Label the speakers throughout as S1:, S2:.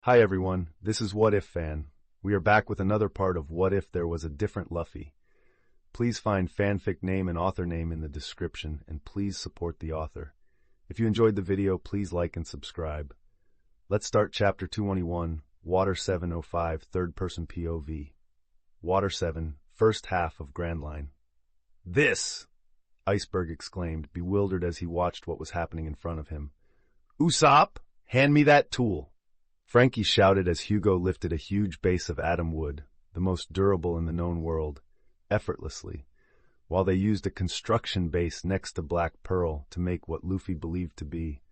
S1: Hi everyone, this is What If Fan. We are back with another part of What If There Was a Different Luffy. Please find fanfic name and author name in the description, and please support the author. If you enjoyed the video, please like and subscribe. Let's start Chapter 221, Water 705, Third Person POV. Water 7, First Half of Grand Line. This! Iceberg exclaimed, bewildered as he watched what was happening in front of him. Usopp, hand me that tool! Frankie shouted as Hugo lifted a huge base of atom wood, the most durable in the known world, effortlessly, while they used a construction base next to Black Pearl to make what Luffy believed to be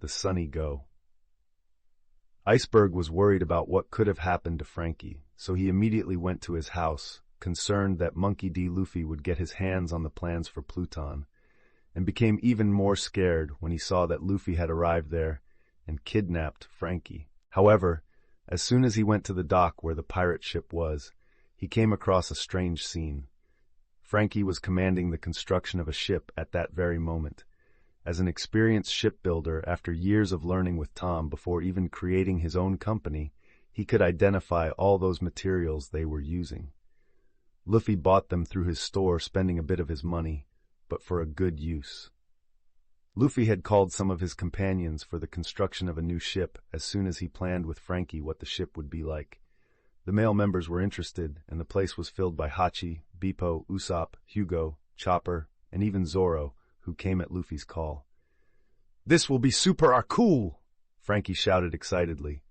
S1: the Sunny Go. Iceberg was worried about what could have happened to Frankie, so he immediately went to his house, concerned that Monkey D. Luffy would get his hands on the plans for Pluton, and became even more scared when he saw that Luffy had arrived there and kidnapped Frankie. However, as soon as he went to the dock where the pirate ship was, he came across a strange scene. Frankie was commanding the construction of a ship at that very moment. As an experienced shipbuilder, after years of learning with Tom before even creating his own company, he could identify all those materials they were using. Luffy bought them through his store, spending a bit of his money, but for a good use. Luffy had called some of his companions for the construction of a new ship as soon as he planned with Frankie what the ship would be like. The male members were interested, and the place was filled by Hachi, Bippo, Usopp, Hugo, Chopper, and even Zoro, who came at Luffy's call. "This will be super cool!" Frankie shouted excitedly.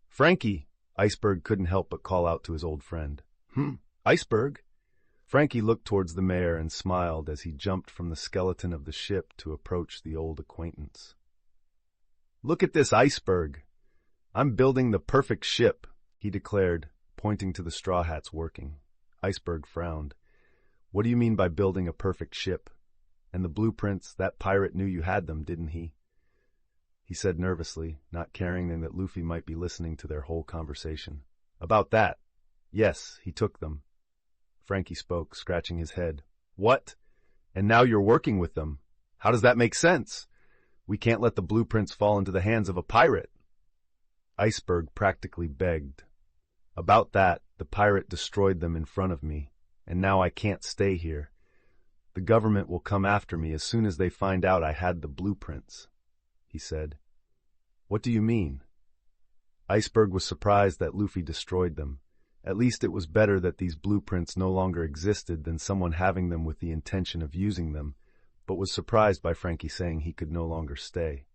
S1: "Frankie!" Iceberg couldn't help but call out to his old friend. Iceberg?" Frankie looked towards the mayor and smiled as he jumped from the skeleton of the ship to approach the old acquaintance. "Look at this iceberg! I'm building the perfect ship," he declared, pointing to the Straw Hats working. Iceberg frowned. "What do you mean by building a perfect ship? And the blueprints, that pirate knew you had them, didn't he?" He said nervously, not caring that Luffy might be listening to their whole conversation. "About that. Yes, he took them." Frankie spoke, scratching his head. "What? And now you're working with them? How does that make sense? We can't let the blueprints fall into the hands of a pirate." Iceberg practically begged. "About that, the pirate destroyed them in front of me, and now I can't stay here. The government will come after me as soon as they find out I had the blueprints," he said. "What do you mean?" Iceberg was surprised that Luffy destroyed them. At least it was better that these blueprints no longer existed than someone having them with the intention of using them, but was surprised by Frankie saying he could no longer stay.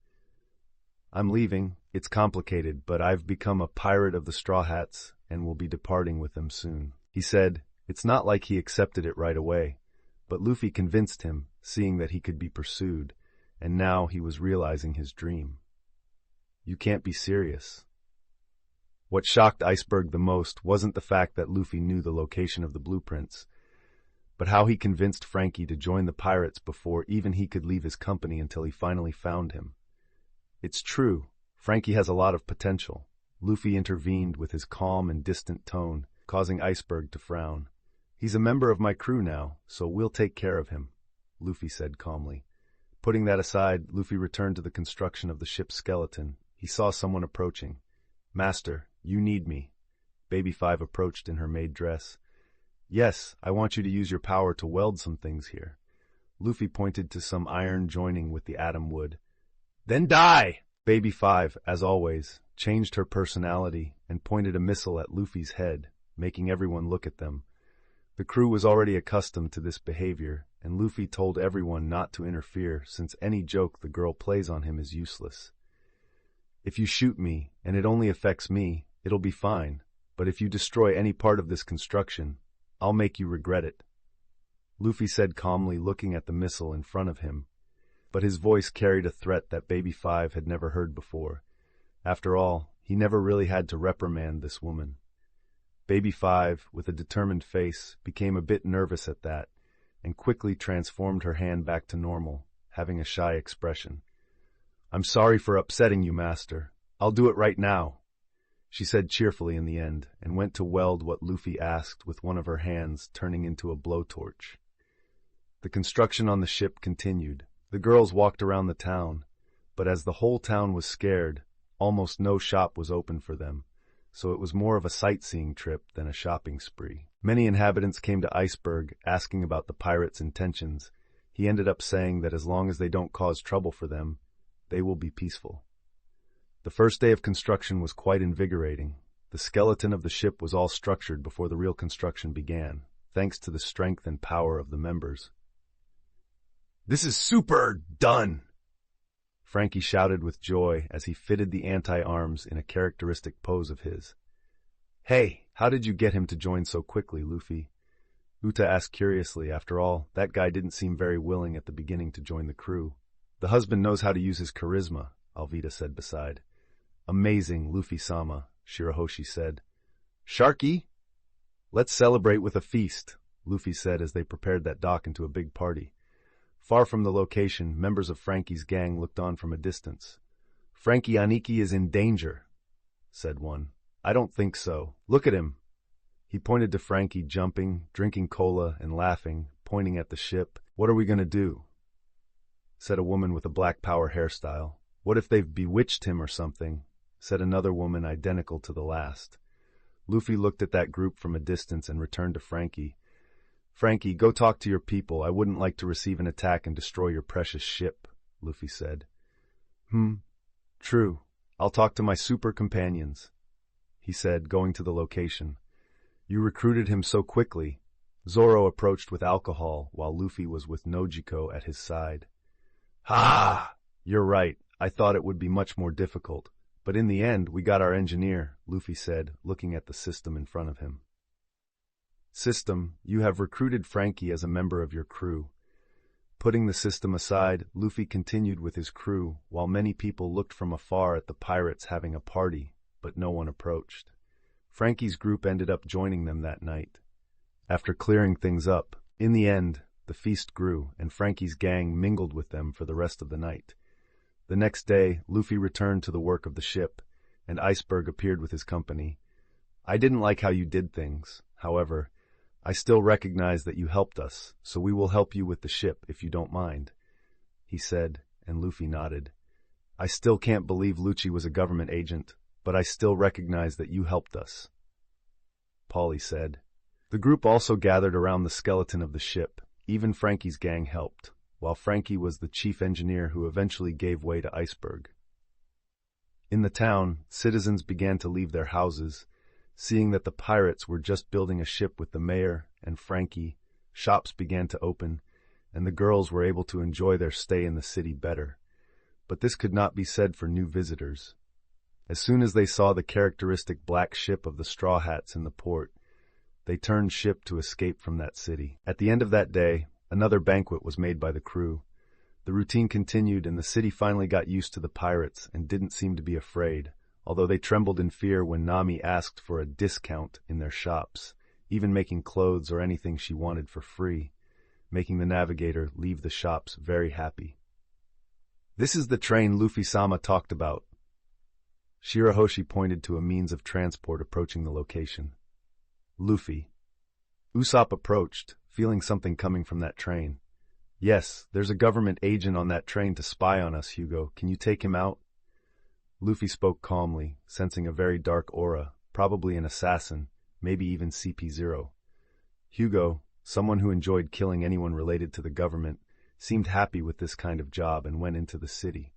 S1: "I'm leaving. It's complicated, but I've become a pirate of the Straw Hats and will be departing with them soon," he said. It's not like he accepted it right away, but Luffy convinced him, seeing that he could be pursued, and now he was realizing his dream. "You can't be serious." What shocked Iceberg the most wasn't the fact that Luffy knew the location of the blueprints, but how he convinced Frankie to join the pirates before even he could leave his company until he finally found him. "It's true, Frankie has a lot of potential," Luffy intervened with his calm and distant tone, causing Iceberg to frown. "He's a member of my crew now, so we'll take care of him," Luffy said calmly. Putting that aside, Luffy returned to the construction of the ship's skeleton. He saw someone approaching. "Master, you need me." Baby 5 approached in her maid dress. "Yes, I want you to use your power to weld some things here." Luffy pointed to some iron joining with the atom wood. "Then die!" Baby 5, as always, changed her personality and pointed a missile at Luffy's head, making everyone look at them. The crew was already accustomed to this behavior, and Luffy told everyone not to interfere since any joke the girl plays on him is useless. "If you shoot me, and it only affects me, it'll be fine, but if you destroy any part of this construction, I'll make you regret it," Luffy said calmly, looking at the missile in front of him, but his voice carried a threat that Baby 5 had never heard before. After all, he never really had to reprimand this woman. Baby 5, with a determined face, became a bit nervous at that, and quickly transformed her hand back to normal, having a shy expression. "I'm sorry for upsetting you, Master. I'll do it right now," she said cheerfully in the end, and went to weld what Luffy asked with one of her hands turning into a blowtorch. The construction on the ship continued. The girls walked around the town, but as the whole town was scared, almost no shop was open for them. so it was more of a sightseeing trip than a shopping spree. Many inhabitants came to Iceberg asking about the pirates' intentions. He ended up saying that as long as they don't cause trouble for them, they will be peaceful. The first day of construction was quite invigorating. The skeleton of the ship was all structured before the real construction began, thanks to the strength and power of the members. "This is super done!" Frankie shouted with joy as he fitted the anti-arms in a characteristic pose of his. "Hey, how did you get him to join so quickly, Luffy?" Uta asked curiously. After all, that guy didn't seem very willing at the beginning to join the crew. "The husband knows how to use his charisma," Alvita said beside. "Amazing, Luffy-sama," Shirahoshi said. "Sharky? Let's celebrate with a feast," Luffy said as they prepared that dock into a big party. Far from the location, members of Frankie's gang looked on from a distance. "Frankie Aniki is in danger," said one. "I don't think so. Look at him." He pointed to Frankie jumping, drinking cola, and laughing, pointing at the ship. "What are we going to do?" said a woman with a Black Power hairstyle. "What if they've bewitched him or something?" said another woman identical to the last. Luffy looked at that group from a distance and returned to Frankie. "Frankie, go talk to your people. I wouldn't like to receive an attack and destroy your precious ship," Luffy said. True. I'll talk to my super companions," he said, going to the location. "You recruited him so quickly." Zoro approached with alcohol, while Luffy was with Nojiko at his side. "Ha! You're right. I thought it would be much more difficult. But in the end, we got our engineer," Luffy said, looking at the system in front of him. "System, you have recruited Frankie as a member of your crew." Putting the system aside, Luffy continued with his crew, while many people looked from afar at the pirates having a party, but no one approached. Frankie's group ended up joining them that night. After clearing things up, in the end, the feast grew, and Frankie's gang mingled with them for the rest of the night. The next day, Luffy returned to the work of the ship, and Iceberg appeared with his company. "I didn't like how you did things. However, I still recognize that you helped us, so we will help you with the ship if you don't mind," he said, and Luffy nodded. "I still can't believe Lucci was a government agent, but I still recognize that you helped us," Paulie said. The group also gathered around the skeleton of the ship. Even Frankie's gang helped, while Frankie was the chief engineer who eventually gave way to Iceberg. In the town, citizens began to leave their houses. Seeing that the pirates were just building a ship with the mayor and Frankie, shops began to open, and the girls were able to enjoy their stay in the city better. But this could not be said for new visitors. As soon as they saw the characteristic black ship of the Straw Hats in the port, they turned ship to escape from that city. At the end of that day, another banquet was made by the crew. The routine continued, and the city finally got used to the pirates and didn't seem to be afraid, although they trembled in fear when Nami asked for a discount in their shops, even making clothes or anything she wanted for free, making the navigator leave the shops very happy. "This is the train Luffy-sama talked about." Shirahoshi pointed to a means of transport approaching the location. "Luffy." Usopp approached, feeling something coming from that train. "Yes, there's a government agent on that train to spy on us, Hugo. Can you take him out?" Luffy spoke calmly, sensing a very dark aura, probably an assassin, maybe even CP0. Hugo, someone who enjoyed killing anyone related to the government, seemed happy with this kind of job and went into the city.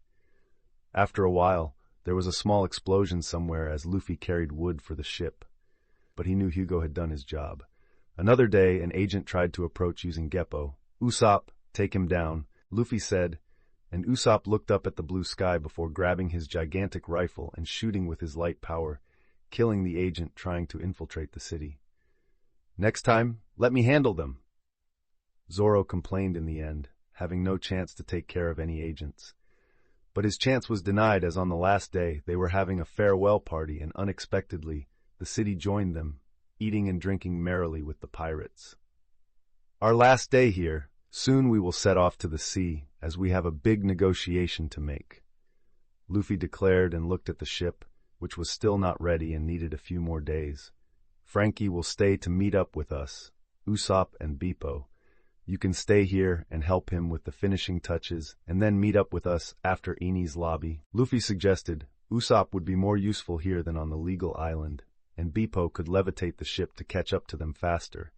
S1: After a while, there was a small explosion somewhere as Luffy carried wood for the ship. But he knew Hugo had done his job. Another day, an agent tried to approach using Geppo. "Usopp, take him down," Luffy said, and Usopp looked up at the blue sky before grabbing his gigantic rifle and shooting with his light power, killing the agent trying to infiltrate the city. "Next time, let me handle them," Zoro complained in the end, having no chance to take care of any agents. But his chance was denied as on the last day they were having a farewell party and unexpectedly, the city joined them, eating and drinking merrily with the pirates. "Our last day here. Soon we will set off to the sea, as we have a big negotiation to make," Luffy declared and looked at the ship, which was still not ready and needed a few more days. "Frankie will stay to meet up with us, Usopp and Beppo. You can stay here and help him with the finishing touches, and then meet up with us after Eni's lobby," Luffy suggested, Usopp would be more useful here than on the legal island, and Bepo could levitate the ship to catch up to them faster,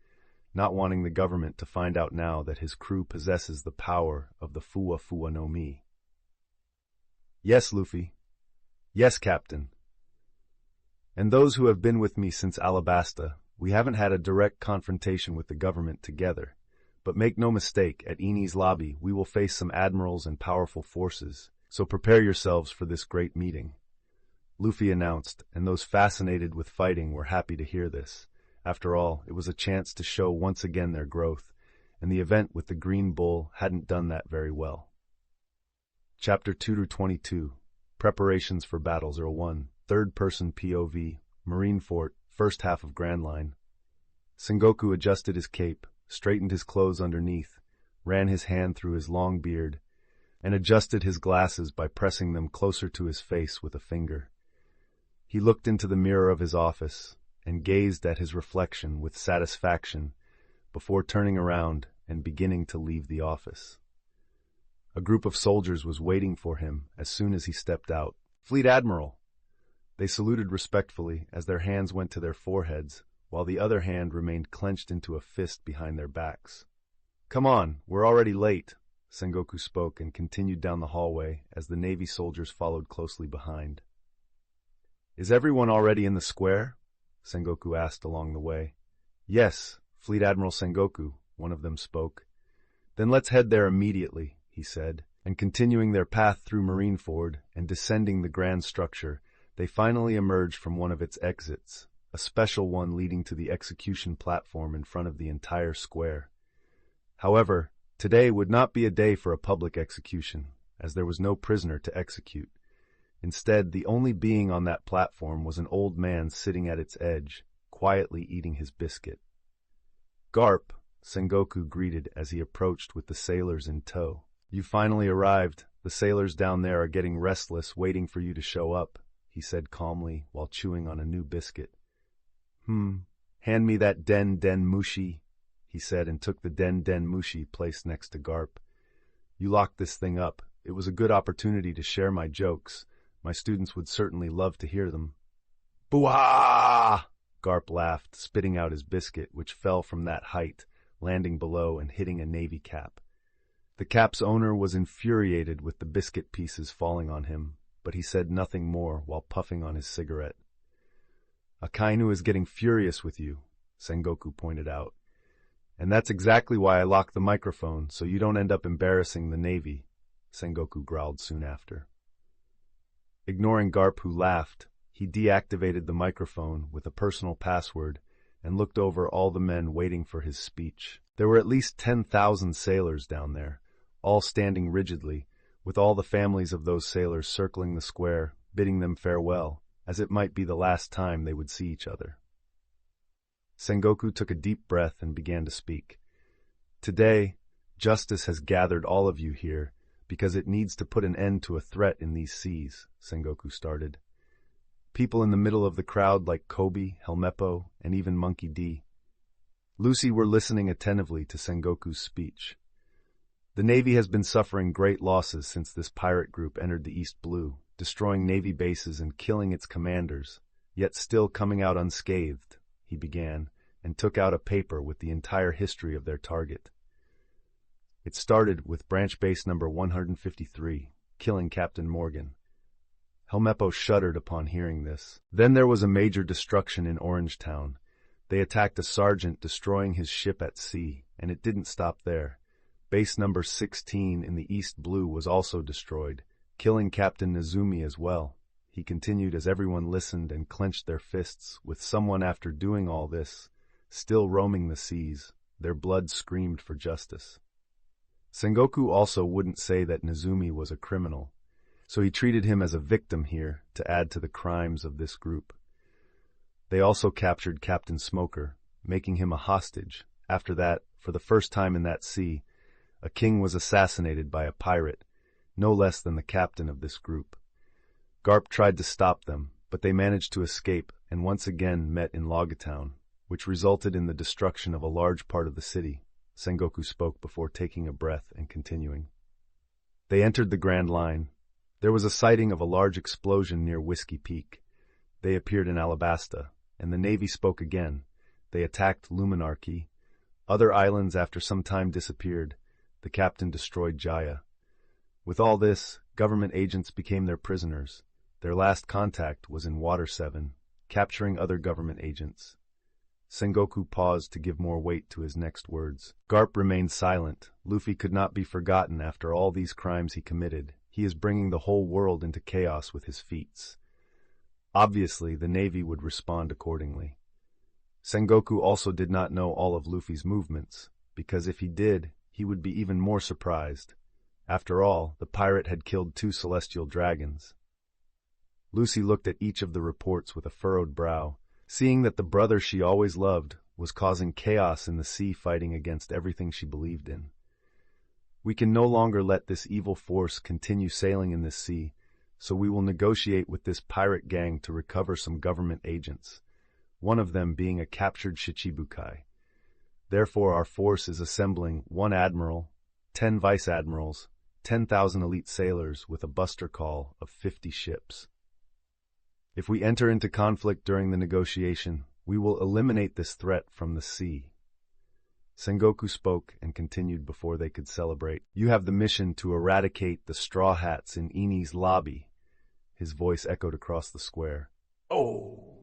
S1: not wanting the government to find out now that his crew possesses the power of the Fua Fua no Mi. Yes, Luffy. Yes, Captain. And those who have been with me since Alabasta, we haven't had a direct confrontation with the government together. But make no mistake, at Eni's lobby we will face some admirals and powerful forces, so prepare yourselves for this great meeting. Luffy announced, and those fascinated with fighting were happy to hear this. After all, it was a chance to show once again their growth, and the event with the Green Bull hadn't done that very well. Chapter 2-22 Preparations for Battles 01 Third-Person POV Marineford, first half of Grand Line. Sengoku adjusted his cape, straightened his clothes underneath, ran his hand through his long beard, and adjusted his glasses by pressing them closer to his face with a finger. He looked into the mirror of his office and gazed at his reflection with satisfaction before turning around and beginning to leave the office. A group of soldiers was waiting for him as soon as he stepped out. "Fleet Admiral!" They saluted respectfully as their hands went to their foreheads, while the other hand remained clenched into a fist behind their backs. "Come on, we're already late," Sengoku spoke and continued down the hallway as the Navy soldiers followed closely behind. "Is everyone already in the square?" Sengoku asked along the way. "Yes, Fleet Admiral Sengoku," one of them spoke. "Then let's head there immediately," he said, and continuing their path through Marineford and descending the grand structure, they finally emerged from one of its exits, a special one leading to the execution platform in front of the entire square. However, today would not be a day for a public execution, as there was no prisoner to execute. Instead, the only being on that platform was an old man sitting at its edge, quietly eating his biscuit. "Garp," Sengoku greeted as he approached with the sailors in tow. "You finally arrived. The sailors down there are getting restless, waiting for you to show up," he said calmly while chewing on a new biscuit. Hand me that Den Mushi," he said, and took the Den Mushi placed next to Garp. "You locked this thing up. It was a good opportunity to share my jokes. My students would certainly love to hear them." "Boo-ha!" Garp laughed, spitting out his biscuit, which fell from that height, landing below and hitting a navy cap. The cap's owner was infuriated with the biscuit pieces falling on him, but he said nothing more while puffing on his cigarette. "Akainu is getting furious with you," Sengoku pointed out. "And that's exactly why I locked the microphone, so you don't end up embarrassing the Navy," Sengoku growled soon after. Ignoring Garp, who laughed, he deactivated the microphone with a personal password and looked over all the men waiting for his speech. There were at least 10,000 sailors down there, all standing rigidly, with all the families of those sailors circling the square, bidding them farewell, as it might be the last time they would see each other. Sengoku took a deep breath and began to speak. "Today, justice has gathered all of you here because it needs to put an end to a threat in these seas," Sengoku started. People in the middle of the crowd like Kobe, Helmeppo, and even Monkey D. Lucy were listening attentively to Sengoku's speech. "The Navy has been suffering great losses since this pirate group entered the East Blue, destroying Navy bases and killing its commanders, yet still coming out unscathed," he began, and took out a paper with the entire history of their target. It started with branch base number 153, killing Captain Morgan. Helmeppo shuddered upon hearing this. Then there was a major destruction in Orangetown. They attacked a sergeant, destroying his ship at sea, and it didn't stop there. Base number 16 in the East Blue was also destroyed, killing Captain Nezumi as well. He continued as everyone listened and clenched their fists, with someone after doing all this, still roaming the seas. Their blood screamed for justice. Sengoku also wouldn't say that Nezumi was a criminal, so he treated him as a victim here to add to the crimes of this group. They also captured Captain Smoker, making him a hostage. After that, for the first time in that sea, a king was assassinated by a pirate, no less than the captain of this group. Garp tried to stop them, but they managed to escape and once again met in Logatown, which resulted in the destruction of a large part of the city. Sengoku spoke before taking a breath and continuing. They entered the Grand Line. There was a sighting of a large explosion near Whiskey Peak. They appeared in Alabasta, and the Navy spoke again. They attacked Luminarchy. Other islands after some time disappeared. The captain destroyed Jaya. With all this, government agents became their prisoners. Their last contact was in Water 7, capturing other government agents. Sengoku paused to give more weight to his next words. Garp remained silent. Luffy could not be forgotten after all these crimes he committed. He is bringing the whole world into chaos with his feats. Obviously, the Navy would respond accordingly. Sengoku also did not know all of Luffy's movements, because if he did, he would be even more surprised. After all, the pirate had killed 2 celestial dragons. Lucy looked at each of the reports with a furrowed brow, seeing that the brother she always loved was causing chaos in the sea, fighting against everything she believed in. We can no longer let this evil force continue sailing in this sea, so we will negotiate with this pirate gang to recover some government agents, one of them being a captured Shichibukai. Therefore, our force is assembling 1 admiral, 10 vice-admirals, 10,000 elite sailors with a buster call of 50 ships. If we enter into conflict during the negotiation, we will eliminate this threat from the sea. Sengoku spoke and continued before they could celebrate. You have the mission to eradicate the Straw Hats in Eni's lobby. His voice echoed across the square. Oh!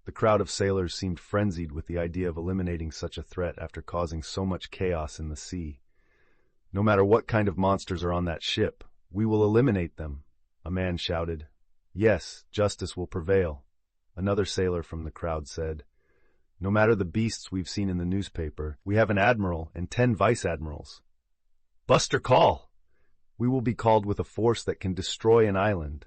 S1: The crowd of sailors seemed frenzied with the idea of eliminating such a threat after causing so much chaos in the sea. No matter what kind of monsters are on that ship, we will eliminate them, a man shouted. Yes, justice will prevail, another sailor from the crowd said. No matter the beasts we've seen in the newspaper, we have an admiral and 10 vice-admirals. Buster call! We will be called with a force that can destroy an island,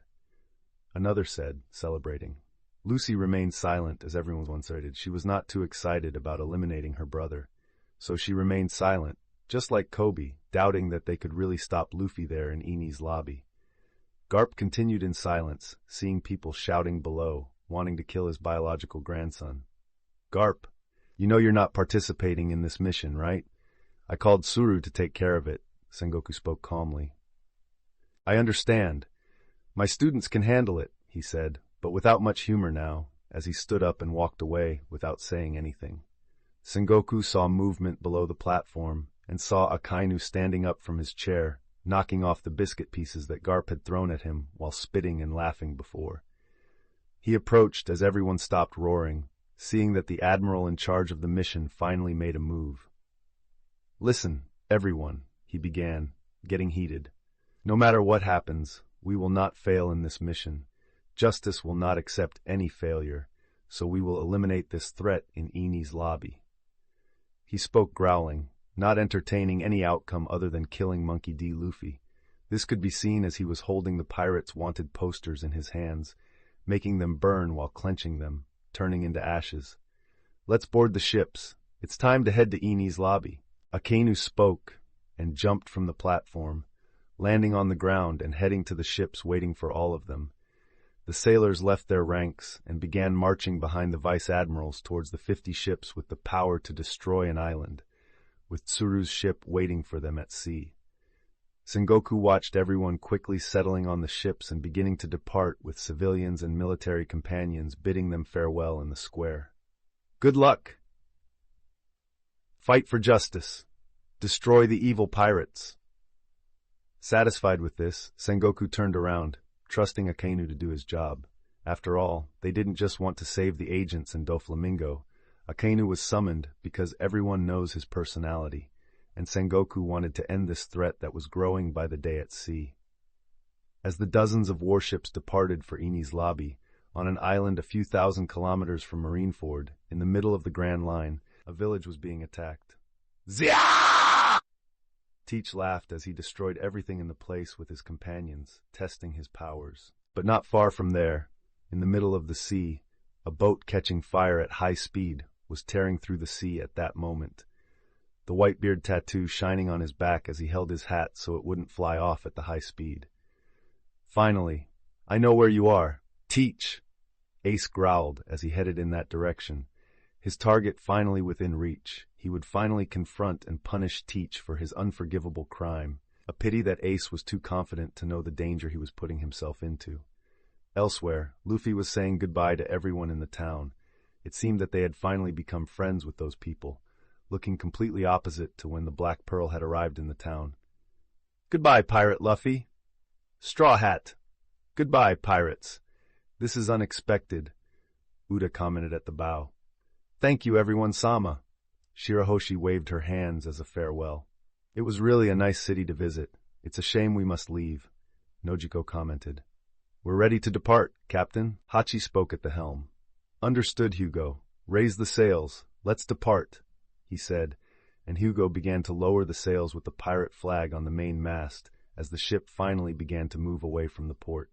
S1: another said, celebrating. Lucy remained silent as everyone was one-sided. She was not too excited about eliminating her brother, so she remained silent, just like Kobe, doubting that they could really stop Luffy there in Eni's lobby. Garp continued in silence, seeing people shouting below, wanting to kill his biological grandson. Garp, you know you're not participating in this mission, right? I called Suru to take care of it, Sengoku spoke calmly. I understand. My students can handle it, he said, but without much humor now, as he stood up and walked away without saying anything. Sengoku saw movement below the platform and saw Akainu standing up from his chair, knocking off the biscuit pieces that Garp had thrown at him while spitting and laughing before. He approached as everyone stopped roaring, seeing that the admiral in charge of the mission finally made a move. Listen, everyone, he began, getting heated. No matter what happens, we will not fail in this mission. Justice will not accept any failure, so we will eliminate this threat in Eni's lobby. He spoke growling, not entertaining any outcome other than killing Monkey D. Luffy. This could be seen as he was holding the pirates' wanted posters in his hands, making them burn while clenching them, turning into ashes. Let's board the ships. It's time to head to Eni's lobby. Akainu spoke and jumped from the platform, landing on the ground and heading to the ships waiting for all of them. The sailors left their ranks and began marching behind the vice-admirals towards the 50 ships with the power to destroy an island, with Tsuru's ship waiting for them at sea. Sengoku watched everyone quickly settling on the ships and beginning to depart with civilians and military companions bidding them farewell in the square. Good luck! Fight for justice! Destroy the evil pirates! Satisfied with this, Sengoku turned around, trusting Akainu to do his job. After all, they didn't just want to save the agents in Doflamingo. Akainu was summoned because everyone knows his personality, and Sengoku wanted to end this threat that was growing by the day at sea. As the dozens of warships departed for Eni's lobby, on an island a few thousand kilometers from Marineford, in the middle of the Grand Line, a village was being attacked. Zia! Teach laughed as he destroyed everything in the place with his companions, testing his powers. But not far from there, in the middle of the sea, a boat catching fire at high speed was tearing through the sea at that moment, the Whitebeard tattoo shining on his back as he held his hat so it wouldn't fly off at the high speed. Finally, I know where you are. Teach! Ace growled as he headed in that direction. His target finally within reach, he would finally confront and punish Teach for his unforgivable crime. A pity that Ace was too confident to know the danger he was putting himself into. Elsewhere, Luffy was saying goodbye to everyone in the town. It seemed that they had finally become friends with those people, looking completely opposite to when the Black Pearl had arrived in the town. "Goodbye, Pirate Luffy." "Straw Hat." "Goodbye, pirates." "This is unexpected," Uda commented at the bow. "Thank you, everyone, Sama." Shirahoshi waved her hands as a farewell. "It was really a nice city to visit. It's a shame we must leave," Nojiko commented. "We're ready to depart, Captain." Hachi spoke at the helm. "Understood, Hugo. Raise the sails. Let's depart," he said, and Hugo began to lower the sails with the pirate flag on the main mast as the ship finally began to move away from the port.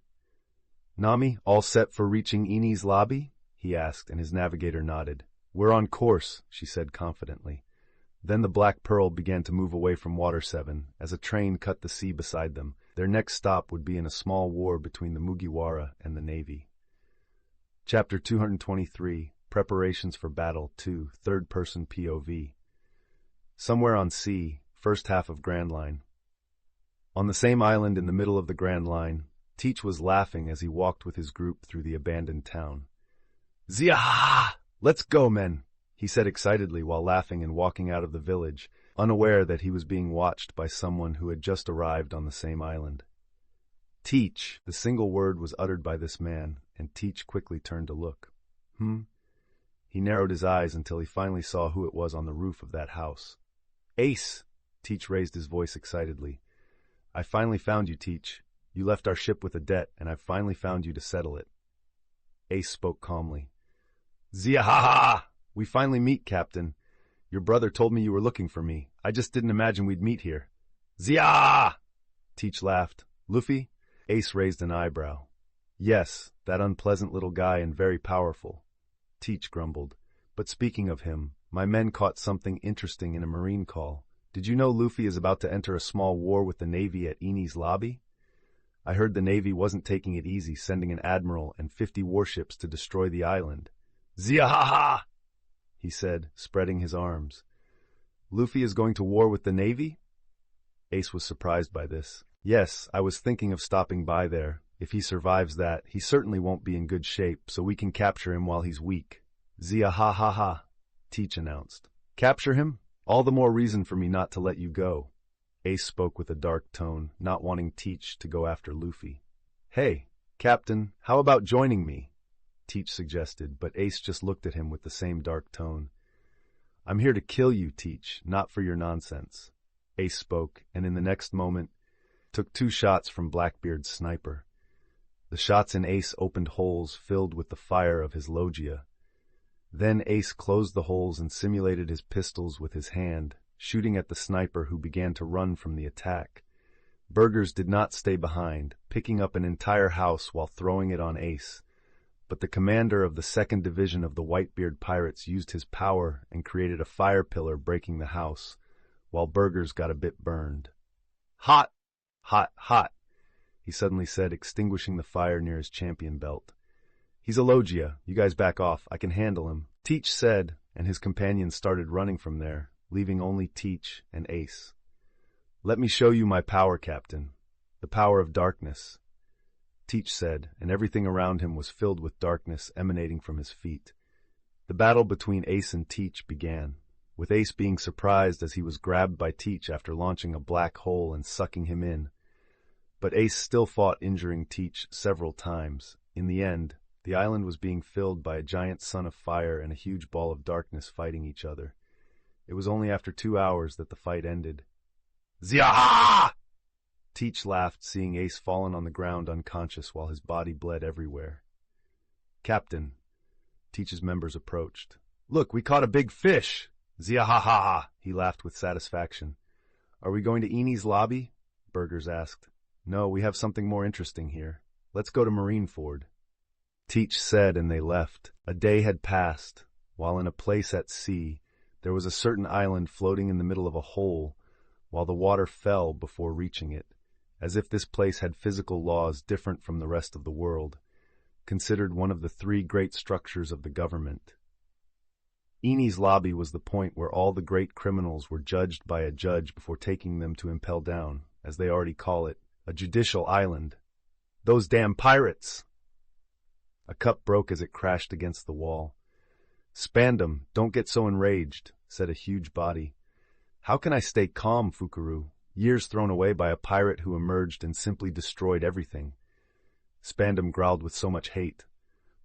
S1: "Nami, all set for reaching Enies Lobby?" he asked, and his navigator nodded. "We're on course," she said confidently. Then the Black Pearl began to move away from Water 7 as a train cut the sea beside them. Their next stop would be in a small war between the Mugiwara and the Navy. Chapter 223, Preparations for Battle 2, Third-Person POV. Somewhere on sea, first half of Grand Line. On the same island in the middle of the Grand Line, Teach was laughing as he walked with his group through the abandoned town. "Zia! Let's go, men!" he said excitedly while laughing and walking out of the village, unaware that he was being watched by someone who had just arrived on the same island. "Teach," the single word was uttered by this man, and Teach quickly turned to look. He narrowed his eyes until he finally saw who it was on the roof of that house. "Ace!" Teach raised his voice excitedly. "I finally found you, Teach. You left our ship with a debt, and I've finally found you to settle it." Ace spoke calmly. "Zia ha ha! We finally meet, Captain. Your brother told me you were looking for me. I just didn't imagine we'd meet here." "Zia!" Teach laughed. "Luffy?" Ace raised an eyebrow. "Yes, that unpleasant little guy and very powerful," Teach grumbled. "But speaking of him, my men caught something interesting in a marine call. Did you know Luffy is about to enter a small war with the Navy at Enies Lobby? I heard the Navy wasn't taking it easy, sending an admiral and 50 warships to destroy the island." "Zia ha ha!" he said, spreading his arms. "Luffy is going to war with the Navy?" Ace was surprised by this. "Yes, I was thinking of stopping by there. If he survives that, he certainly won't be in good shape, so we can capture him while he's weak." "Zia ha ha ha," Teach announced. "Capture him? All the more reason for me not to let you go." Ace spoke with a dark tone, not wanting Teach to go after Luffy. "Hey, Captain, how about joining me?" Teach suggested, but Ace just looked at him with the same dark tone. "I'm here to kill you, Teach, not for your nonsense." Ace spoke, and in the next moment, took 2 shots from Blackbeard's sniper. The shots in Ace opened holes filled with the fire of his Logia. Then Ace closed the holes and simulated his pistols with his hand, shooting at the sniper who began to run from the attack. Burgers did not stay behind, picking up an entire house while throwing it on Ace. But the commander of the 2nd Division of the Whitebeard Pirates used his power and created a fire pillar breaking the house, while Burgers got a bit burned. "Hot! Hot! Hot!" he suddenly said, extinguishing the fire near his champion belt. "He's a Logia. You guys back off. I can handle him," Teach said, and his companions started running from there, leaving only Teach and Ace. "Let me show you my power, Captain. The power of darkness," Teach said, and everything around him was filled with darkness emanating from his feet. The battle between Ace and Teach began, with Ace being surprised as he was grabbed by Teach after launching a black hole and sucking him in. But Ace still fought, injuring Teach several times. In the end, the island was being filled by a giant sun of fire and a huge ball of darkness fighting each other. It was only after 2 hours that the fight ended. "Zia!" Teach laughed, seeing Ace fallen on the ground unconscious while his body bled everywhere. "Captain," Teach's members approached. "Look, we caught a big fish!" "Zia ha ha ha!" he laughed with satisfaction. "Are we going to Enies Lobby?" Burgers asked. "No, we have something more interesting here. Let's go to Marineford." Teach said, and they left. A day had passed, while in a place at sea, there was a certain island floating in the middle of a hole, while the water fell before reaching it, as if this place had physical laws different from the rest of the world, considered one of the 3 great structures of the government. Enies Lobby was the point where all the great criminals were judged by a judge before taking them to impel down, as they already call it, a judicial island. Those damn pirates! A cup broke as it crashed against the wall. Spandam, don't get so enraged, said a huge body. How can I stay calm, Fukuru? Years thrown away by a pirate who emerged and simply destroyed everything. Spandam growled with so much hate.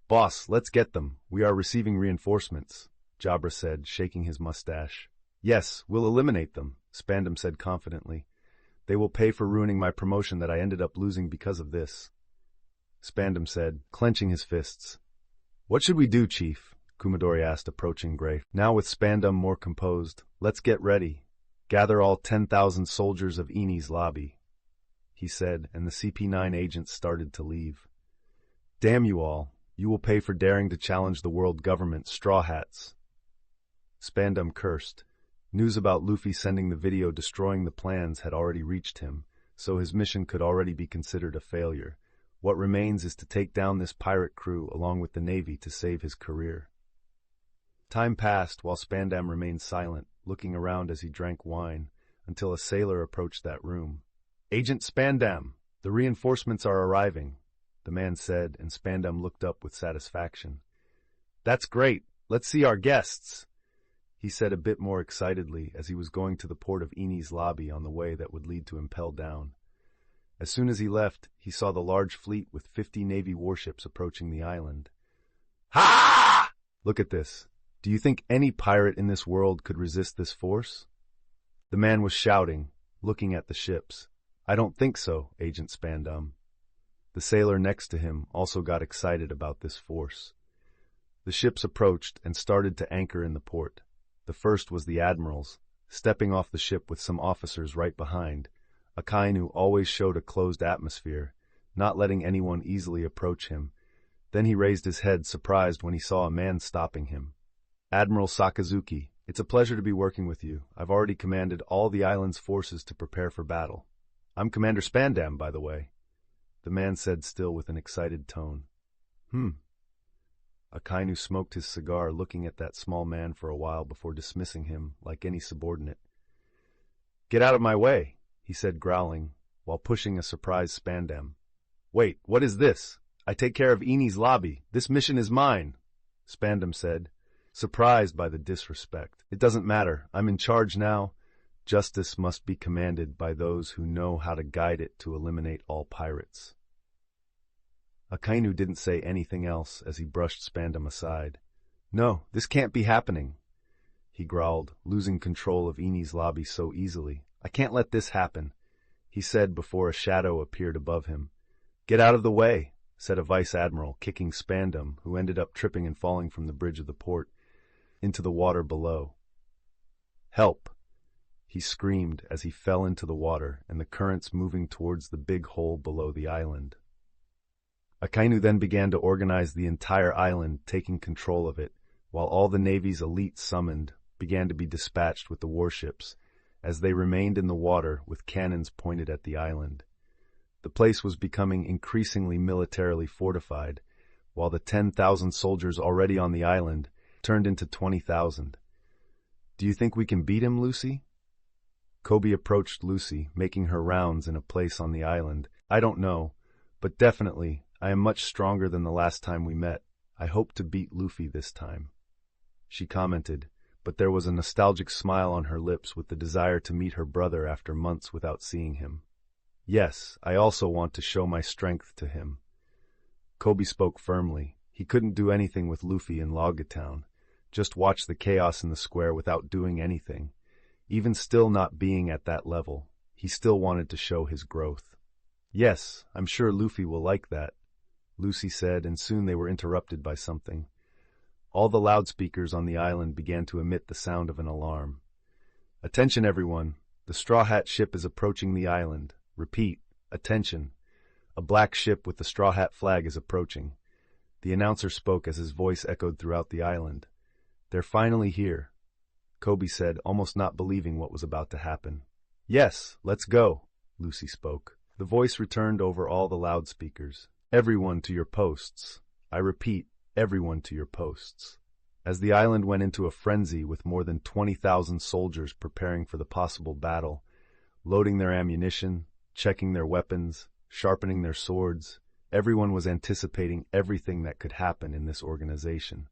S1: Boss, let's get them. We are receiving reinforcements, Jabra said, shaking his mustache. Yes, we'll eliminate them, Spandam said confidently. They will pay for ruining my promotion that I ended up losing because of this. Spandam said, clenching his fists. What should we do, Chief? Kumadori asked, approaching Gray. Now with Spandam more composed, let's get ready. Gather all 10,000 soldiers of Eni's lobby, he said, and the CP9 agents started to leave. Damn you all. You will pay for daring to challenge the world government, straw hats. Spandam cursed. News about Luffy sending the video destroying the plans had already reached him, so his mission could already be considered a failure. What remains is to take down this pirate crew along with the Navy to save his career. Time passed while Spandam remained silent, looking around as he drank wine, until a sailor approached that room. Agent Spandam, the reinforcements are arriving, the man said, and Spandam looked up with satisfaction. That's great. Let's see our guests, he said a bit more excitedly as he was going to the port of Eni's lobby on the way that would lead to Impel Down. As soon as he left, he saw the large fleet with 50 Navy warships approaching the island. Ha! Look at this. Do you think any pirate in this world could resist this force? The man was shouting, looking at the ships. I don't think so, Agent Spandam. The sailor next to him also got excited about this force. The ships approached and started to anchor in the port. The first was the admiral's, stepping off the ship with some officers right behind. Akainu always showed a closed atmosphere, not letting anyone easily approach him. Then he raised his head, surprised when he saw a man stopping him. Admiral Sakazuki, it's a pleasure to be working with you. I've already commanded all the island's forces to prepare for battle. I'm Commander Spandam, by the way, the man said, still with an excited tone. Akainu smoked his cigar, looking at that small man for a while before dismissing him like any subordinate. Get out of my way, he said, growling, while pushing a surprised Spandam. Wait, what is this? I take care of Eni's lobby. This mission is mine, Spandam said, surprised by the disrespect. It doesn't matter. I'm in charge now. Justice must be commanded by those who know how to guide it to eliminate all pirates. Akainu didn't say anything else as he brushed Spandam aside. No, this can't be happening, he growled, losing control of Eni's lobby so easily. I can't let this happen, he said before a shadow appeared above him. Get out of the way, said a vice admiral, kicking Spandam, who ended up tripping and falling from the bridge of the port into the water below. Help, he screamed as he fell into the water and the currents moving towards the big hole below the island. Akainu then began to organize the entire island, taking control of it, while all the Navy's elites summoned began to be dispatched with the warships, as they remained in the water with cannons pointed at the island. The place was becoming increasingly militarily fortified, while the 10,000 soldiers already on the island turned into 20,000. Do you think we can beat him, Lucy? Kobe approached Lucy, making her rounds in a place on the island. I don't know, but definitely, I am much stronger than the last time we met. I hope to beat Luffy this time, she commented, but there was a nostalgic smile on her lips with the desire to meet her brother after months without seeing him. Yes, I also want to show my strength to him. Kobe spoke firmly. He couldn't do anything with Luffy in Logatown, just watch the chaos in the square without doing anything. Even still not being at that level, he still wanted to show his growth. Yes, I'm sure Luffy will like that, Lucy said, and soon they were interrupted by something. All the loudspeakers on the island began to emit the sound of an alarm. Attention, everyone. The Straw Hat ship is approaching the island. Repeat, attention. A black ship with the Straw Hat flag is approaching. The announcer spoke as his voice echoed throughout the island. They're finally here, Kobe said, almost not believing what was about to happen. Yes, let's go, Lucy spoke. The voice returned over all the loudspeakers. Everyone to your posts. I repeat, everyone to your posts. As the island went into a frenzy with more than 20,000 soldiers preparing for the possible battle, loading their ammunition, checking their weapons, sharpening their swords. Everyone was anticipating everything that could happen in this organization.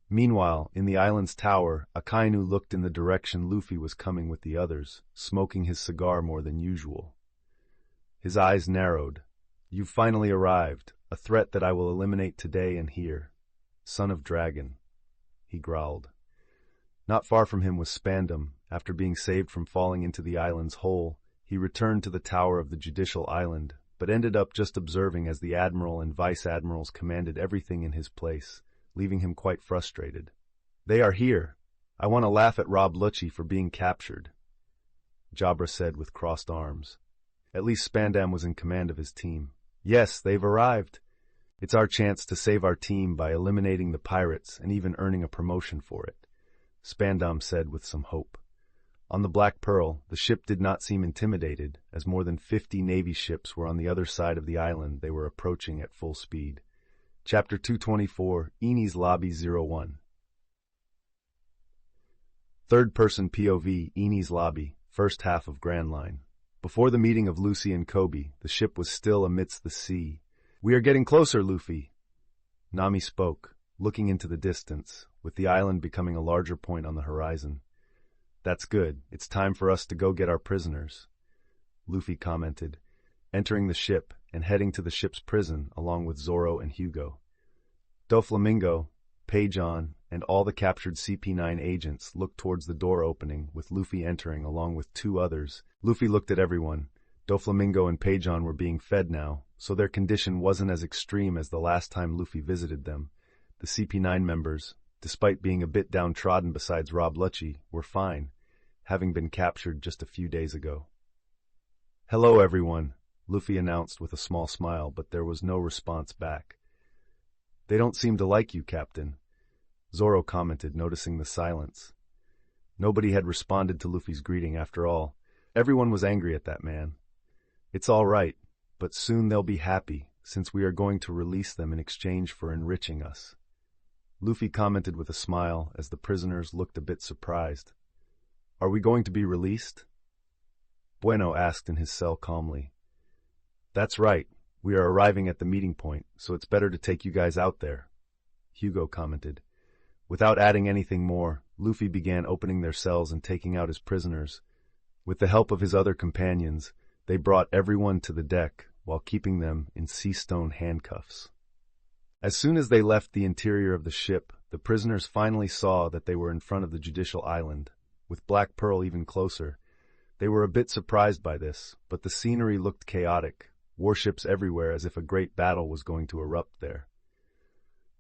S1: Meanwhile, in the island's tower, Akainu looked in the direction Luffy was coming with the others, smoking his cigar more than usual. His eyes narrowed. "You've finally arrived, a threat that I will eliminate today and here. Son of Dragon," he growled. Not far from him was Spandam. After being saved from falling into the island's hole, he returned to the tower of the judicial island, but ended up just observing as the admiral and vice-admirals commanded everything in his place, leaving him quite frustrated. "They are here. I want to laugh at Rob Lucci for being captured," Jabra said with crossed arms. At least Spandam was in command of his team. "Yes, they've arrived. It's our chance to save our team by eliminating the pirates and even earning a promotion for it," Spandam said with some hope. On the Black Pearl, the ship did not seem intimidated, as more than 50 Navy ships were on the other side of the island they were approaching at full speed. Chapter 224, Eni's Lobby 01. Third-person POV, Eni's Lobby, first half of Grand Line. Before the meeting of Lucy and Kobe, the ship was still amidst the sea. "We are getting closer, Luffy," Nami spoke, looking into the distance, with the island becoming a larger point on the horizon. "That's good. It's time for us to go get our prisoners," Luffy commented, entering the ship and heading to the ship's prison along with Zoro and Hugo. Doflamingo, Peijon, and all the captured CP9 agents looked towards the door opening, with Luffy entering along with 2 others. Luffy looked at everyone. Doflamingo and Peijon were being fed now, so their condition wasn't as extreme as the last time Luffy visited them. The CP9 members, despite being a bit downtrodden besides Rob Lucci, were fine, having been captured just a few days ago. "Hello, everyone," Luffy announced with a small smile, but there was no response back. "They don't seem to like you, Captain," Zoro commented, noticing the silence. Nobody had responded to Luffy's greeting after all. Everyone was angry at that man. "It's all right, but soon they'll be happy, since we are going to release them in exchange for enriching us," Luffy commented with a smile as the prisoners looked a bit surprised. "Are we going to be released?" Bueno asked in his cell calmly. "That's right. We are arriving at the meeting point, so it's better to take you guys out there," Hugo commented. Without adding anything more, Luffy began opening their cells and taking out his prisoners. With the help of his other companions, they brought everyone to the deck while keeping them in sea stone handcuffs. As soon as they left the interior of the ship, the prisoners finally saw that they were in front of the judicial island, with Black Pearl even closer. They were a bit surprised by this, but the scenery looked chaotic, warships everywhere as if a great battle was going to erupt there.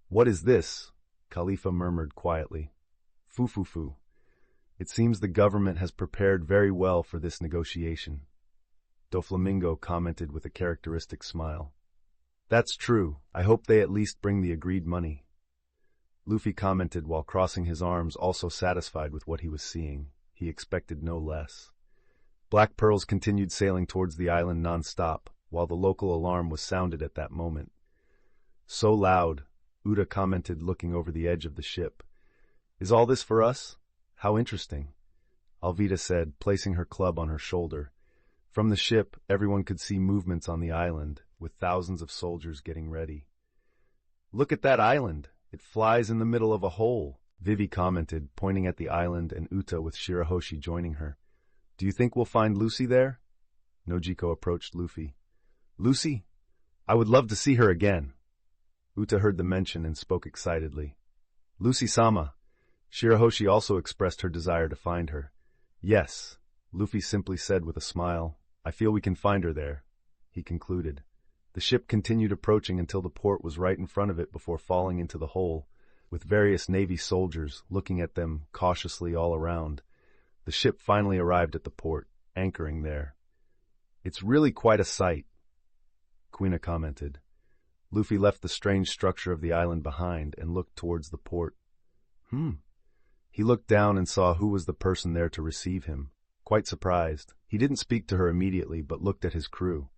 S1: "What is this?" Khalifa murmured quietly. "Fu. It seems the government has prepared very well for this negotiation," Doflamingo commented with a characteristic smile. "That's true. I hope they at least bring the agreed money," Luffy commented while crossing his arms, also satisfied with what he was seeing. He expected no less. Black Pearls continued sailing towards the island non-stop, while the local alarm was sounded at that moment. "So loud," Uda commented, looking over the edge of the ship. "Is all this for us? How interesting," Alvida said, placing her club on her shoulder. From the ship, everyone could see movements on the island, with thousands of soldiers getting ready. "Look at that island. It flies in the middle of a hole," Vivi commented, pointing at the island and Uta with Shirahoshi joining her. "Do you think we'll find Lucy there?" Nojiko approached Luffy. "Lucy? I would love to see her again." Uta heard the mention and spoke excitedly. "Lucy-sama." Shirahoshi also expressed her desire to find her. "Yes," Luffy simply said with a smile. "I feel we can find her there," he concluded. The ship continued approaching until the port was right in front of it before falling into the hole, with various Navy soldiers looking at them cautiously all around. The ship finally arrived at the port, anchoring there. "It's really quite a sight," Quina commented. Luffy left the strange structure of the island behind and looked towards the port. He looked down and saw who was the person there to receive him. Quite surprised, he didn't speak to her immediately but looked at his crew.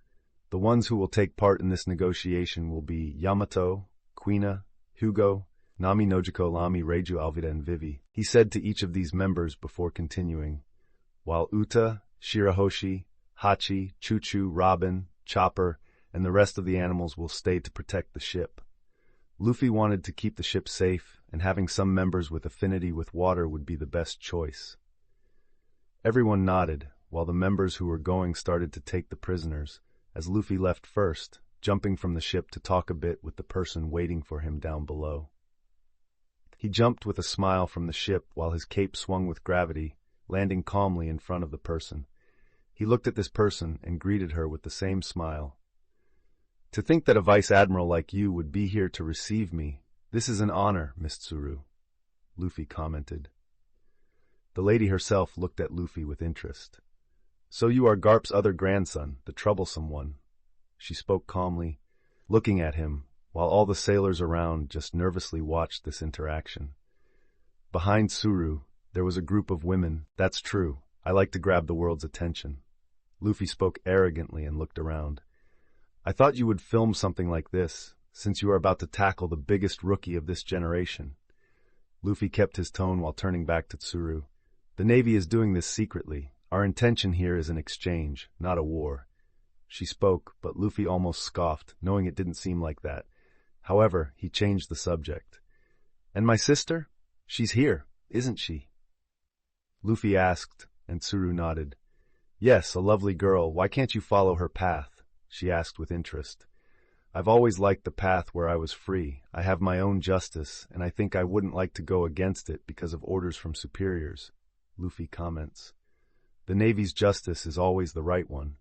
S1: The ones who will take part in this negotiation will be Yamato, Quina, Hugo, Nami, Nojiko, Lami, Reiju, Alvida, and Vivi, he said to each of these members before continuing, while Uta, Shirahoshi, Hachi, Choo-Choo, Robin, Chopper, and the rest of the animals will stay to protect the ship. Luffy wanted to keep the ship safe, and having some members with affinity with water would be the best choice. Everyone nodded, while the members who were going started to take the prisoners, as Luffy left first, jumping from the ship to talk a bit with the person waiting for him down below. He jumped with a smile from the ship while his cape swung with gravity, landing calmly in front of the person. He looked at this person and greeted her with the same smile. "To think that a vice admiral like you would be here to receive me, this is an honor, Miss Tsuru," Luffy commented. The lady herself looked at Luffy with interest. "So you are Garp's other grandson, the troublesome one," she spoke calmly, looking at him, while all the sailors around just nervously watched this interaction. Behind Tsuru, there was a group of women. "That's true. I like to grab the world's attention." Luffy spoke arrogantly and looked around. "I thought you would film something like this, since you are about to tackle the biggest rookie of this generation." Luffy kept his tone while turning back to Tsuru. "The Navy is doing this secretly. Our intention here is an exchange, not a war." She spoke, but Luffy almost scoffed, knowing it didn't seem like that. However, he changed the subject. "And my sister? She's here, isn't she?" Luffy asked, and Tsuru nodded. "Yes, a lovely girl. Why can't you follow her path?" she asked with interest. "I've always liked the path where I was free. I have my own justice, and I think I wouldn't like to go against it because of orders from superiors," Luffy comments. "The Navy's justice is always the right one,"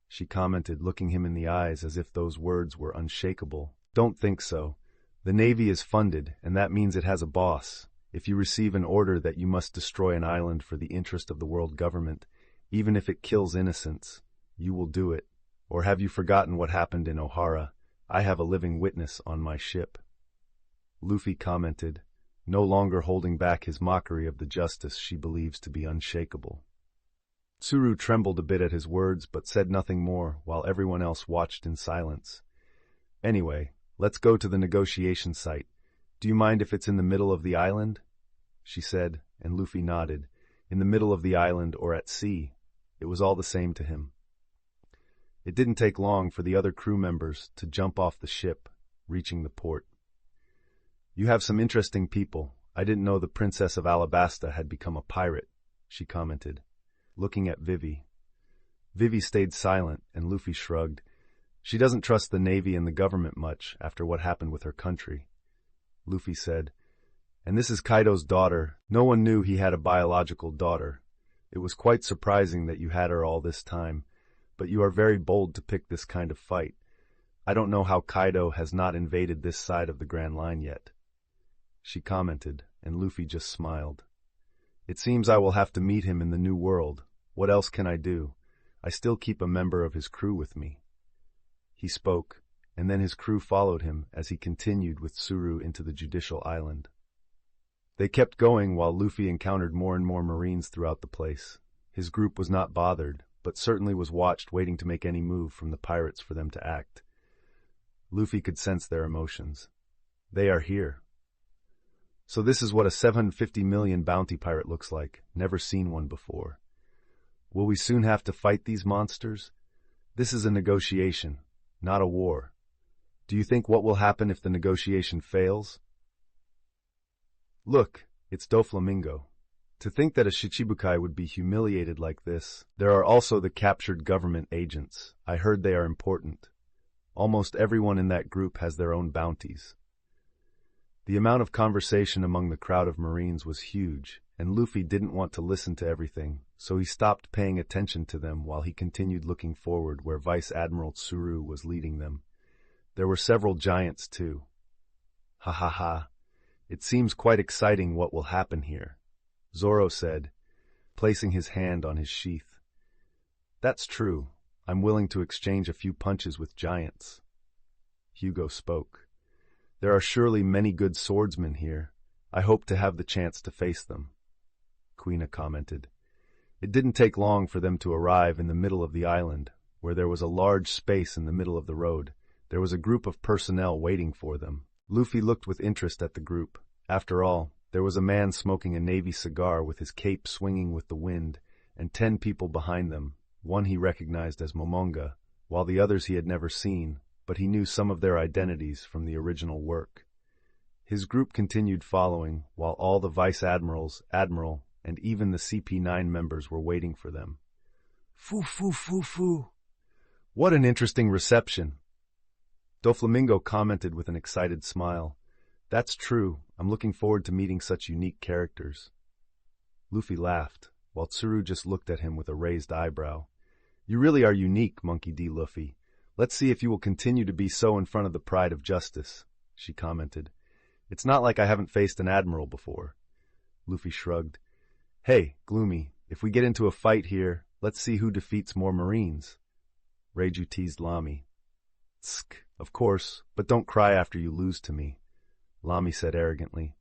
S1: she commented, looking him in the eyes as if those words were unshakable. "Don't think so. The Navy is funded, and that means it has a boss. If you receive an order that you must destroy an island for the interest of the world government, even if it kills innocents, you will do it. Or have you forgotten what happened in Ohara? I have a living witness on my ship," Luffy commented, no longer holding back his mockery of the justice she believes to be unshakable. Tsuru trembled a bit at his words, but said nothing more, while everyone else watched in silence. "Anyway, let's go to the negotiation site. Do you mind if it's in the middle of the island?" she said, and Luffy nodded. In the middle of the island or at sea, it was all the same to him. It didn't take long for the other crew members to jump off the ship, reaching the port. "You have some interesting people. I didn't know the Princess of Alabasta had become a pirate," she commented, looking at Vivi. Vivi stayed silent, and Luffy shrugged. "She doesn't trust the Navy and the government much after what happened with her country," Luffy said. "And this is Kaido's daughter. No one knew he had a biological daughter. It was quite surprising that you had her all this time, but you are very bold to pick this kind of fight. I don't know how Kaido has not invaded this side of the Grand Line yet," she commented, and Luffy just smiled. "It seems I will have to meet him in the New World. What else can I do? I still keep a member of his crew with me." He spoke, and then his crew followed him as he continued with Tsuru into the Judicial Island. They kept going while Luffy encountered more and more Marines throughout the place. His group was not bothered, but certainly was watched, waiting to make any move from the pirates for them to act. Luffy could sense their emotions. They are here. So this is what a 750 million bounty pirate looks like. Never seen one before. Will we soon have to fight these monsters? This is a negotiation, not a war. Do you think what will happen if the negotiation fails? Look, it's Doflamingo. To think that a Shichibukai would be humiliated like this. There are also the captured government agents. I heard they are important. Almost everyone in that group has their own bounties. The amount of conversation among the crowd of Marines was huge, and Luffy didn't want to listen to everything, so he stopped paying attention to them while he continued looking forward where Vice Admiral Tsuru was leading them. There were several giants too. "Ha ha ha. It seems quite exciting what will happen here," Zoro said, placing his hand on his sheath. "That's true. I'm willing to exchange a few punches with giants," Hugo spoke. "There are surely many good swordsmen here. I hope to have the chance to face them," Quina commented. It didn't take long for them to arrive in the middle of the island, where there was a large space in the middle of the road. There was a group of personnel waiting for them. Luffy looked with interest at the group. After all, there was a man smoking a navy cigar with his cape swinging with the wind, and 10 people behind them, One he recognized as Momonga, while the others he had never seen, but he knew some of their identities from the original work. His group continued following, while all the vice-admirals, admiral, and even the CP9 members were waiting for them. Foo, foo, foo, foo. What an interesting reception. Doflamingo commented with an excited smile. That's true. I'm looking forward to meeting such unique characters. Luffy laughed, while Tsuru just looked at him with a raised eyebrow. You really are unique, Monkey D. Luffy. Let's see if you will continue to be so in front of the pride of justice, she commented. It's not like I haven't faced an admiral before. Luffy shrugged. Hey, Gloomy, if we get into a fight here, let's see who defeats more Marines. Reiju teased Lami. Tsk, of course, but don't cry after you lose to me, Lami said arrogantly.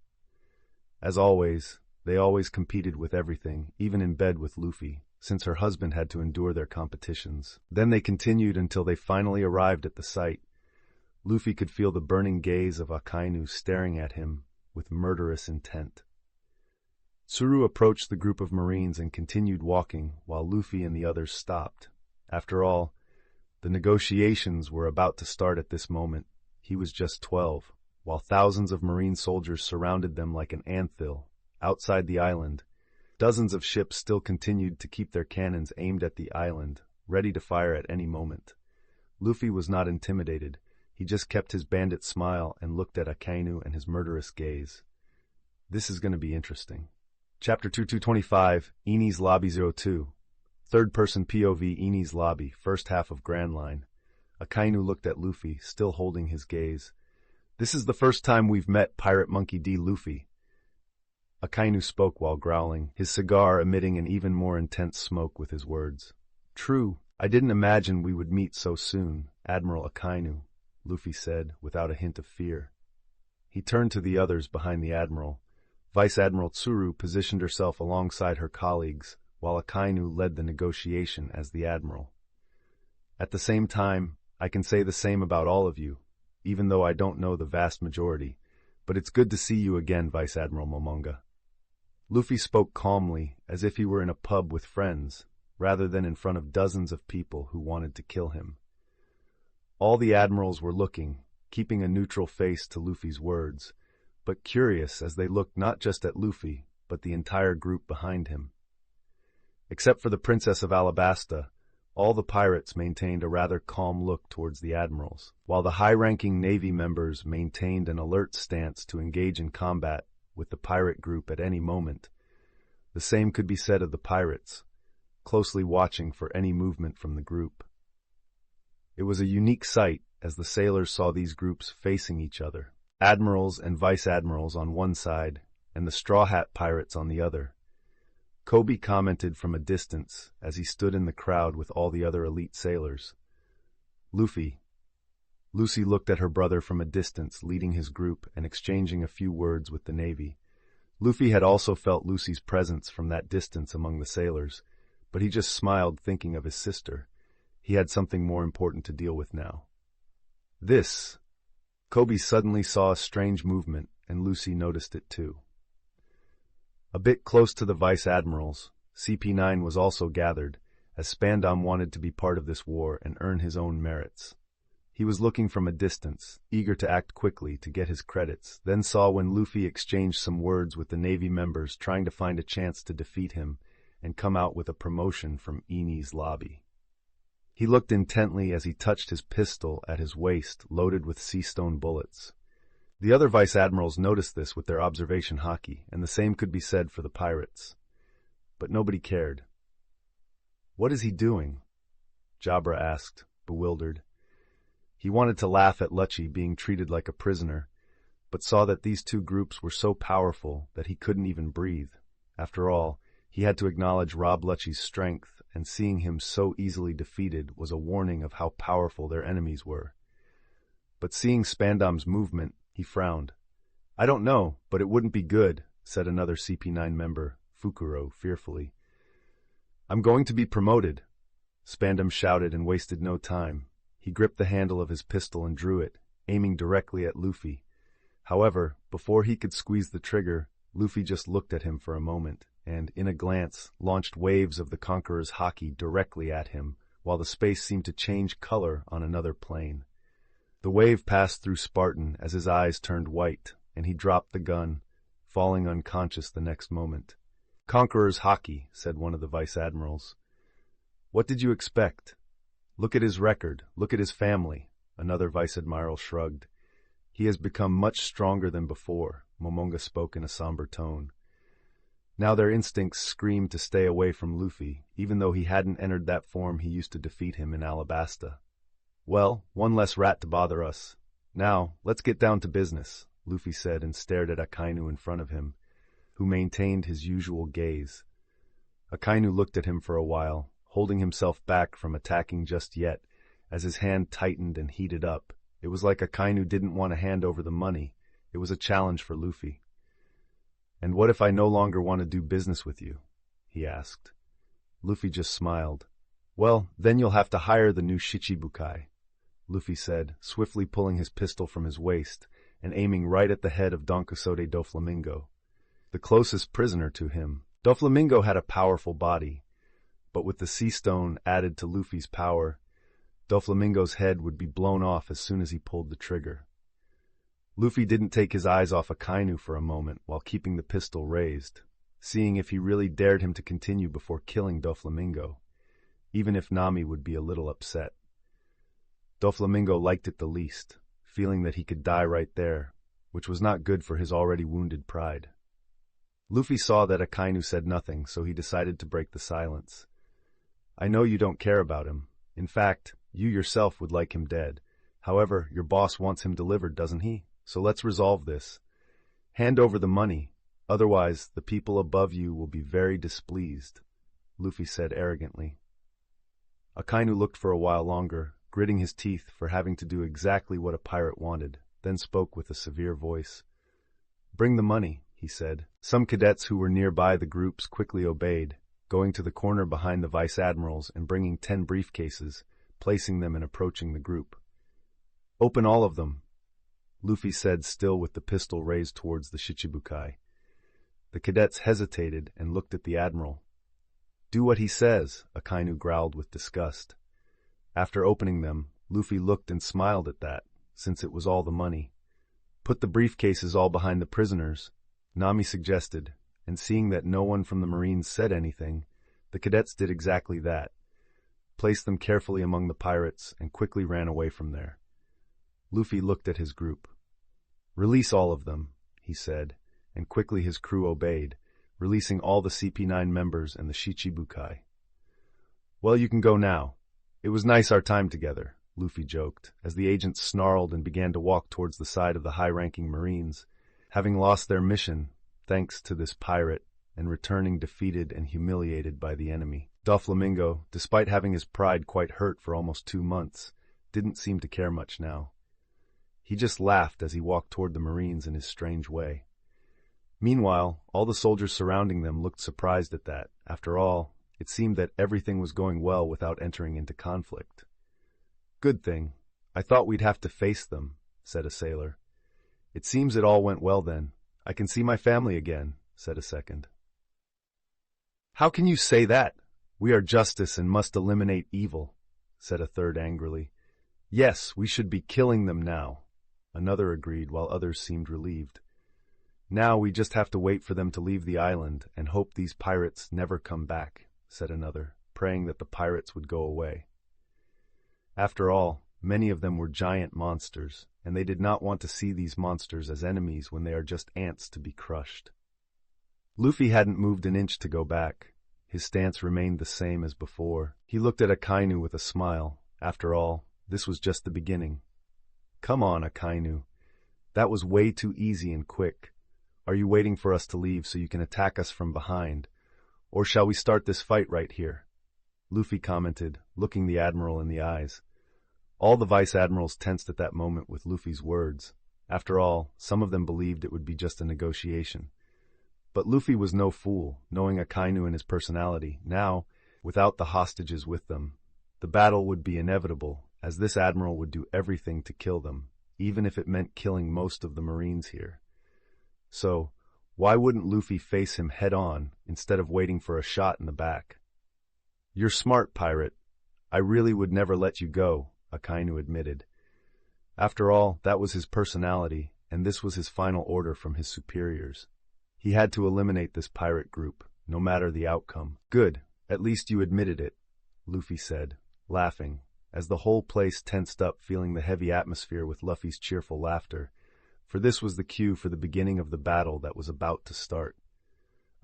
S1: As always, they always competed with everything, even in bed with Luffy, since her husband had to endure their competitions. Then they continued until they finally arrived at the site. Luffy could feel the burning gaze of Akainu staring at him with murderous intent. Tsuru approached the group of Marines and continued walking while Luffy and the others stopped. After all, the negotiations were about to start at this moment. He was just 12, while thousands of Marine soldiers surrounded them like an anthill. Outside the island, dozens of ships still continued to keep their cannons aimed at the island, ready to fire at any moment. Luffy was not intimidated. He just kept his bandit smile and looked at Akainu and his murderous gaze. This is going to be interesting. Chapter 2225, Enies Lobby 02. Third-person POV Enies Lobby, first half of Grand Line. Akainu looked at Luffy, still holding his gaze. This is the first time we've met Pirate Monkey D. Luffy. Akainu spoke while growling, his cigar emitting an even more intense smoke with his words. True, I didn't imagine we would meet so soon, Admiral Akainu, Luffy said, without a hint of fear. He turned to the others behind the Admiral. Vice Admiral Tsuru positioned herself alongside her colleagues, while Akainu led the negotiation as the Admiral. At the same time, I can say the same about all of you, even though I don't know the vast majority, but it's good to see you again, Vice Admiral Momonga. Luffy spoke calmly, as if he were in a pub with friends, rather than in front of dozens of people who wanted to kill him. All the admirals were looking, keeping a neutral face to Luffy's words, but curious as they looked not just at Luffy, but the entire group behind him. Except for the Princess of Alabasta, all the pirates maintained a rather calm look towards the admirals, while the high-ranking Navy members maintained an alert stance to engage in combat with the pirate group at any moment. The same could be said of the pirates, closely watching for any movement from the group. It was a unique sight as the sailors saw these groups facing each other, admirals and vice-admirals on one side, and the Straw Hat pirates on the other. Kobe commented from a distance as he stood in the crowd with all the other elite sailors. Luffy. Lucy looked at her brother from a distance, leading his group and exchanging a few words with the Navy. Luffy had also felt Lucy's presence from that distance among the sailors, but he just smiled thinking of his sister. He had something more important to deal with now. Kobe suddenly saw a strange movement, and Lucy noticed it too. A bit close to the vice-admirals, CP9 was also gathered, as Spandam wanted to be part of this war and earn his own merits. He was looking from a distance, eager to act quickly to get his credits, then saw when Luffy exchanged some words with the Navy members trying to find a chance to defeat him and come out with a promotion from Enies Lobby. He looked intently as he touched his pistol at his waist, loaded with sea stone bullets. The other vice-admirals noticed this with their observation haki, and the same could be said for the pirates. But nobody cared. "What is he doing?" Jabra asked, bewildered. He wanted to laugh at Lucci being treated like a prisoner, but saw that these two groups were so powerful that he couldn't even breathe. After all, he had to acknowledge Rob Lucci's strength, and seeing him so easily defeated was a warning of how powerful their enemies were. But seeing Spandam's movement, he frowned. "I don't know, but it wouldn't be good," said another CP9 member, Fukuro, fearfully. "I'm going to be promoted," Spandam shouted and wasted no time. He gripped the handle of his pistol and drew it, aiming directly at Luffy. However, before he could squeeze the trigger, Luffy just looked at him for a moment, and, in a glance, launched waves of the conqueror's haki directly at him, while the space seemed to change color on another plane. The wave passed through Spartan as his eyes turned white, and he dropped the gun, falling unconscious the next moment. "Conqueror's haki," said one of the vice-admirals. "What did you expect? Look at his record, look at his family," another vice-admiral shrugged. "He has become much stronger than before," Momonga spoke in a somber tone. Now their instincts screamed to stay away from Luffy, even though he hadn't entered that form he used to defeat him in Alabasta. "Well, one less rat to bother us. Now, let's get down to business," Luffy said and stared at Akainu in front of him, who maintained his usual gaze. Akainu looked at him for a while, holding himself back from attacking just yet, as his hand tightened and heated up. It was like Akainu didn't want to hand over the money. It was a challenge for Luffy. "And what if I no longer want to do business with you?" he asked. Luffy just smiled. "Well, then you'll have to hire the new Shichibukai," Luffy said, swiftly pulling his pistol from his waist and aiming right at the head of Donkusode Doflamingo, the closest prisoner to him. Doflamingo had a powerful body, but with the sea stone added to Luffy's power, Doflamingo's head would be blown off as soon as he pulled the trigger. Luffy didn't take his eyes off Akainu for a moment while keeping the pistol raised, seeing if he really dared him to continue before killing Doflamingo, even if Nami would be a little upset. Doflamingo liked it the least, feeling that he could die right there, which was not good for his already wounded pride. Luffy saw that Akainu said nothing, so he decided to break the silence. "I know you don't care about him. In fact, you yourself would like him dead. However, your boss wants him delivered, doesn't he? So let's resolve this. Hand over the money, otherwise the people above you will be very displeased," Luffy said arrogantly. Akainu looked for a while longer, gritting his teeth for having to do exactly what a pirate wanted, then spoke with a severe voice. "Bring the money," he said. Some cadets who were nearby the groups quickly obeyed, going to the corner behind the vice-admirals and bringing 10 briefcases, placing them and approaching the group. "Open all of them," Luffy said, still with the pistol raised towards the Shichibukai. The cadets hesitated and looked at the admiral. "Do what he says," Akainu growled with disgust. After opening them, Luffy looked and smiled at that, since it was all the money. "Put the briefcases all behind the prisoners," Nami suggested, and seeing that no one from the Marines said anything, the cadets did exactly that, placed them carefully among the pirates, and quickly ran away from there. Luffy looked at his group. "Release all of them," he said, and quickly his crew obeyed, releasing all the CP9 members and the Shichibukai. "Well, you can go now. It was nice our time together," Luffy joked, as the agents snarled and began to walk towards the side of the high-ranking Marines, having lost their mission thanks to this pirate, and returning defeated and humiliated by the enemy. Doflamingo, despite having his pride quite hurt for almost 2 months, didn't seem to care much now. He just laughed as he walked toward the Marines in his strange way. Meanwhile, all the soldiers surrounding them looked surprised at that. After all, it seemed that everything was going well without entering into conflict. "Good thing. I thought we'd have to face them," said a sailor. "It seems it all went well then. I can see my family again," said a second. "How can you say that? We are justice and must eliminate evil," said a third angrily. "Yes, we should be killing them now," another agreed, while others seemed relieved. "Now we just have to wait for them to leave the island and hope these pirates never come back," said another, praying that the pirates would go away. After all, many of them were giant monsters, and they did not want to see these monsters as enemies when they are just ants to be crushed. Luffy hadn't moved an inch to go back. His stance remained the same as before. He looked at Akainu with a smile. After all, this was just the beginning. "Come on, Akainu. That was way too easy and quick. Are you waiting for us to leave so you can attack us from behind? Or shall we start this fight right here?" Luffy commented, looking the admiral in the eyes. All the vice-admirals tensed at that moment with Luffy's words. After all, some of them believed it would be just a negotiation. But Luffy was no fool, knowing Akainu and his personality. Now, without the hostages with them, the battle would be inevitable, as this admiral would do everything to kill them, even if it meant killing most of the Marines here. So, Why wouldn't Luffy face him head-on instead of waiting for a shot in the back? "You're smart, pirate. I really would never let you go," Akainu admitted. After all, that was his personality, and this was his final order from his superiors. He had to eliminate this pirate group, no matter the outcome. "Good, at least you admitted it," Luffy said, laughing, as the whole place tensed up, feeling the heavy atmosphere with Luffy's cheerful laughter, for this was the cue for the beginning of the battle that was about to start.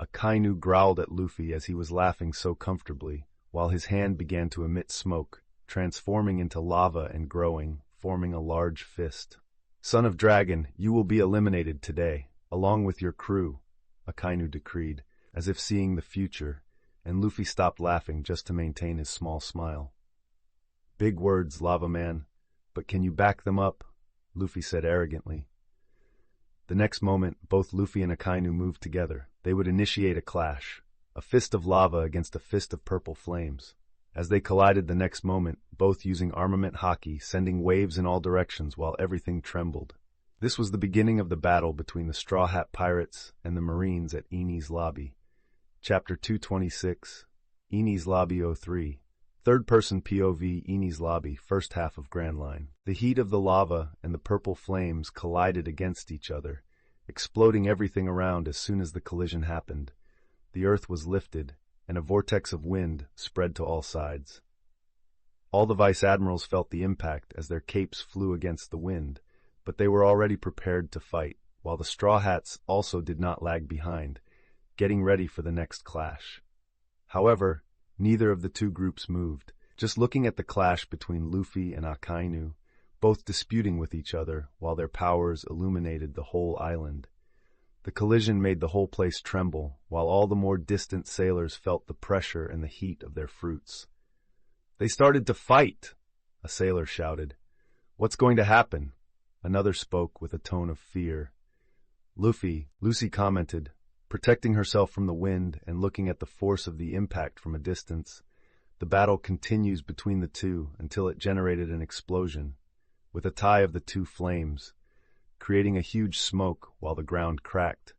S1: Akainu growled at Luffy as he was laughing so comfortably, while his hand began to emit smoke, transforming into lava and growing, forming a large fist. "Son of Dragon, you will be eliminated today, along with your crew," Akainu decreed, as if seeing the future, and Luffy stopped laughing just to maintain his small smile. "Big words, Lava Man, but can you back them up?" Luffy said arrogantly. The next moment, both Luffy and Akainu moved together. They would initiate a clash, a fist of lava against a fist of purple flames. As they collided the next moment, both using armament haki, sending waves in all directions while everything trembled. This was the beginning of the battle between the Straw Hat Pirates and the Marines at Enies Lobby. Chapter 226, Enies Lobby 03. Third-person POV Enies Lobby, first half of Grand Line. The heat of the lava and the purple flames collided against each other, exploding everything around as soon as the collision happened. The earth was lifted, and a vortex of wind spread to all sides. All the vice-admirals felt the impact as their capes flew against the wind, but they were already prepared to fight, while the Straw Hats also did not lag behind, getting ready for the next clash. However, neither of the two groups moved, just looking at the clash between Luffy and Akainu, both disputing with each other while their powers illuminated the whole island. The collision made the whole place tremble, while all the more distant sailors felt the pressure and the heat of their fruits. "They started to fight!" a sailor shouted. "What's going to happen?" Another spoke with a tone of fear. Lucy commented, protecting herself from the wind and looking at the force of the impact from a distance. "The battle continues between the two until it generated an explosion, with a tie of the two flames, creating a huge smoke while the ground cracked.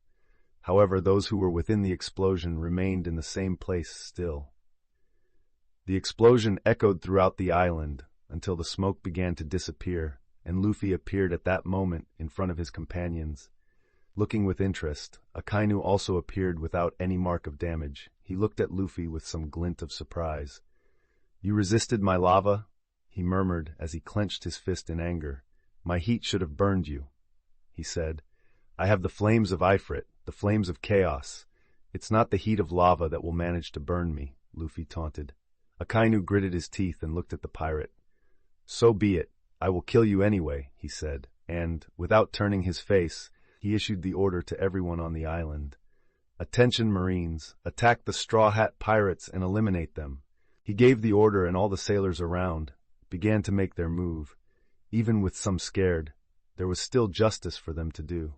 S1: However, those who were within the explosion remained in the same place still. The explosion echoed throughout the island until the smoke began to disappear, and Luffy appeared at that moment in front of his companions. Looking with interest, Akainu also appeared without any mark of damage. He looked at Luffy with some glint of surprise. "You resisted my lava?" he murmured as he clenched his fist in anger. "My heat should have burned you," he said. "I have the flames of Ifrit, the flames of chaos. It's not the heat of lava that will manage to burn me," Luffy taunted. Akainu gritted his teeth and looked at the pirate. "So be it. I will kill you anyway," he said, and, without turning his face, he issued the order to everyone on the island. "Attention, Marines, attack the Straw Hat Pirates and eliminate them." He gave the order and all the sailors around began to make their move. Even with some scared, there was still justice for them to do.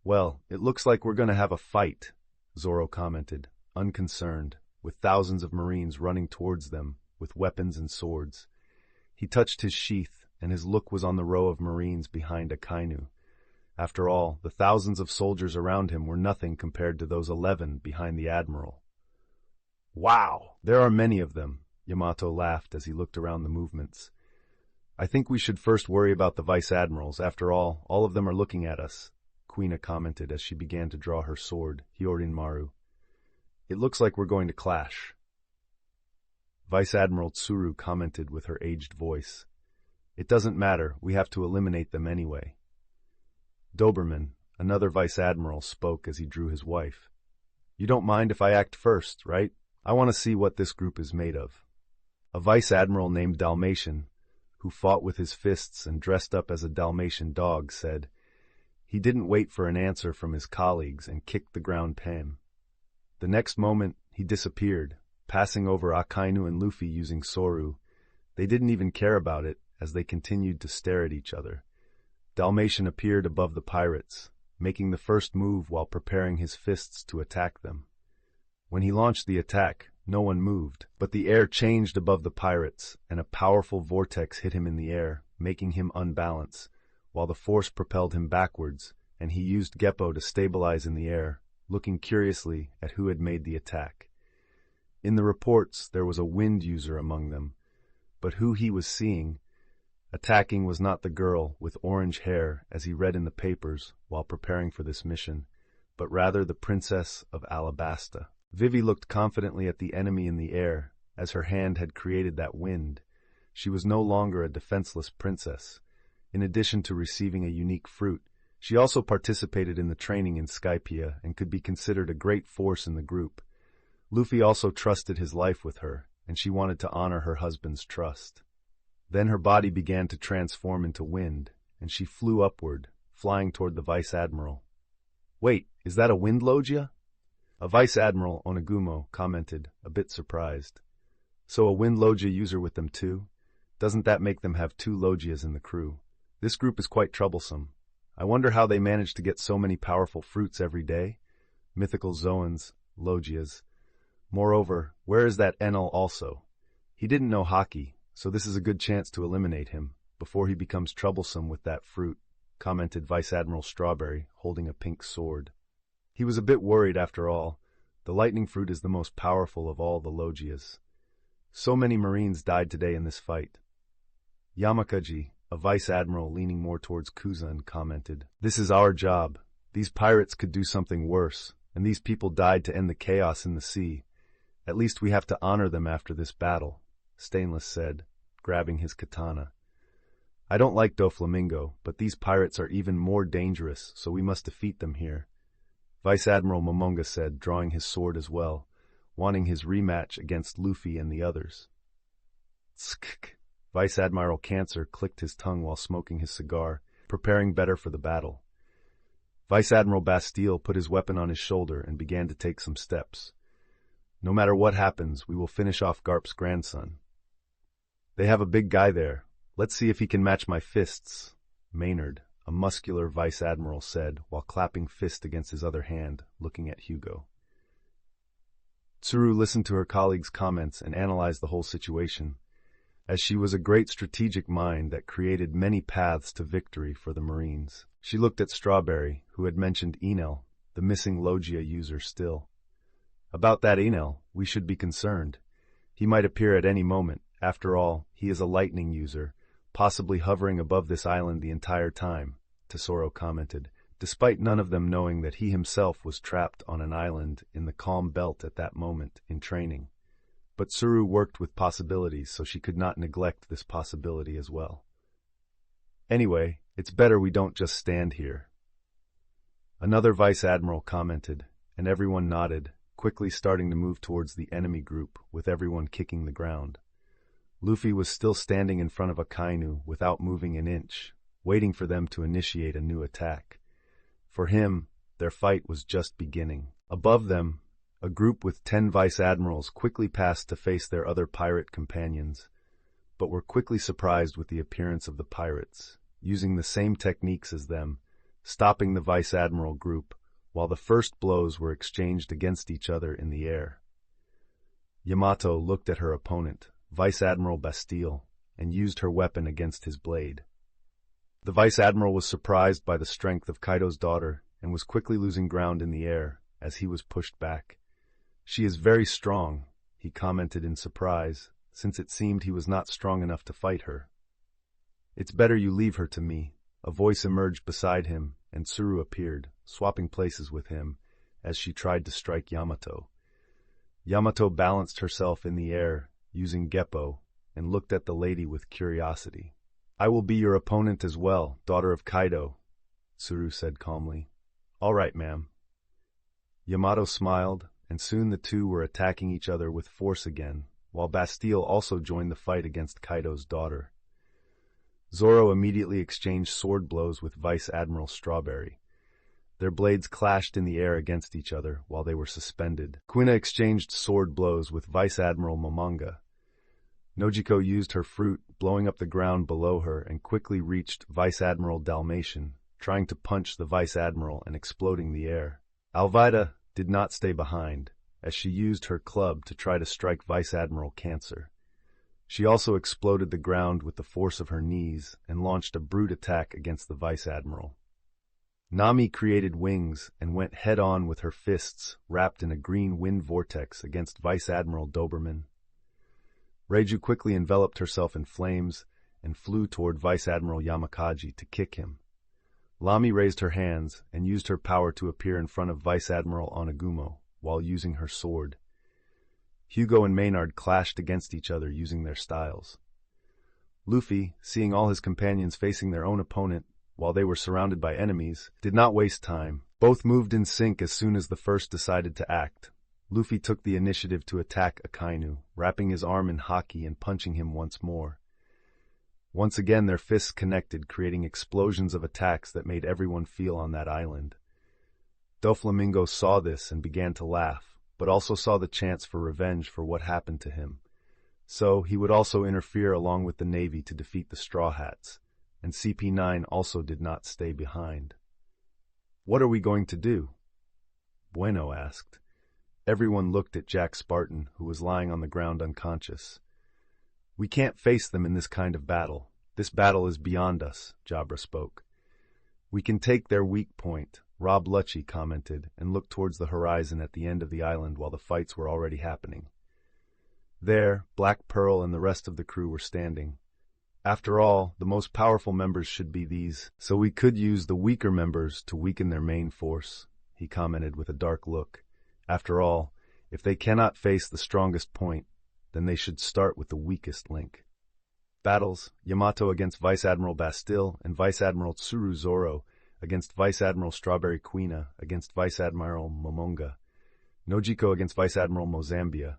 S1: "Well, it looks like we're going to have a fight," Zoro commented, unconcerned, with thousands of Marines running towards them with weapons and swords. He touched his sheath, and his look was on the row of Marines behind Akainu. After all, the thousands of soldiers around him were nothing compared to those 11 behind the Admiral. "Wow, there are many of them," Yamato laughed as he looked around the movements. "I think we should first worry about the Vice-Admirals. After all of them are looking at us," Kuina commented as she began to draw her sword, Hyorin-maru. "It looks like we're going to clash." Vice-Admiral Tsuru commented with her aged voice. "It doesn't matter, we have to eliminate them anyway." Doberman, another vice-admiral, spoke as he drew his wife. "You don't mind if I act first, right? I want to see what this group is made of." A vice-admiral named Dalmatian, who fought with his fists and dressed up as a Dalmatian dog, said. He didn't wait for an answer from his colleagues and kicked the ground pen. The next moment, he disappeared, passing over Akainu and Luffy using Soru. They didn't even care about it as they continued to stare at each other. Dalmatian appeared above the pirates, making the first move while preparing his fists to attack them. When he launched the attack, no one moved, but the air changed above the pirates, and a powerful vortex hit him in the air, making him unbalance, while the force propelled him backwards, and he used Geppo to stabilize in the air, looking curiously at who had made the attack. In the reports, there was a wind user among them, but who he was seeing attacking was not the girl with orange hair as he read in the papers while preparing for this mission, but rather the Princess of Alabasta. Vivi looked confidently at the enemy in the air, as her hand had created that wind. She was no longer a defenseless princess. In addition to receiving a unique fruit, she also participated in the training in Skypiea and could be considered a great force in the group. Luffy also trusted his life with her, and she wanted to honor her husband's trust. Then her body began to transform into wind, and she flew upward, flying toward the Vice Admiral. "Wait, is that a wind logia?" A Vice Admiral, Onagumo, commented, a bit surprised. "So a wind logia user with them too? Doesn't that make them have 2 logias in the crew? This group is quite troublesome. I wonder how they manage to get so many powerful fruits every day. Mythical Zoans, logias. Moreover, where is that Enel also? He didn't know hockey, so this is a good chance to eliminate him before he becomes troublesome with that fruit," commented Vice Admiral Strawberry, holding a pink sword. He was a bit worried after all. The lightning fruit is the most powerful of all the logias. So many Marines died today in this fight. Yamakaji, a Vice Admiral leaning more towards Kuzan, commented, "This is our job. These pirates could do something worse, and these people died to end the chaos in the sea. At least we have to honor them after this battle," Stainless said, grabbing his katana. "I don't like Doflamingo, but these pirates are even more dangerous, so we must defeat them here," Vice Admiral Momonga said, drawing his sword as well, wanting his rematch against Luffy and the others. Tsk! Vice Admiral Cancer clicked his tongue while smoking his cigar, preparing better for the battle. Vice Admiral Bastille put his weapon on his shoulder and began to take some steps. "No matter what happens, we will finish off Garp's grandson. They have a big guy there. Let's see if he can match my fists," Maynard, a muscular Vice Admiral, said while clapping fist against his other hand, looking at Hugo. Tsuru listened to her colleague's comments and analyzed the whole situation, as she was a great strategic mind that created many paths to victory for the Marines. She looked at Strawberry, who had mentioned Enel, the missing Logia user still. "About that Enel, we should be concerned. He might appear at any moment. After all, he is a lightning user, possibly hovering above this island the entire time," Tesoro commented, despite none of them knowing that he himself was trapped on an island in the calm belt at that moment in training. But Tsuru worked with possibilities, so she could not neglect this possibility as well. "Anyway, it's better we don't just stand here," another Vice Admiral commented, and everyone nodded, quickly starting to move towards the enemy group, with everyone kicking the ground. Luffy was still standing in front of Akainu without moving an inch, waiting for them to initiate a new attack. For him, their fight was just beginning. Above them, a group with 10 Vice Admirals quickly passed to face their other pirate companions, but were quickly surprised with the appearance of the pirates, using the same techniques as them, stopping the Vice Admiral group, while the first blows were exchanged against each other in the air. Yamato looked at her opponent, Vice Admiral Bastille, and used her weapon against his blade. The Vice Admiral was surprised by the strength of Kaido's daughter and was quickly losing ground in the air as he was pushed back. "She is very strong," he commented in surprise, since it seemed he was not strong enough to fight her. "It's better you leave her to me." A voice emerged beside him, and Tsuru appeared, swapping places with him, as she tried to strike Yamato. Yamato balanced herself in the air, using Geppo, and looked at the lady with curiosity. "I will be your opponent as well, daughter of Kaido," Tsuru said calmly. "All right, ma'am." Yamato smiled, and soon the two were attacking each other with force again, while Bastille also joined the fight against Kaido's daughter. Zoro immediately exchanged sword blows with Vice Admiral Strawberry. Their blades clashed in the air against each other while they were suspended. Quina exchanged sword blows with Vice Admiral Momonga. Nojiko used her fruit, blowing up the ground below her, and quickly reached Vice Admiral Dalmatian, trying to punch the Vice Admiral and exploding the air. Alvida did not stay behind, as she used her club to try to strike Vice Admiral Cancer. She also exploded the ground with the force of her knees and launched a brute attack against the Vice Admiral. Nami created wings and went head-on with her fists wrapped in a green wind vortex against Vice Admiral Doberman. Reiju quickly enveloped herself in flames and flew toward Vice Admiral Yamakaji to kick him. Lami raised her hands and used her power to appear in front of Vice Admiral Onagumo while using her sword. Hugo and Maynard clashed against each other using their styles. Luffy, seeing all his companions facing their own opponent while they were surrounded by enemies, did not waste time. Both moved in sync as soon as the first decided to act. Luffy took the initiative to attack Akainu, wrapping his arm in haki and punching him once more. Once again their fists connected, creating explosions of attacks that made everyone feel on that island. Doflamingo saw this and began to laugh, but also saw the chance for revenge for what happened to him. So he would also interfere along with the Navy to defeat the Straw Hats, and CP9 also did not stay behind. "What are we going to do?" Bueno asked. Everyone looked at Jack Spartan, who was lying on the ground unconscious. "We can't face them in this kind of battle. This battle is beyond us," Jabra spoke. "We can take their weak point," Rob Lucci commented, and looked towards the horizon at the end of the island while the fights were already happening. There, Black Pearl and the rest of the crew were standing. "After all, the most powerful members should be these, so we could use the weaker members to weaken their main force," he commented with a dark look. "After all, if they cannot face the strongest point, then they should start with the weakest link." Battles: Yamato against Vice Admiral Bastille and Vice Admiral Tsuru Zoro against Vice Admiral Strawberry Quina against Vice Admiral Momonga. Nojiko against Vice Admiral Mozambia.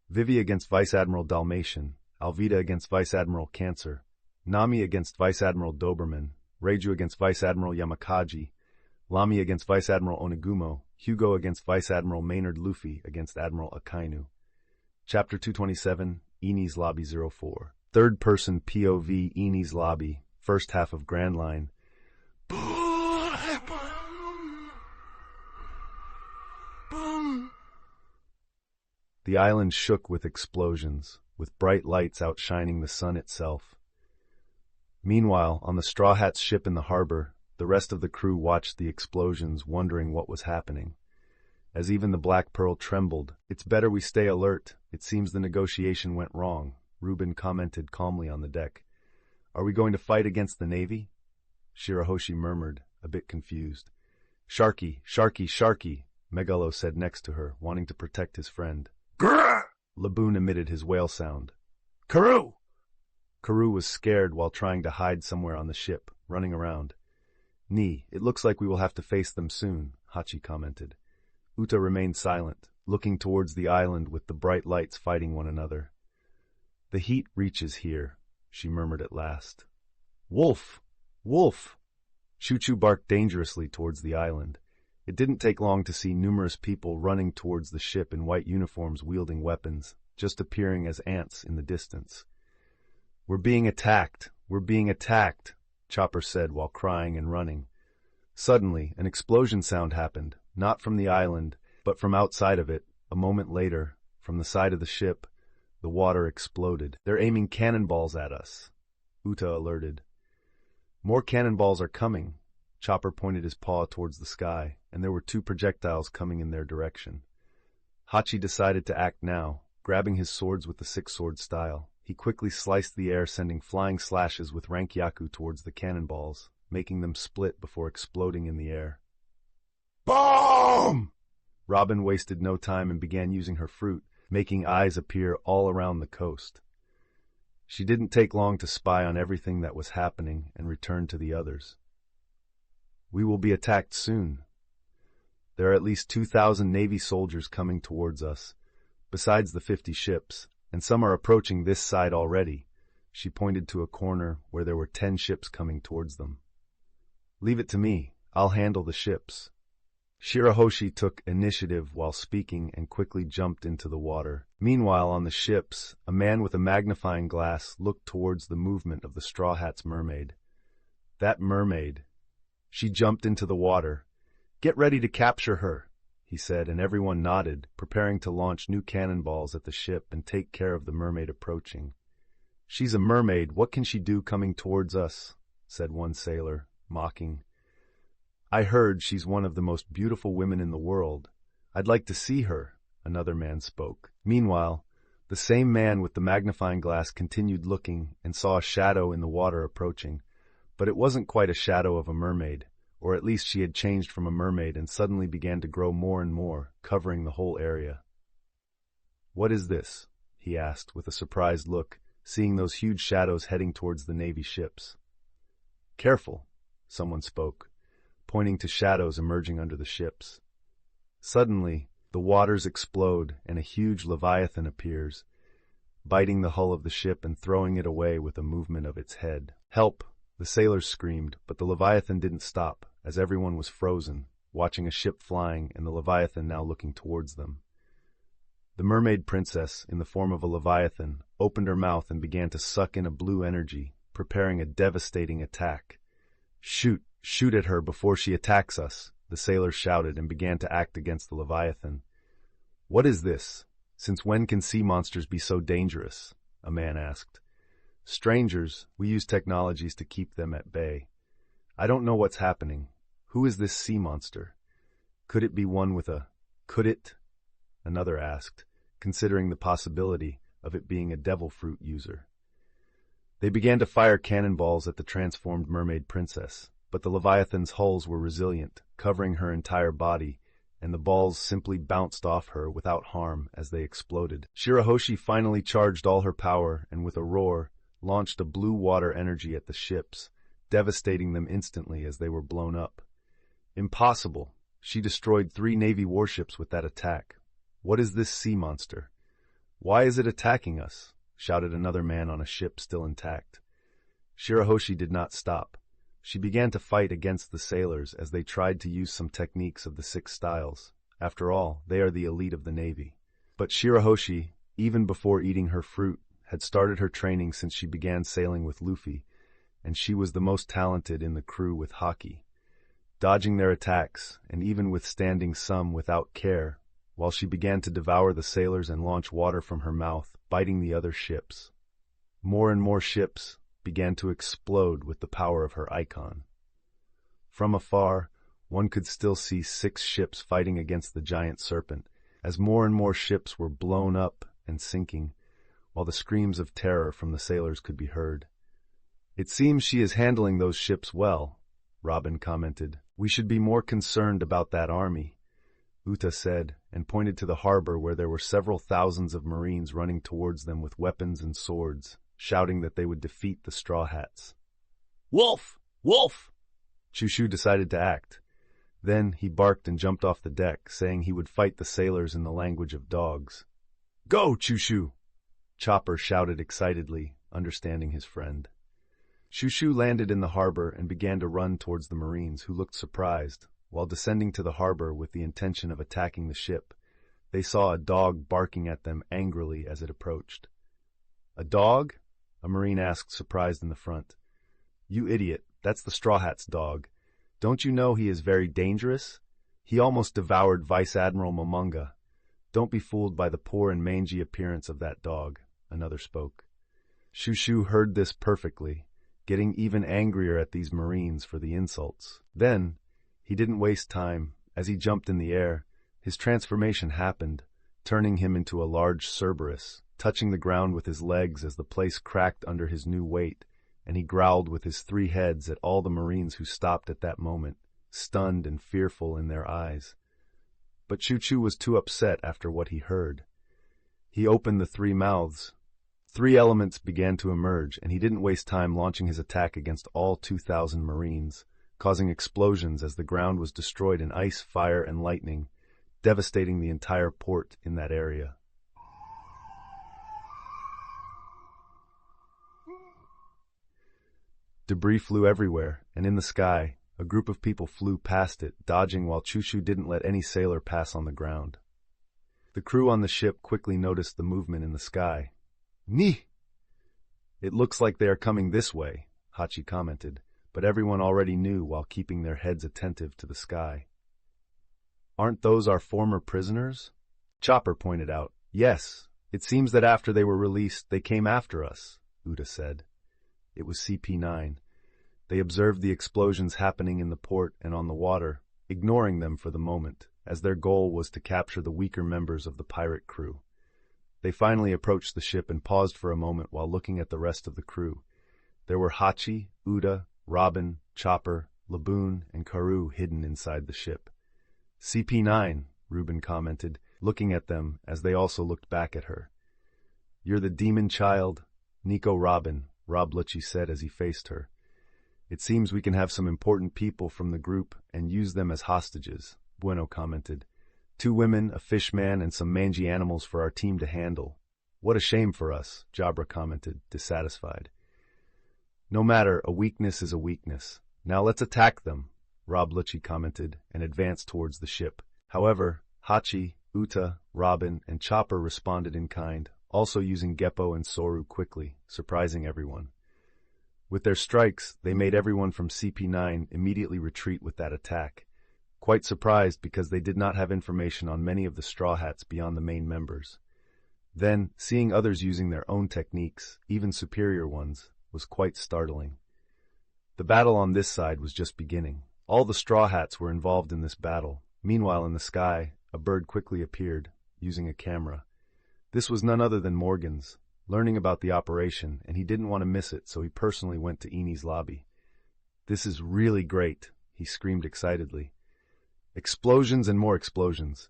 S1: Vivi against Vice Admiral Dalmatian. Alvida against Vice Admiral Cancer. Nami against Vice Admiral Doberman. Reiju against Vice Admiral Yamakaji. Lami against Vice Admiral Onagumo. Hugo against Vice Admiral Maynard. Luffy against Admiral Akainu. Chapter 227, Enies Lobby 04. Third-person POV Enies Lobby, first half of Grand Line. The island shook with explosions, with bright lights outshining the sun itself. Meanwhile, on the Straw Hats' ship in the harbor, the rest of the crew watched the explosions, wondering what was happening. As even the Black Pearl trembled, "It's better we stay alert. It seems the negotiation went wrong," Reuben commented calmly on the deck. "Are we going to fight against the Navy?" Shirahoshi murmured, a bit confused. "Sharky, Sharky, Sharky," Megalo said next to her, wanting to protect his friend. "Grrr!" Laboon emitted his whale sound. "Karoo!" Karoo was scared while trying to hide somewhere on the ship, running around. "Ni, it looks like we will have to face them soon," Hachi commented. Uta remained silent, looking towards the island with the bright lights fighting one another. "The heat reaches here," she murmured at last. "Wolf! Wolf!" Chuchu barked dangerously towards the island. It didn't take long to see numerous people running towards the ship in white uniforms wielding weapons, just appearing as ants in the distance. "We're being attacked! We're being attacked!" Chopper said while crying and running. Suddenly, an explosion sound happened, not from the island, but from outside of it. A moment later, from the side of the ship, the water exploded. "They're aiming cannonballs at us," Uta alerted. "More cannonballs are coming." Chopper pointed his paw towards the sky, and there were 2 projectiles coming in their direction. Hachi decided to act now, grabbing his swords with the 6-sword style. He quickly sliced the air, sending flying slashes with Rankyaku towards the cannonballs, making them split before exploding in the air. "Bomb!" Robin wasted no time and began using her fruit, making eyes appear all around the coast. She didn't take long to spy on everything that was happening and returned to the others. "We will be attacked soon. There are at least 2,000 Navy soldiers coming towards us, besides the 50 ships, and some are approaching this side already." She pointed to a corner where there were 10 ships coming towards them. "Leave it to me. I'll handle the ships." Shirahoshi took initiative while speaking and quickly jumped into the water. Meanwhile, on the ships, a man with a magnifying glass looked towards the movement of the Straw Hat's mermaid. "That mermaid. She jumped into the water. Get ready to capture her," he said, and everyone nodded, preparing to launch new cannonballs at the ship and take care of the mermaid approaching. "She's a mermaid. What can she do coming towards us?" said one sailor, mocking. I heard she's one of the most beautiful women in the world. I'd like to see her, another man spoke. Meanwhile, the same man with the magnifying glass continued looking and saw a shadow in the water approaching. But it wasn't quite a shadow of a mermaid, or at least she had changed from a mermaid and suddenly began to grow more and more, covering the whole area. "What is this?" he asked with a surprised look, seeing those huge shadows heading towards the Navy ships. "Careful," someone spoke, pointing to shadows emerging under the ships. Suddenly, the waters explode and a huge leviathan appears, biting the hull of the ship and throwing it away with a movement of its head. "Help!" the sailors screamed, but the leviathan didn't stop, as everyone was frozen, watching a ship flying and the leviathan now looking towards them. The mermaid princess, in the form of a leviathan, opened her mouth and began to suck in a blue energy, preparing a devastating attack. "Shoot! Shoot at her before she attacks us!" the sailors shouted and began to act against the leviathan. "What is this? Since when can sea monsters be so dangerous?" a man asked. "Strangers, we use technologies to keep them at bay. I don't know what's happening. Who is this sea monster? Could it be one with a... could it?" another asked, considering the possibility of it being a devil fruit user. They began to fire cannonballs at the transformed mermaid princess, but the leviathan's hulls were resilient, covering her entire body, and the balls simply bounced off her without harm as they exploded. Shirahoshi finally charged all her power and with a roar, launched a blue water energy at the ships, devastating them instantly as they were blown up. "Impossible! She destroyed 3 Navy warships with that attack. What is this sea monster? Why is it attacking us?" shouted another man on a ship still intact. Shirahoshi did not stop. She began to fight against the sailors as they tried to use some techniques of the 6 styles. After all, they are the elite of the Navy. But Shirahoshi, even before eating her fruit, had started her training since she began sailing with Luffy, and she was the most talented in the crew with haki, dodging their attacks and even withstanding some without care, while she began to devour the sailors and launch water from her mouth, biting the other ships. More and more ships began to explode with the power of her icon. From afar, one could still see 6 ships fighting against the giant serpent, as more and more ships were blown up and sinking, while the screams of terror from the sailors could be heard. "It seems she is handling those ships well," Robin commented. "We should be more concerned about that army," Uta said, and pointed to the harbor where there were several thousands of Marines running towards them with weapons and swords, shouting that they would defeat the Straw Hats. "Wolf! Wolf!" Chushu decided to act. Then he barked and jumped off the deck, saying he would fight the sailors in the language of dogs. "Go, Chushu!" Chopper shouted excitedly, understanding his friend. Chushu landed in the harbor and began to run towards the Marines, who looked surprised. While descending to the harbor with the intention of attacking the ship, they saw a dog barking at them angrily as it approached. "A dog?" a Marine asked, surprised in the front. "You idiot, that's the Straw Hat's dog. Don't you know he is very dangerous? He almost devoured Vice Admiral Momonga. Don't be fooled by the poor and mangy appearance of that dog," another spoke. Chushu heard this perfectly, getting even angrier at these Marines for the insults. Then, he didn't waste time. As he jumped in the air, his transformation happened, turning him into a large Cerberus, touching the ground with his legs as the place cracked under his new weight, and he growled with his 3 heads at all the Marines who stopped at that moment, stunned and fearful in their eyes. But Choo-Choo was too upset after what he heard. He opened the 3 mouths. 3 elements began to emerge, and he didn't waste time launching his attack against all 2,000 Marines, causing explosions as the ground was destroyed in ice, fire, and lightning, devastating the entire port in that area. Debris flew everywhere, and in the sky, a group of people flew past it, dodging while Chushu didn't let any sailor pass on the ground. The crew on the ship quickly noticed the movement in the sky. "Ni! It looks like they are coming this way," Hachi commented, but everyone already knew while keeping their heads attentive to the sky. "Aren't those our former prisoners?" Chopper pointed out. "Yes, it seems that after they were released, they came after us," Uda said. It was CP9. They observed the explosions happening in the port and on the water, ignoring them for the moment, as their goal was to capture the weaker members of the pirate crew. They finally approached the ship and paused for a moment while looking at the rest of the crew. There were Hachi, Uda, Robin, Chopper, Laboon, and Karoo hidden inside the ship. "CP9, Reuben commented, looking at them as they also looked back at her. "You're the demon child, Nico Robin," Rob Lucci said as he faced her. "It seems we can have some important people from the group and use them as hostages," Bueno commented. "2 women, a fish man, and some mangy animals for our team to handle. What a shame for us," Jabra commented, dissatisfied. "No matter, a weakness is a weakness. Now let's attack them," Rob Lucci commented and advanced towards the ship. However, Hachi, Uta, Robin, and Chopper responded in kind, also using Geppo and Soru quickly, surprising everyone. With their strikes, they made everyone from CP9 immediately retreat with that attack, quite surprised because they did not have information on many of the Straw Hats beyond the main members. Then, seeing others using their own techniques, even superior ones, was quite startling. The battle on this side was just beginning. All the Straw Hats were involved in this battle. Meanwhile, in the sky, a bird quickly appeared, using a camera. This was none other than Morgan's, learning about the operation, and he didn't want to miss it, so he personally went to Eni's lobby. "This is really great," he screamed excitedly. Explosions and more explosions.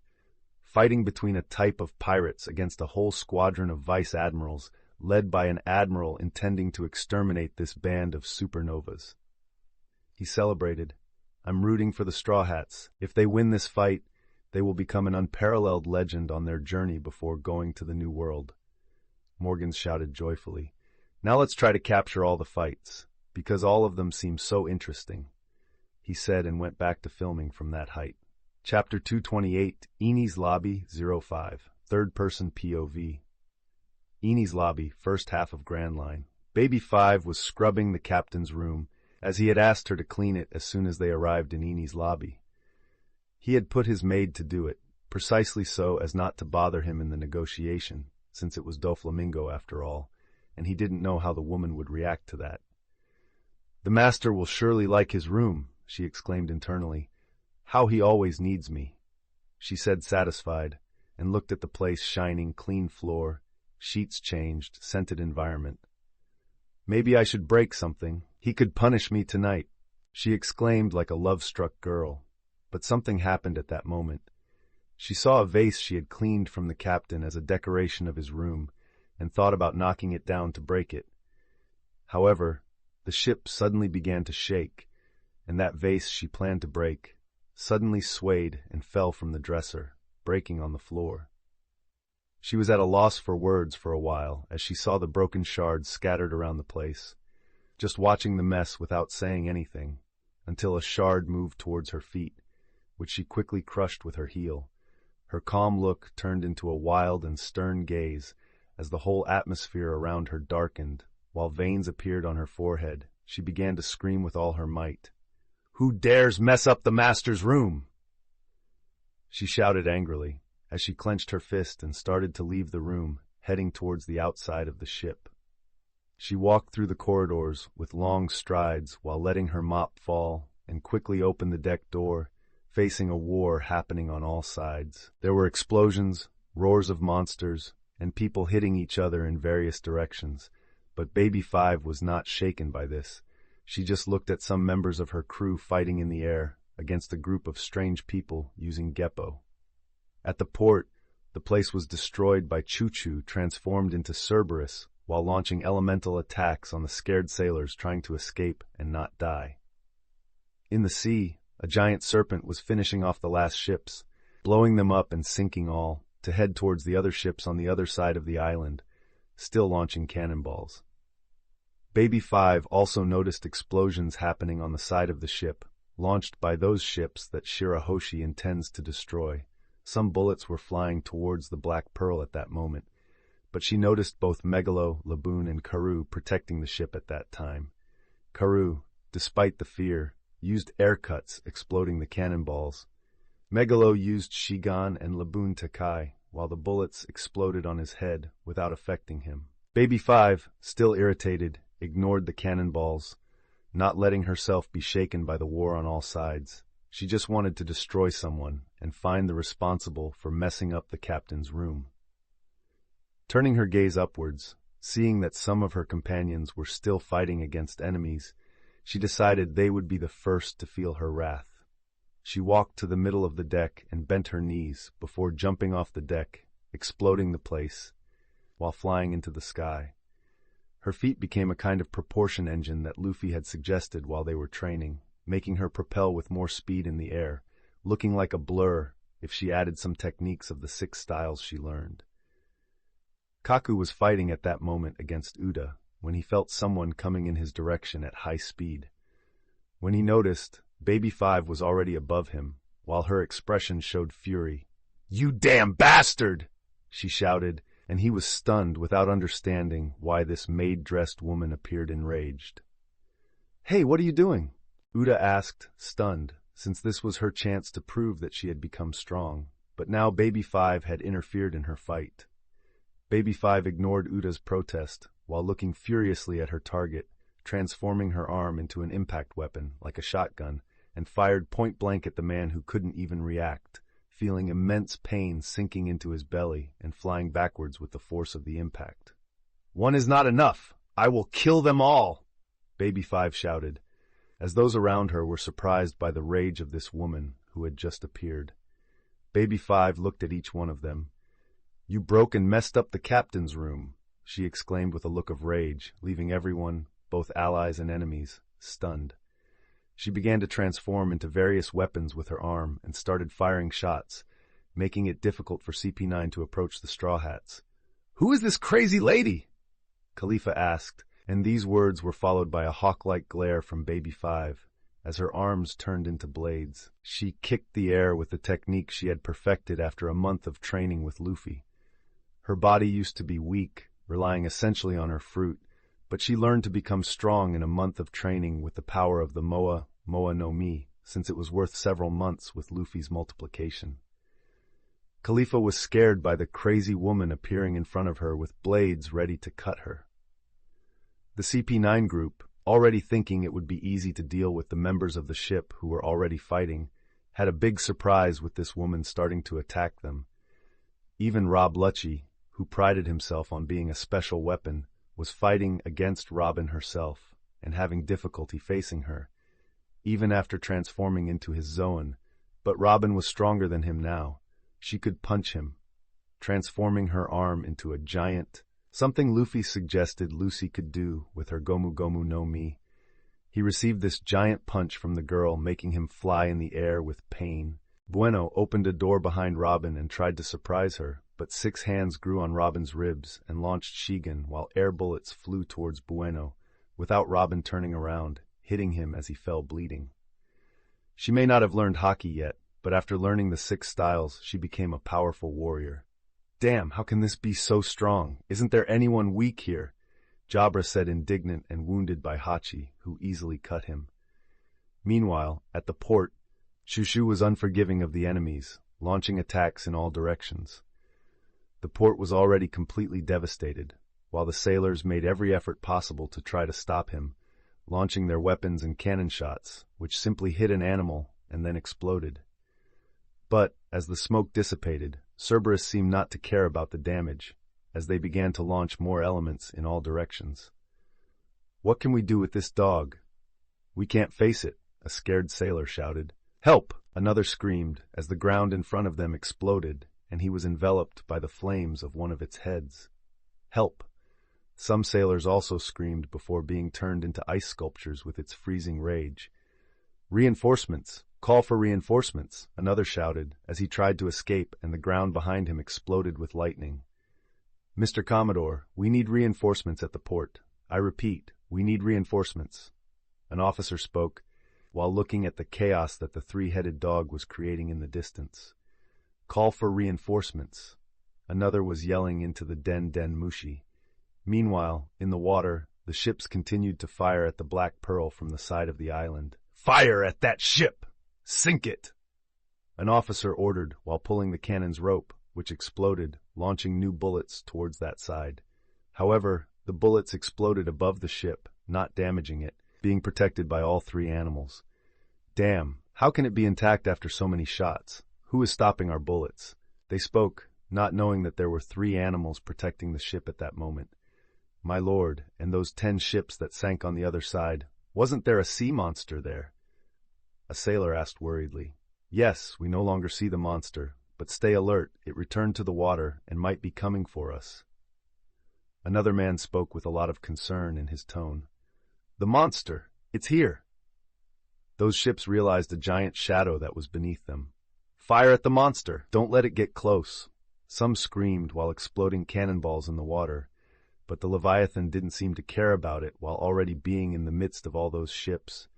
S1: Fighting between a type of pirates against a whole squadron of vice admirals, led by an admiral intending to exterminate this band of supernovas. He celebrated. "I'm rooting for the Straw Hats. If they win this fight, they will become an unparalleled legend on their journey before going to the New World." Morgan shouted joyfully. "Now let's try to capture all the fights, because all of them seem so interesting," he said and went back to filming from that height. Chapter 228, Eni's Lobby 05, Third-Person POV. Eni's Lobby, first half of Grand Line. Baby 5 was scrubbing the captain's room, as he had asked her to clean it as soon as they arrived in Eni's lobby. He had put his maid to do it, precisely so as not to bother him in the negotiation, since it was Doflamingo after all, and he didn't know how the woman would react to that. "The master will surely like his room," she exclaimed internally. "How he always needs me," she said satisfied, and looked at the place shining, clean floor, sheets changed, scented environment. "Maybe I should break something. He could punish me tonight," she exclaimed like a love-struck girl. But something happened at that moment. She saw a vase she had cleaned from the captain as a decoration of his room, and thought about knocking it down to break it. However, the ship suddenly began to shake, and that vase she planned to break suddenly swayed and fell from the dresser, breaking on the floor. She was at a loss for words for a while as she saw the broken shards scattered around the place, just watching the mess without saying anything, until a shard moved towards her feet, which she quickly crushed with her heel. Her calm look turned into a wild and stern gaze as the whole atmosphere around her darkened, while veins appeared on her forehead. She began to scream with all her might. "Who dares mess up the master's room?" She shouted angrily, as she clenched her fist and started to leave the room, heading towards the outside of the ship. She walked through the corridors with long strides while letting her mop fall, and quickly opened the deck door, facing a war happening on all sides. There were explosions, roars of monsters, and people hitting each other in various directions, but Baby 5 was not shaken by this. She just looked at some members of her crew fighting in the air against a group of strange people using Geppo. At the port, the place was destroyed by Choo-Choo transformed into Cerberus while launching elemental attacks on the scared sailors trying to escape and not die. In the sea, a giant serpent was finishing off the last ships, blowing them up and sinking all, to head towards the other ships on the other side of the island, still launching cannonballs. Baby 5 also noticed explosions happening on the side of the ship, launched by those ships that Shirahoshi intends to destroy. Some bullets were flying towards the Black Pearl at that moment, but she noticed both Megalo, Laboon, and Karoo protecting the ship at that time. Karoo, despite the fear, used air cuts, exploding the cannonballs. Megalo used Shigan and Laboon Takai, while the bullets exploded on his head without affecting him. Baby 5, still irritated, ignored the cannonballs, not letting herself be shaken by the war on all sides. She just wanted to destroy someone and find the responsible for messing up the captain's room. Turning her gaze upwards, seeing that some of her companions were still fighting against enemies, she decided they would be the first to feel her wrath. She walked to the middle of the deck and bent her knees before jumping off the deck, exploding the place, while flying into the sky. Her feet became a kind of propulsion engine that Luffy had suggested while they were training, making her propel with more speed in the air, looking like a blur if she added some techniques of the 6 styles she learned. Kaku was fighting at that moment against Uda when he felt someone coming in his direction at high speed. When he noticed, Baby 5 was already above him, while her expression showed fury. "You damn bastard!" she shouted, and he was stunned without understanding why this maid-dressed woman appeared enraged. "Hey, what are you doing?" Uda asked, stunned, since this was her chance to prove that she had become strong, but now Baby 5 had interfered in her fight. Baby 5 ignored Uda's protest while looking furiously at her target, transforming her arm into an impact weapon like a shotgun, and fired point-blank at the man who couldn't even react, feeling immense pain sinking into his belly and flying backwards with the force of the impact. "One is not enough! I will kill them all!" Baby 5 shouted, as those around her were surprised by the rage of this woman who had just appeared. Baby 5 looked at each one of them. "You broke and messed up the captain's room," she exclaimed with a look of rage, leaving everyone, both allies and enemies, stunned. She began to transform into various weapons with her arm and started firing shots, making it difficult for CP9 to approach the Straw Hats. "Who is this crazy lady?" Khalifa asked, and these words were followed by a hawk-like glare from Baby 5. As her arms turned into blades, she kicked the air with the technique she had perfected after a month of training with Luffy. Her body used to be weak, relying essentially on her fruit, but she learned to become strong in a month of training with the power of the Moa no Mi, since it was worth several months with Luffy's multiplication. Khalifa was scared by the crazy woman appearing in front of her with blades ready to cut her. The CP9 group, already thinking it would be easy to deal with the members of the ship who were already fighting, had a big surprise with this woman starting to attack them. Even Rob Lucci, who prided himself on being a special weapon, was fighting against Robin herself and having difficulty facing her, even after transforming into his Zoan, but Robin was stronger than him now. She could punch him, transforming her arm into a giant, something Luffy suggested Lucy could do with her Gomu Gomu no Mi. He received this giant punch from the girl, making him fly in the air with pain. Bueno opened a door behind Robin and tried to surprise her, but 6 hands grew on Robin's ribs and launched Shigen while air bullets flew towards Bueno, without Robin turning around, hitting him as he fell bleeding. She may not have learned haki yet, but after learning the 6 styles, she became a powerful warrior. "Damn, how can this be so strong? Isn't there anyone weak here?" Jabra said, indignant and wounded by Hachi, who easily cut him. Meanwhile, at the port, Shushu was unforgiving of the enemies, launching attacks in all directions. The port was already completely devastated, while the sailors made every effort possible to try to stop him, launching their weapons and cannon shots, which simply hit an animal and then exploded. But, as the smoke dissipated, Cerberus seemed not to care about the damage, as they began to launch more elements in all directions. "What can we do with this dog?" "We can't face it," a scared sailor shouted. "Help!" another screamed, as the ground in front of them exploded, and he was enveloped by the flames of one of its heads. "Help!" Some sailors also screamed before being turned into ice sculptures with its freezing rage. "Reinforcements! Call for reinforcements!" another shouted, as he tried to escape and the ground behind him exploded with lightning. "Mr. Commodore, we need reinforcements at the port. I repeat, we need reinforcements." An officer spoke, while looking at the chaos that the 3-headed dog was creating in the distance. "Call for reinforcements." Another was yelling into the Den Mushi. Meanwhile, in the water, the ships continued to fire at the Black Pearl from the side of the island. "Fire at that ship! Sink it!" An officer ordered while pulling the cannon's rope, which exploded, launching new bullets towards that side. However, the bullets exploded above the ship, not damaging it, being protected by all three animals. Damn, how can it be intact after so many shots? Who is stopping our bullets? They spoke, not knowing that there were three animals protecting the ship at that moment. My lord, and those 10 ships that sank on the other side, wasn't there a sea monster there? A sailor asked worriedly. Yes, we no longer see the monster, but stay alert, it returned to the water and might be coming for us. Another man spoke with a lot of concern in his tone. The monster! It's here! Those ships realized a giant shadow that was beneath them. Fire at the monster! Don't let it get close! Some screamed while exploding cannonballs in the water, but the Leviathan didn't seem to care about it while already being in the midst of all those ships.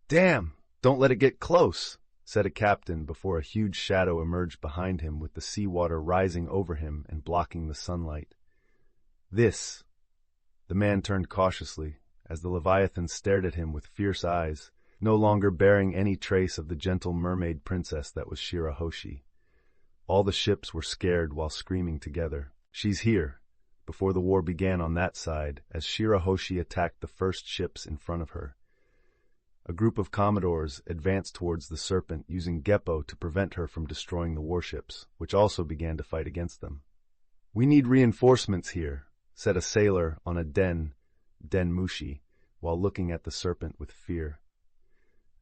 S1: Damn! Don't let it get close! Said a captain before a huge shadow emerged behind him with the seawater rising over him and blocking the sunlight. This! The man turned cautiously as the Leviathan stared at him with fierce eyes, no longer bearing any trace of the gentle mermaid princess that was Shirahoshi. All the ships were scared while screaming together. She's here! Before the war began on that side, as Shirahoshi attacked the first ships in front of her. A group of commodores advanced towards the Serpent using Geppo to prevent her from destroying the warships, which also began to fight against them. We need reinforcements here, said a sailor on a den mushi, while looking at the Serpent with fear.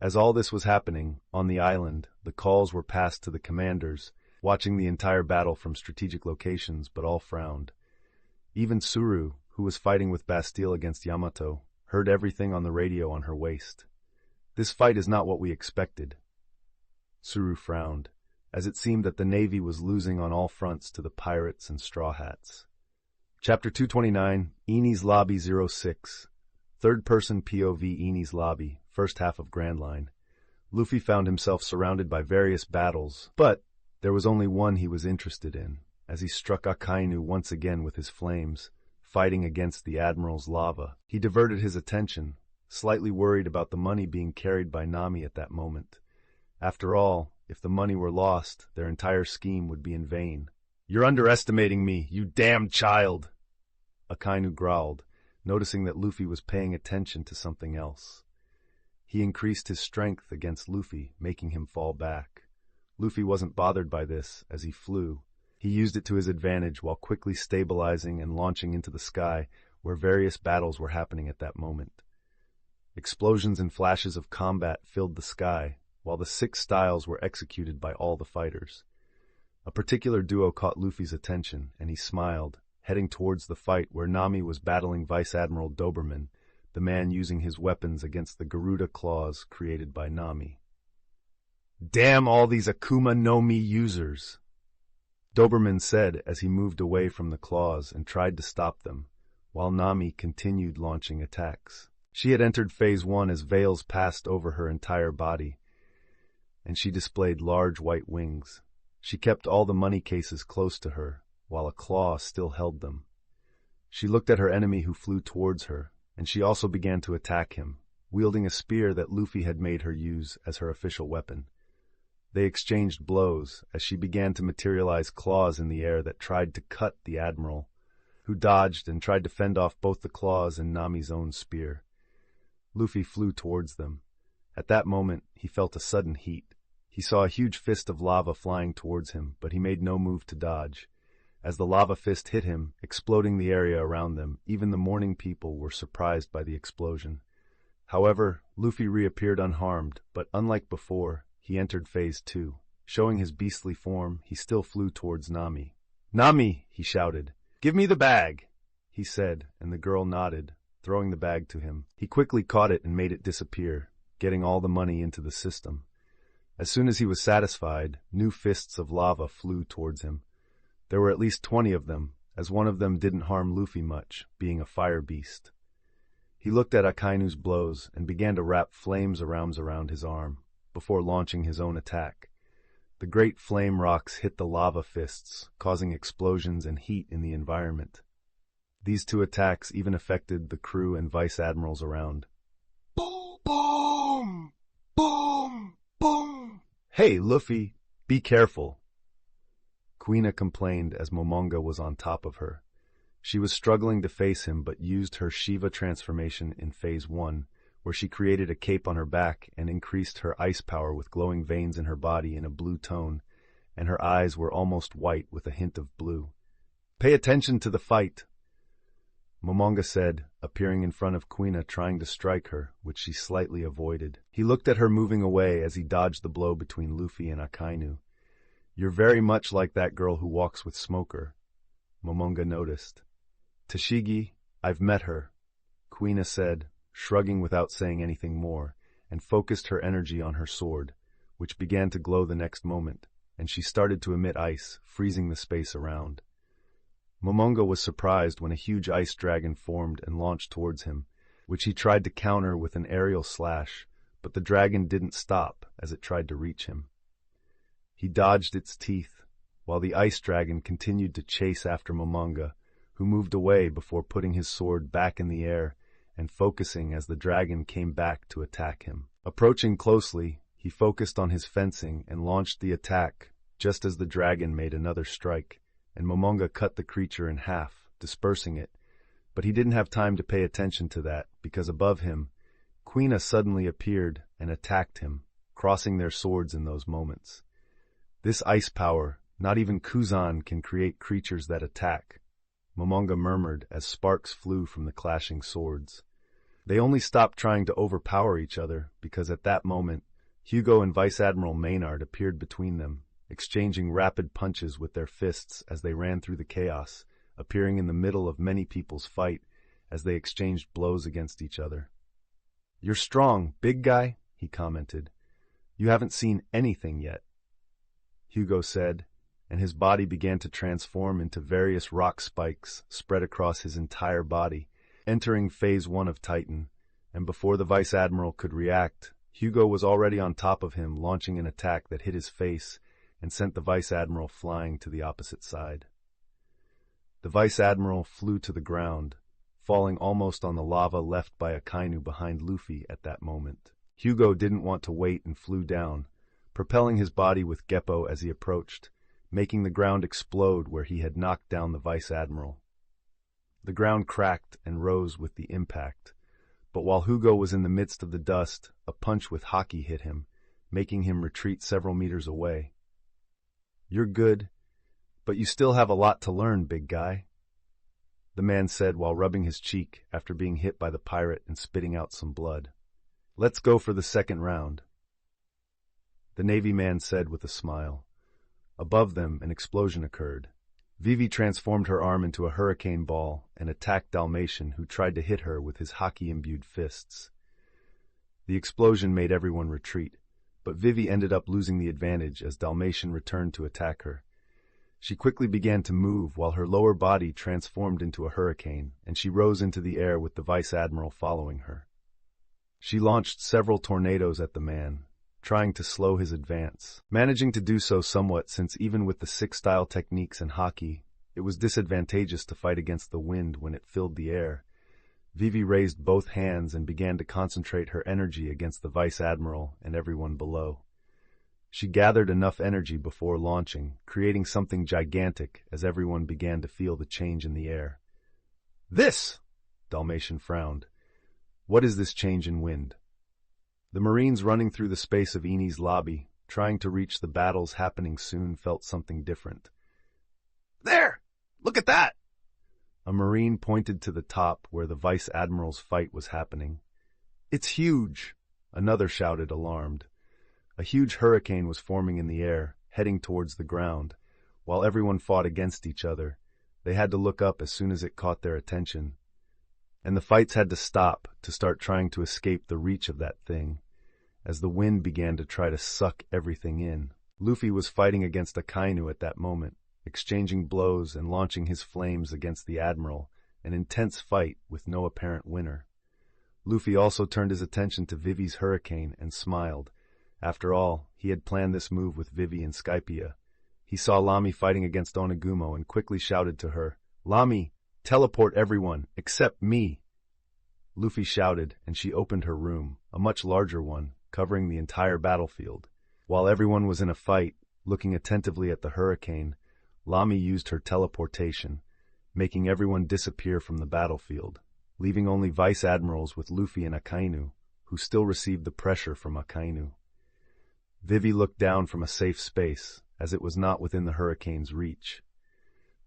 S1: As all this was happening, on the island, the calls were passed to the commanders, watching the entire battle from strategic locations, but all frowned. Even Tsuru, who was fighting with Bastille against Yamato, heard everything on the radio on her waist. This fight is not what we expected. Tsuru frowned, as it seemed that the Navy was losing on all fronts to the pirates and Straw Hats. Chapter 229, Enies Lobby 06. Third-person POV Enies Lobby, first half of Grand Line. Luffy found himself surrounded by various battles, but there was only one he was interested in, as he struck Akainu once again with his flames, fighting against the Admiral's lava. He diverted his attention, slightly worried about the money being carried by Nami at that moment. After all, if the money were lost, their entire scheme would be in vain. You're underestimating me, you damned child! Akainu growled, noticing that Luffy was paying attention to something else. He increased his strength against Luffy, making him fall back. Luffy wasn't bothered by this as he flew. He used it to his advantage while quickly stabilizing and launching into the sky where various battles were happening at that moment. Explosions and flashes of combat filled the sky, while the 6 styles were executed by all the fighters. A particular duo caught Luffy's attention, and he smiled, heading towards the fight where Nami was battling Vice Admiral Doberman, the man using his weapons against the Garuda claws created by Nami. Damn all these Akuma no Mi users! Doberman said as he moved away from the claws and tried to stop them, while Nami continued launching attacks. She had entered Phase 1 as veils passed over her entire body, and she displayed large white wings. She kept all the money cases close to her, while a claw still held them. She looked at her enemy who flew towards her, and she also began to attack him, wielding a spear that Luffy had made her use as her official weapon. They exchanged blows as she began to materialize claws in the air that tried to cut the Admiral, who dodged and tried to fend off both the claws and Nami's own spear. Luffy flew towards them. At that moment, he felt a sudden heat. He saw a huge fist of lava flying towards him, but he made no move to dodge. As the lava fist hit him, exploding the area around them, even the morning people were surprised by the explosion. However, Luffy reappeared unharmed, but unlike before, he entered Phase 2. Showing his beastly form, he still flew towards Nami. "Nami!" he shouted. "Give me the bag!" he said, and the girl nodded, throwing the bag to him. He quickly caught it and made it disappear, getting all the money into the system. As soon as he was satisfied, new fists of lava flew towards him. There were at least 20 of them, as one of them didn't harm Luffy much, being a fire beast. He looked at Akainu's blows and began to wrap flames around his arm, before launching his own attack. The great flame rocks hit the lava fists, causing explosions and heat in the environment. These 2 attacks even affected the crew and vice admirals around. Boom! Boom! Boom! Boom! Hey, Luffy, be careful! Kuina complained as Momonga was on top of her. She was struggling to face him but used her Shiva transformation in Phase 1, where she created a cape on her back and increased her ice power with glowing veins in her body in a blue tone, and her eyes were almost white with a hint of blue. "Pay attention to the fight," Momonga said, appearing in front of Quina trying to strike her, which she slightly avoided. He looked at her moving away as he dodged the blow between Luffy and Akainu. "You're very much like that girl who walks with Smoker," Momonga noticed. "Tashigi, I've met her," Quina said, shrugging without saying anything more, and focused her energy on her sword, which began to glow the next moment, and she started to emit ice, freezing the space around. Momonga was surprised when a huge ice dragon formed and launched towards him, which he tried to counter with an aerial slash, but the dragon didn't stop as it tried to reach him. He dodged its teeth, while the ice dragon continued to chase after Momonga, who moved away before putting his sword back in the air and focusing as the dragon came back to attack him. Approaching closely, he focused on his fencing and launched the attack just as the dragon made another strike, and Momonga cut the creature in half, dispersing it, but he didn't have time to pay attention to that because above him, Quina suddenly appeared and attacked him, crossing their swords in those moments. "This ice power, not even Kuzan can create creatures that attack," Momonga murmured as sparks flew from the clashing swords. They only stopped trying to overpower each other because at that moment, Hugo and Vice Admiral Maynard appeared between them, exchanging rapid punches with their fists as they ran through the chaos, appearing in the middle of many people's fight as they exchanged blows against each other. "You're strong, big guy," he commented. "You haven't seen anything yet," Hugo said, and his body began to transform into various rock spikes spread across his entire body, entering Phase 1 of Titan, and before the Vice Admiral could react, Hugo was already on top of him, launching an attack that hit his face and sent the Vice Admiral flying to the opposite side. The Vice Admiral flew to the ground, falling almost on the lava left by Akainu behind Luffy at that moment. Hugo didn't want to wait and flew down, propelling his body with Geppo as he approached, making the ground explode where he had knocked down the Vice Admiral. The ground cracked and rose with the impact, but while Hugo was in the midst of the dust, a punch with Haki hit him, making him retreat several meters away. "You're good, but you still have a lot to learn, big guy," the man said while rubbing his cheek after being hit by the pirate and spitting out some blood. "Let's go for the second round," the Navy man said with a smile. Above them, an explosion occurred. Vivi transformed her arm into a hurricane ball and attacked Dalmatian, who tried to hit her with his Haki-imbued fists. The explosion made everyone retreat, but Vivi ended up losing the advantage as Dalmatian returned to attack her. She quickly began to move while her lower body transformed into a hurricane, and she rose into the air with the Vice Admiral following her. She launched several tornadoes at the man, trying to slow his advance, managing to do so somewhat since even with the six-style techniques and Haki, it was disadvantageous to fight against the wind when it filled the air. Vivi raised both hands and began to concentrate her energy against the Vice Admiral and everyone below. She gathered enough energy before launching, creating something gigantic as everyone began to feel the change in the air. "This!" Dalmatian frowned. "What is this change in wind?" The Marines running through the space of Eni's lobby, trying to reach the battles happening soon, felt something different. "There! Look at that!" A Marine pointed to the top where the Vice Admiral's fight was happening. "It's huge!" Another shouted, alarmed. A huge hurricane was forming in the air, heading towards the ground. While everyone fought against each other, they had to look up as soon as it caught their attention. And the fights had to stop to start trying to escape the reach of that thing, as the wind began to try to suck everything in. Luffy was fighting against Akainu at that moment, exchanging blows and launching his flames against the Admiral, an intense fight with no apparent winner. Luffy also turned his attention to Vivi's hurricane and smiled. After all, he had planned this move with Vivi and Skypia. He saw Lami fighting against Onagumo and quickly shouted to her, "Lami, teleport everyone, except me." Luffy shouted, and she opened her room, a much larger one, covering the entire battlefield. While everyone was in a fight, looking attentively at the hurricane, Lami used her teleportation, making everyone disappear from the battlefield, leaving only Vice Admirals with Luffy and Akainu, who still received the pressure from Akainu. Vivi looked down from a safe space, as it was not within the hurricane's reach.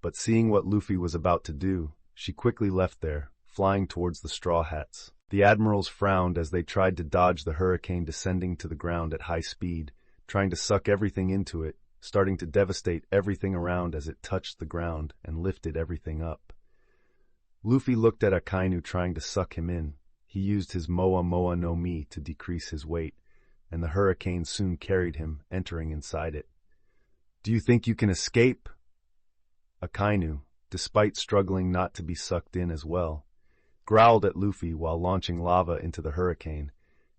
S1: But seeing what Luffy was about to do, she quickly left there, flying towards the Straw Hats. The admirals frowned as they tried to dodge the hurricane descending to the ground at high speed, trying to suck everything into it, starting to devastate everything around as it touched the ground and lifted everything up. Luffy looked at Akainu trying to suck him in. He used his Moa Moa no Mi to decrease his weight, and the hurricane soon carried him, entering inside it. "Do you think you can escape?" Akainu, despite struggling not to be sucked in as well, growled at Luffy while launching lava into the hurricane,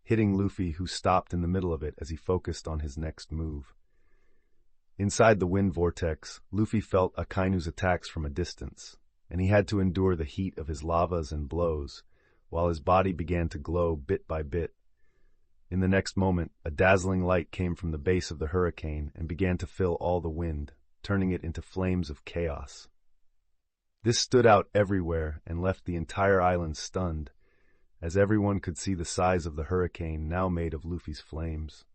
S1: hitting Luffy, who stopped in the middle of it as he focused on his next move. Inside the wind vortex, Luffy felt Akainu's attacks from a distance, and he had to endure the heat of his lavas and blows, while his body began to glow bit by bit. In the next moment, a dazzling light came from the base of the hurricane and began to fill all the wind, turning it into flames of chaos. This stood out everywhere and left the entire island stunned, as everyone could see the size of the hurricane now made of Luffy's flames.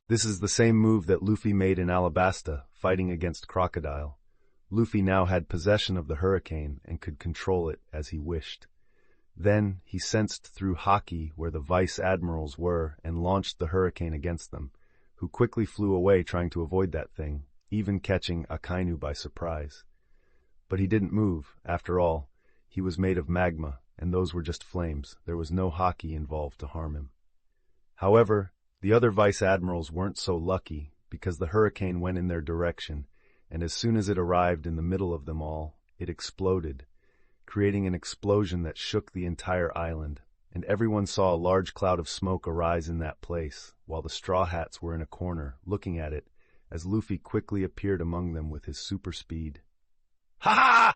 S1: This is the same move that Luffy made in Alabasta, fighting against Crocodile. Luffy now had possession of the hurricane and could control it as he wished. Then he sensed through Haki where the vice admirals were and launched the hurricane against them, who quickly flew away trying to avoid that thing, even catching Akainu by surprise. But he didn't move. After all, he was made of magma, and those were just flames. There was no Haki involved to harm him. However, the other vice admirals weren't so lucky, because the hurricane went in their direction, and as soon as it arrived in the middle of them all, it exploded, creating an explosion that shook the entire island, and everyone saw a large cloud of smoke arise in that place, while the Straw Hats were in a corner, looking at it, as Luffy quickly appeared among them with his super speed. "Ha ha!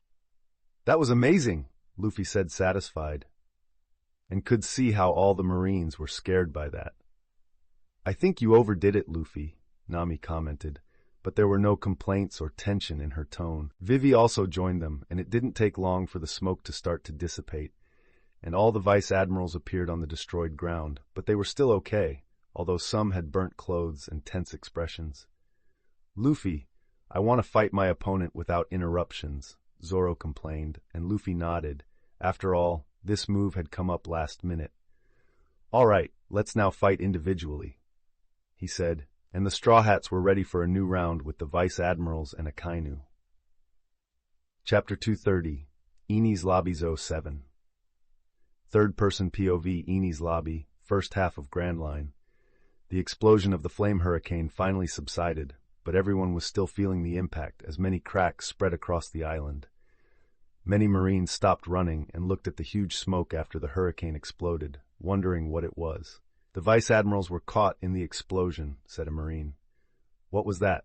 S1: That was amazing," Luffy said, satisfied, and could see how all the Marines were scared by that. "I think you overdid it, Luffy," Nami commented, but there were no complaints or tension in her tone. Vivi also joined them, and it didn't take long for the smoke to start to dissipate, and all the vice admirals appeared on the destroyed ground, but they were still okay, although some had burnt clothes and tense expressions. "Luffy, I want to fight my opponent without interruptions," Zoro complained, and Luffy nodded. After all, this move had come up last minute. "All right, let's now fight individually," he said, and the Straw Hats were ready for a new round with the Vice Admirals and Akainu. Chapter 230, Enies Lobby Zo 7. Third-person POV Enies Lobby, first half of Grand Line. The explosion of the flame hurricane finally subsided, but everyone was still feeling the impact as many cracks spread across the island. Many Marines stopped running and looked at the huge smoke after the hurricane exploded, wondering what it was. "The Vice Admirals were caught in the explosion," said a Marine. "What was that?"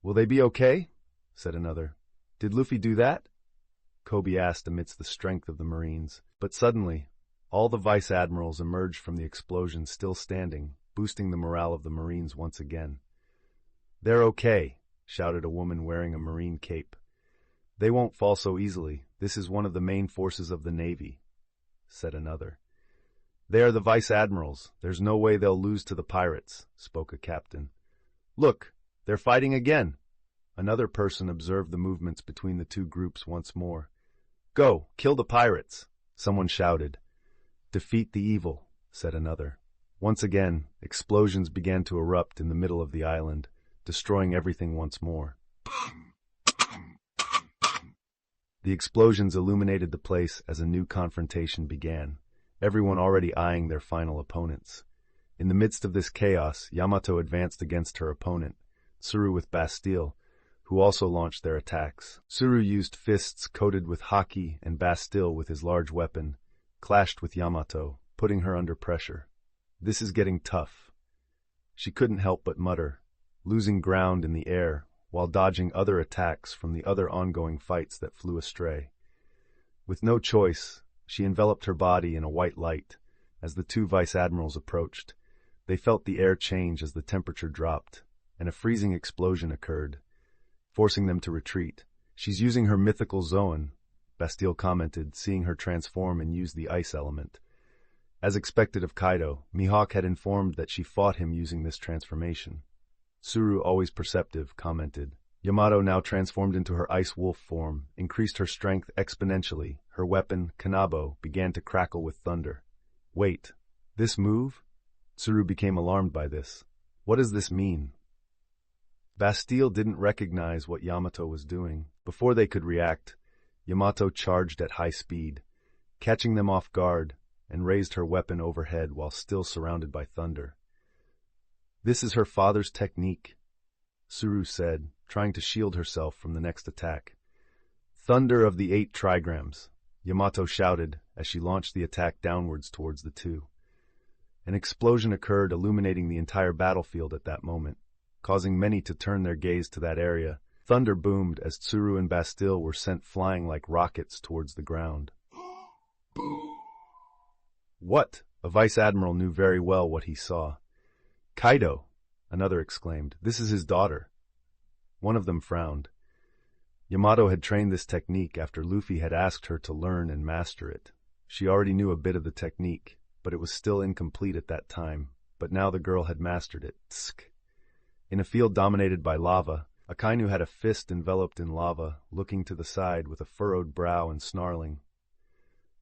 S1: "Will they be okay?" said another. "Did Luffy do that?" Kobe asked amidst the strength of the Marines. But suddenly, all the Vice Admirals emerged from the explosion still standing, boosting the morale of the Marines once again. "They're okay," shouted a woman wearing a Marine cape. "They won't fall so easily. This is one of the main forces of the Navy," said another. "They are the Vice Admirals. There's no way they'll lose to the pirates," spoke a captain. "Look, they're fighting again." Another person observed the movements between the two groups once more. "Go, kill the pirates," someone shouted. "Defeat the evil," said another. Once again, explosions began to erupt in the middle of the island, destroying everything once more. The explosions illuminated the place as a new confrontation began, everyone already eyeing their final opponents. In the midst of this chaos, Yamato advanced against her opponent, Tsuru with Bastille, who also launched their attacks. Tsuru used fists coated with Haki, and Bastille, with his large weapon, clashed with Yamato, putting her under pressure. "This is getting tough." She couldn't help but mutter, losing ground in the air, while dodging other attacks from the other ongoing fights that flew astray. With no choice, she enveloped her body in a white light. As the two Vice Admirals approached, they felt the air change as the temperature dropped, and a freezing explosion occurred, forcing them to retreat. "She's using her mythical Zoan," Bastille commented, seeing her transform and use the ice element. As expected of Kaido, Mihawk had informed that she fought him using this transformation. Tsuru, always perceptive, commented. Yamato, now transformed into her ice wolf form, increased her strength exponentially. Her weapon, Kanabo, began to crackle with thunder. Wait, this move? Tsuru became alarmed by this. What does this mean? Bastille didn't recognize what Yamato was doing. Before they could react, Yamato charged at high speed, catching them off guard, and raised her weapon overhead while still surrounded by thunder. This is her father's technique, Tsuru said, trying to shield herself from the next attack. Thunder of the 8 trigrams, Yamato shouted as she launched the attack downwards towards the two. An explosion occurred, illuminating the entire battlefield at that moment, causing many to turn their gaze to that area. Thunder boomed as Tsuru and Bastille were sent flying like rockets towards the ground. What? A vice-admiral knew very well what he saw. Kaido, another exclaimed. This is his daughter. One of them frowned. Yamato had trained this technique after Luffy had asked her to learn and master it. She already knew a bit of the technique, but it was still incomplete at that time. But now the girl had mastered it. Tsk. In a field dominated by lava, Akainu had a fist enveloped in lava, looking to the side with a furrowed brow and snarling.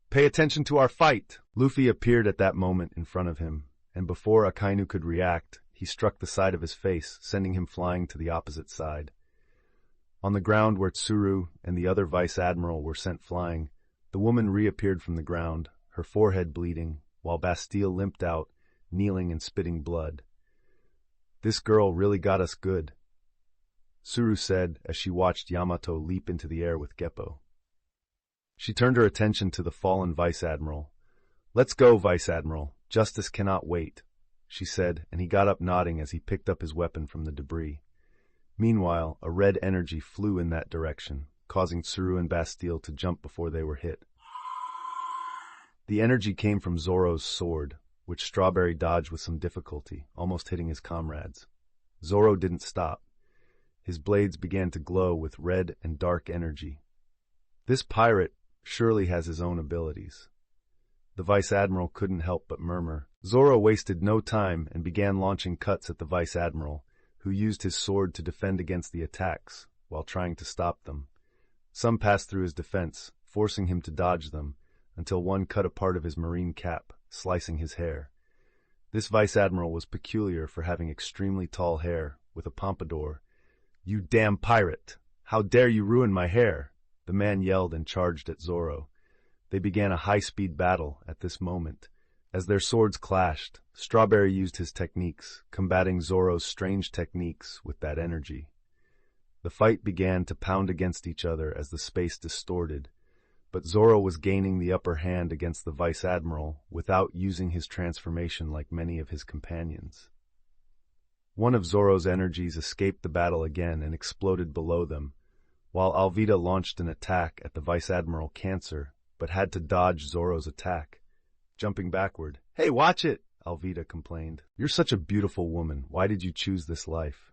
S1: Pay attention to our fight! Luffy appeared at that moment in front of him, and before Akainu could react, he struck the side of his face, sending him flying to the opposite side. On the ground where Tsuru and the other vice-admiral were sent flying, the woman reappeared from the ground, her forehead bleeding, while Bastille limped out, kneeling and spitting blood. This girl really got us good, Tsuru said as she watched Yamato leap into the air with Geppo. She turned her attention to the fallen vice-admiral. Let's go, vice-admiral. Justice cannot wait, she said, and he got up nodding as he picked up his weapon from the debris. Meanwhile, a red energy flew in that direction, causing Tsuru and Bastille to jump before they were hit. The energy came from Zoro's sword, which Strawberry dodged with some difficulty, almost hitting his comrades. Zoro didn't stop. His blades began to glow with red and dark energy. This pirate surely has his own abilities. The vice-admiral couldn't help but murmur. Zoro wasted no time and began launching cuts at the vice-admiral, who used his sword to defend against the attacks, while trying to stop them. Some passed through his defense, forcing him to dodge them, until one cut a part of his marine cap, slicing his hair. This vice-admiral was peculiar for having extremely tall hair, with a pompadour. You damn pirate! How dare you ruin my hair! The man yelled and charged at Zoro. They began a high-speed battle at this moment. As their swords clashed, Strawberry used his techniques, combating Zoro's strange techniques with that energy. The fight began to pound against each other as the space distorted, but Zoro was gaining the upper hand against the vice-admiral without using his transformation like many of his companions. One of Zoro's energies escaped the battle again and exploded below them, while Alvida launched an attack at the vice-admiral Cancer, but had to dodge Zoro's attack. Jumping backward. Hey, watch it! Alvida complained. You're such a beautiful woman. Why did you choose this life?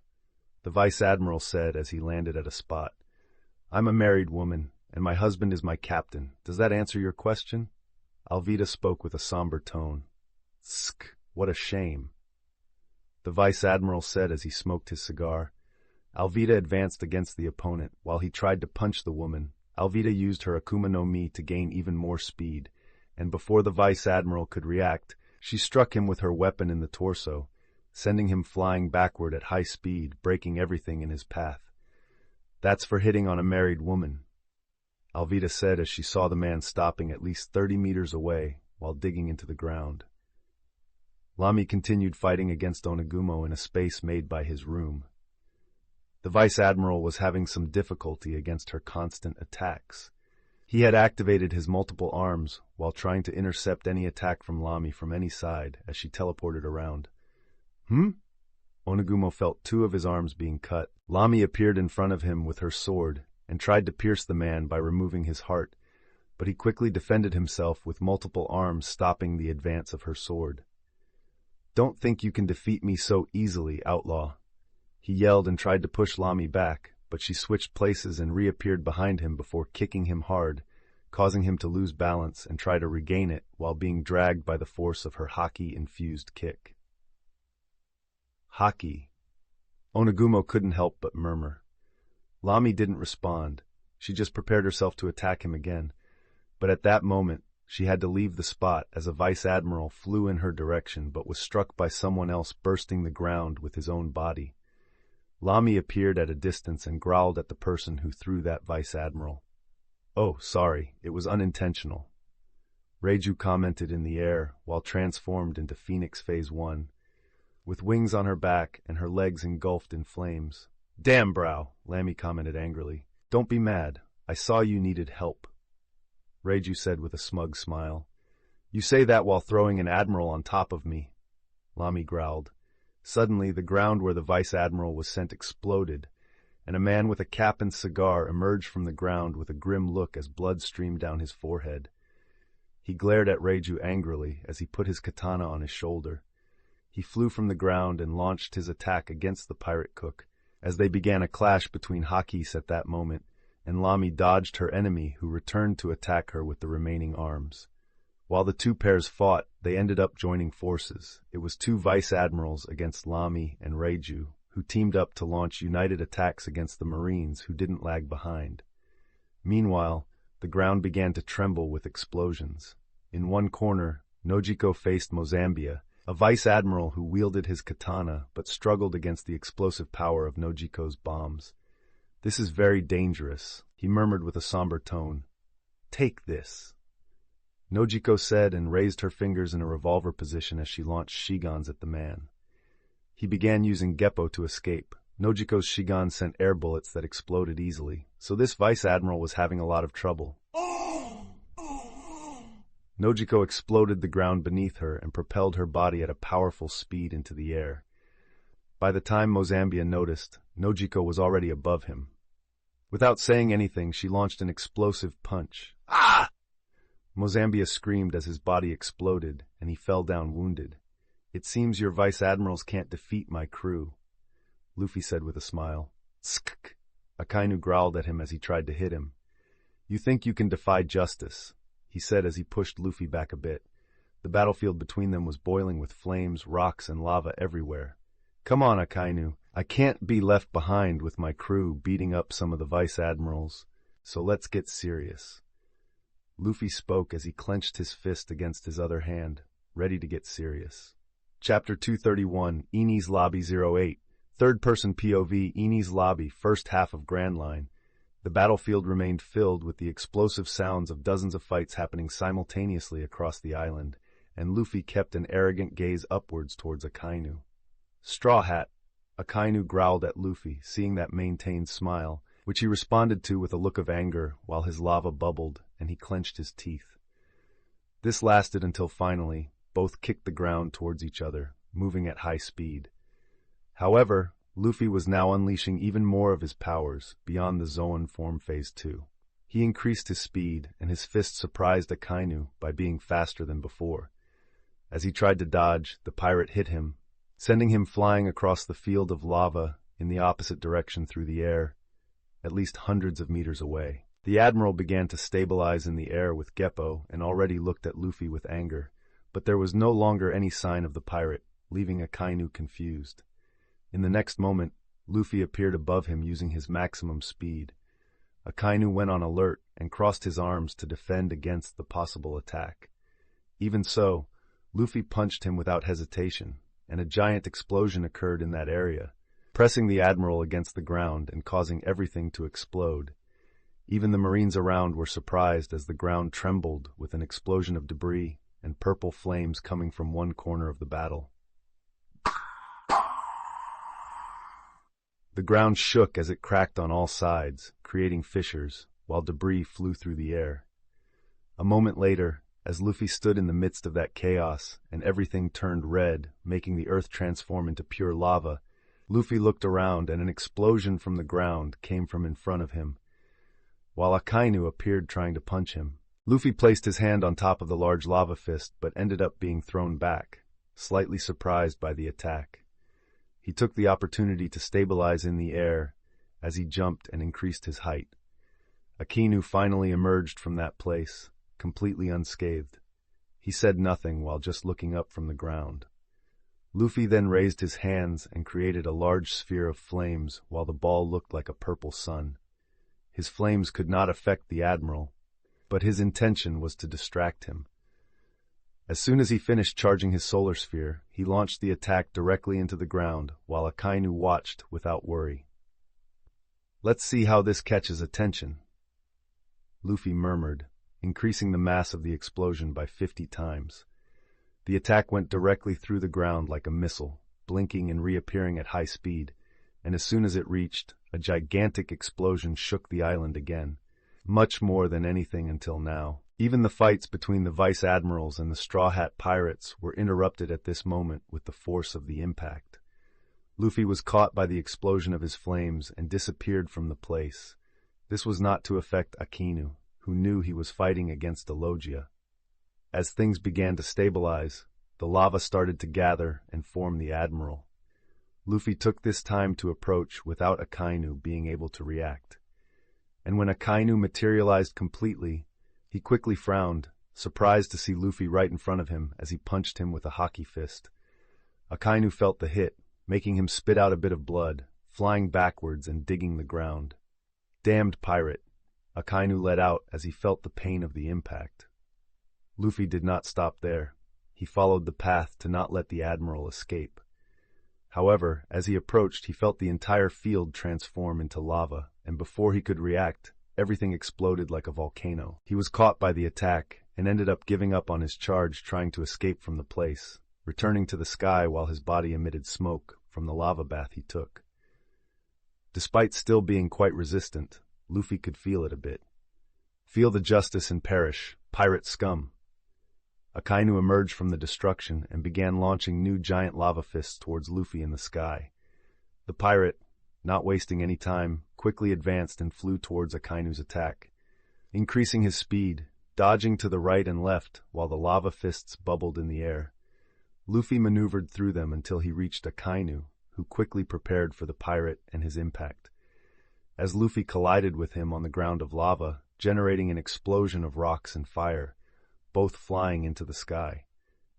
S1: The vice-admiral said as he landed at a spot. I'm a married woman, and my husband is my captain. Does that answer your question? Alvida spoke with a somber tone. Tsk, what a shame. The vice-admiral said as he smoked his cigar. Alvida advanced against the opponent. While he tried to punch the woman, Alvida used her Akuma no Mi to gain even more speed, and before the vice-admiral could react, she struck him with her weapon in the torso, sending him flying backward at high speed, breaking everything in his path. That's for hitting on a married woman, Alvida said as she saw the man stopping at least 30 meters away while digging into the ground. Lamy continued fighting against Onagumo in a space made by his room. The vice-admiral was having some difficulty against her constant attacks. He had activated his multiple arms while trying to intercept any attack from Lamy from any side as she teleported around. Onagumo felt 2 of his arms being cut. Lamy appeared in front of him with her sword and tried to pierce the man by removing his heart, but he quickly defended himself with multiple arms stopping the advance of her sword. Don't think you can defeat me so easily, outlaw. He yelled and tried to push Lamy back, but she switched places and reappeared behind him before kicking him hard, causing him to lose balance and try to regain it while being dragged by the force of her haki-infused kick. Haki. Onagumo couldn't help but murmur. Lami didn't respond. She just prepared herself to attack him again. But at that moment, she had to leave the spot as a vice admiral flew in her direction but was struck by someone else bursting the ground with his own body. Lami appeared at a distance and growled at the person who threw that vice admiral. "Oh, sorry, it was unintentional," Reiju commented in the air while transformed into Phoenix Phase 1, with wings on her back and her legs engulfed in flames. "Damn, brow," Lami commented angrily. "Don't be mad. I saw you needed help," Reiju said with a smug smile. "You say that while throwing an admiral on top of me," Lami growled. Suddenly, the ground where the vice admiral was sent exploded, and a man with a cap and cigar emerged from the ground with a grim look as blood streamed down his forehead. He glared at Reiju angrily as he put his katana on his shoulder. He flew from the ground and launched his attack against the pirate cook. As they began a clash between hakis at that moment, and Lami dodged her enemy who returned to attack her with the remaining arms. While the two pairs fought, they ended up joining forces. It was two vice admirals against Lami and Reiju, who teamed up to launch united attacks against the Marines who didn't lag behind. Meanwhile, the ground began to tremble with explosions. In one corner, Nojiko faced Mozambia, a vice admiral who wielded his katana but struggled against the explosive power of Nojiko's bombs. "This is very dangerous," he murmured with a somber tone. "Take this," Nojiko said and raised her fingers in a revolver position as she launched shigans at the man. He began using Geppo to escape. Nojiko's shigan sent air bullets that exploded easily, so this vice admiral was having a lot of trouble. Nojiko exploded the ground beneath her and propelled her body at a powerful speed into the air. By the time Mozambia noticed, Nojiko was already above him. Without saying anything, she launched an explosive punch. "Ah!" Mozambia screamed as his body exploded, and he fell down wounded. "It seems your vice admirals can't defeat my crew," Luffy said with a smile. "Skk!" Akainu growled at him as he tried to hit him. "You think you can defy justice," he said as he pushed Luffy back a bit. The battlefield between them was boiling with flames, rocks, and lava everywhere. "Come on, Akainu. I can't be left behind with my crew beating up some of the vice admirals, so let's get serious." Luffy spoke as he clenched his fist against his other hand, ready to get serious. Chapter 231, Enies Lobby 08. Third-person POV, Enies Lobby, first half of Grand Line. The battlefield remained filled with the explosive sounds of dozens of fights happening simultaneously across the island, and Luffy kept an arrogant gaze upwards towards Akainu. "Straw Hat," Akainu growled at Luffy, seeing that maintained smile, which he responded to with a look of anger while his lava bubbled and he clenched his teeth. This lasted until finally, both kicked the ground towards each other, moving at high speed. However, Luffy was now unleashing even more of his powers beyond the Zoan form Phase 2. He increased his speed, and his fist surprised Akainu by being faster than before. As he tried to dodge, the pirate hit him, sending him flying across the field of lava in the opposite direction through the air, at least hundreds of meters away. The admiral began to stabilize in the air with Geppo and already looked at Luffy with anger, but there was no longer any sign of the pirate, leaving Akainu confused. In the next moment, Luffy appeared above him using his maximum speed. Akainu went on alert and crossed his arms to defend against the possible attack. Even so, Luffy punched him without hesitation, and a giant explosion occurred in that area, pressing the admiral against the ground and causing everything to explode. Even the Marines around were surprised as the ground trembled with an explosion of debris and purple flames coming from one corner of the battle. The ground shook as it cracked on all sides, creating fissures, while debris flew through the air. A moment later, as Luffy stood in the midst of that chaos and everything turned red, making the earth transform into pure lava, Luffy looked around and an explosion from the ground came from in front of him, while Akainu appeared trying to punch him. Luffy placed his hand on top of the large lava fist but ended up being thrown back, slightly surprised by the attack. He took the opportunity to stabilize in the air as he jumped and increased his height. Akainu finally emerged from that place, completely unscathed. He said nothing while just looking up from the ground. Luffy then raised his hands and created a large sphere of flames while the ball looked like a purple sun. His flames could not affect the Admiral, but his intention was to distract him. As soon as he finished charging his solar sphere, he launched the attack directly into the ground while Akainu watched without worry. "Let's see how this catches attention," Luffy murmured, increasing the mass of the explosion by 50 times. The attack went directly through the ground like a missile, blinking and reappearing at high speed, and as soon as it reached, a gigantic explosion shook the island again, much more than anything until now. Even the fights between the Vice Admirals and the Straw Hat Pirates were interrupted at this moment with the force of the impact. Luffy was caught by the explosion of his flames and disappeared from the place. This was not to affect Akainu, who knew he was fighting against a Logia. As things began to stabilize, the lava started to gather and form the Admiral. Luffy took this time to approach without Akainu being able to react. And when Akainu materialized completely, he quickly frowned, surprised to see Luffy right in front of him as he punched him with a hockey fist. Akainu felt the hit, making him spit out a bit of blood, flying backwards and digging the ground. "Damned pirate," Akainu let out as he felt the pain of the impact. Luffy did not stop there. He followed the path to not let the Admiral escape. However, as he approached, he felt the entire field transform into lava, and before he could react, everything exploded like a volcano. He was caught by the attack and ended up giving up on his charge, trying to escape from the place, returning to the sky while his body emitted smoke from the lava bath he took. Despite still being quite resistant, Luffy could feel it a bit. "Feel the justice and perish, pirate scum." Akainu emerged from the destruction and began launching new giant lava fists towards Luffy in the sky. The pirate, not wasting any time, quickly advanced and flew towards Akainu's attack, increasing his speed, dodging to the right and left while the lava fists bubbled in the air. Luffy maneuvered through them until he reached Akainu, who quickly prepared for the pirate and his impact. As Luffy collided with him on the ground of lava, generating an explosion of rocks and fire, both flying into the sky.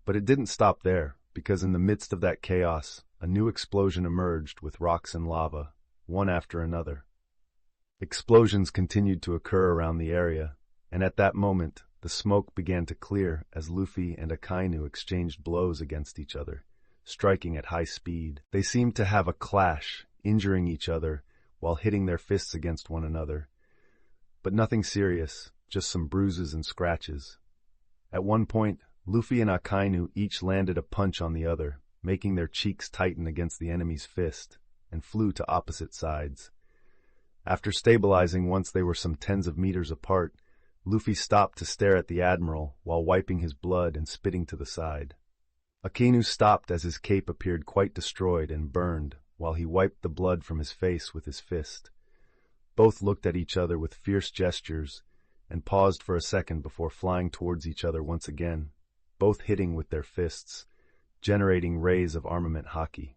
S1: But it didn't stop there, because in the midst of that chaos, a new explosion emerged with rocks and lava, one after another. Explosions continued to occur around the area, and at that moment, the smoke began to clear as Luffy and Akainu exchanged blows against each other, striking at high speed. They seemed to have a clash, injuring each other while hitting their fists against one another. But nothing serious, just some bruises and scratches. At one point, Luffy and Akainu each landed a punch on the other, making their cheeks tighten against the enemy's fist, and flew to opposite sides. After stabilizing once they were some tens of meters apart, Luffy stopped to stare at the Admiral while wiping his blood and spitting to the side. Akainu stopped as his cape appeared quite destroyed and burned, while he wiped the blood from his face with his fist. Both looked at each other with fierce gestures and paused for a second before flying towards each other once again, both hitting with their fists, generating rays of armament haki.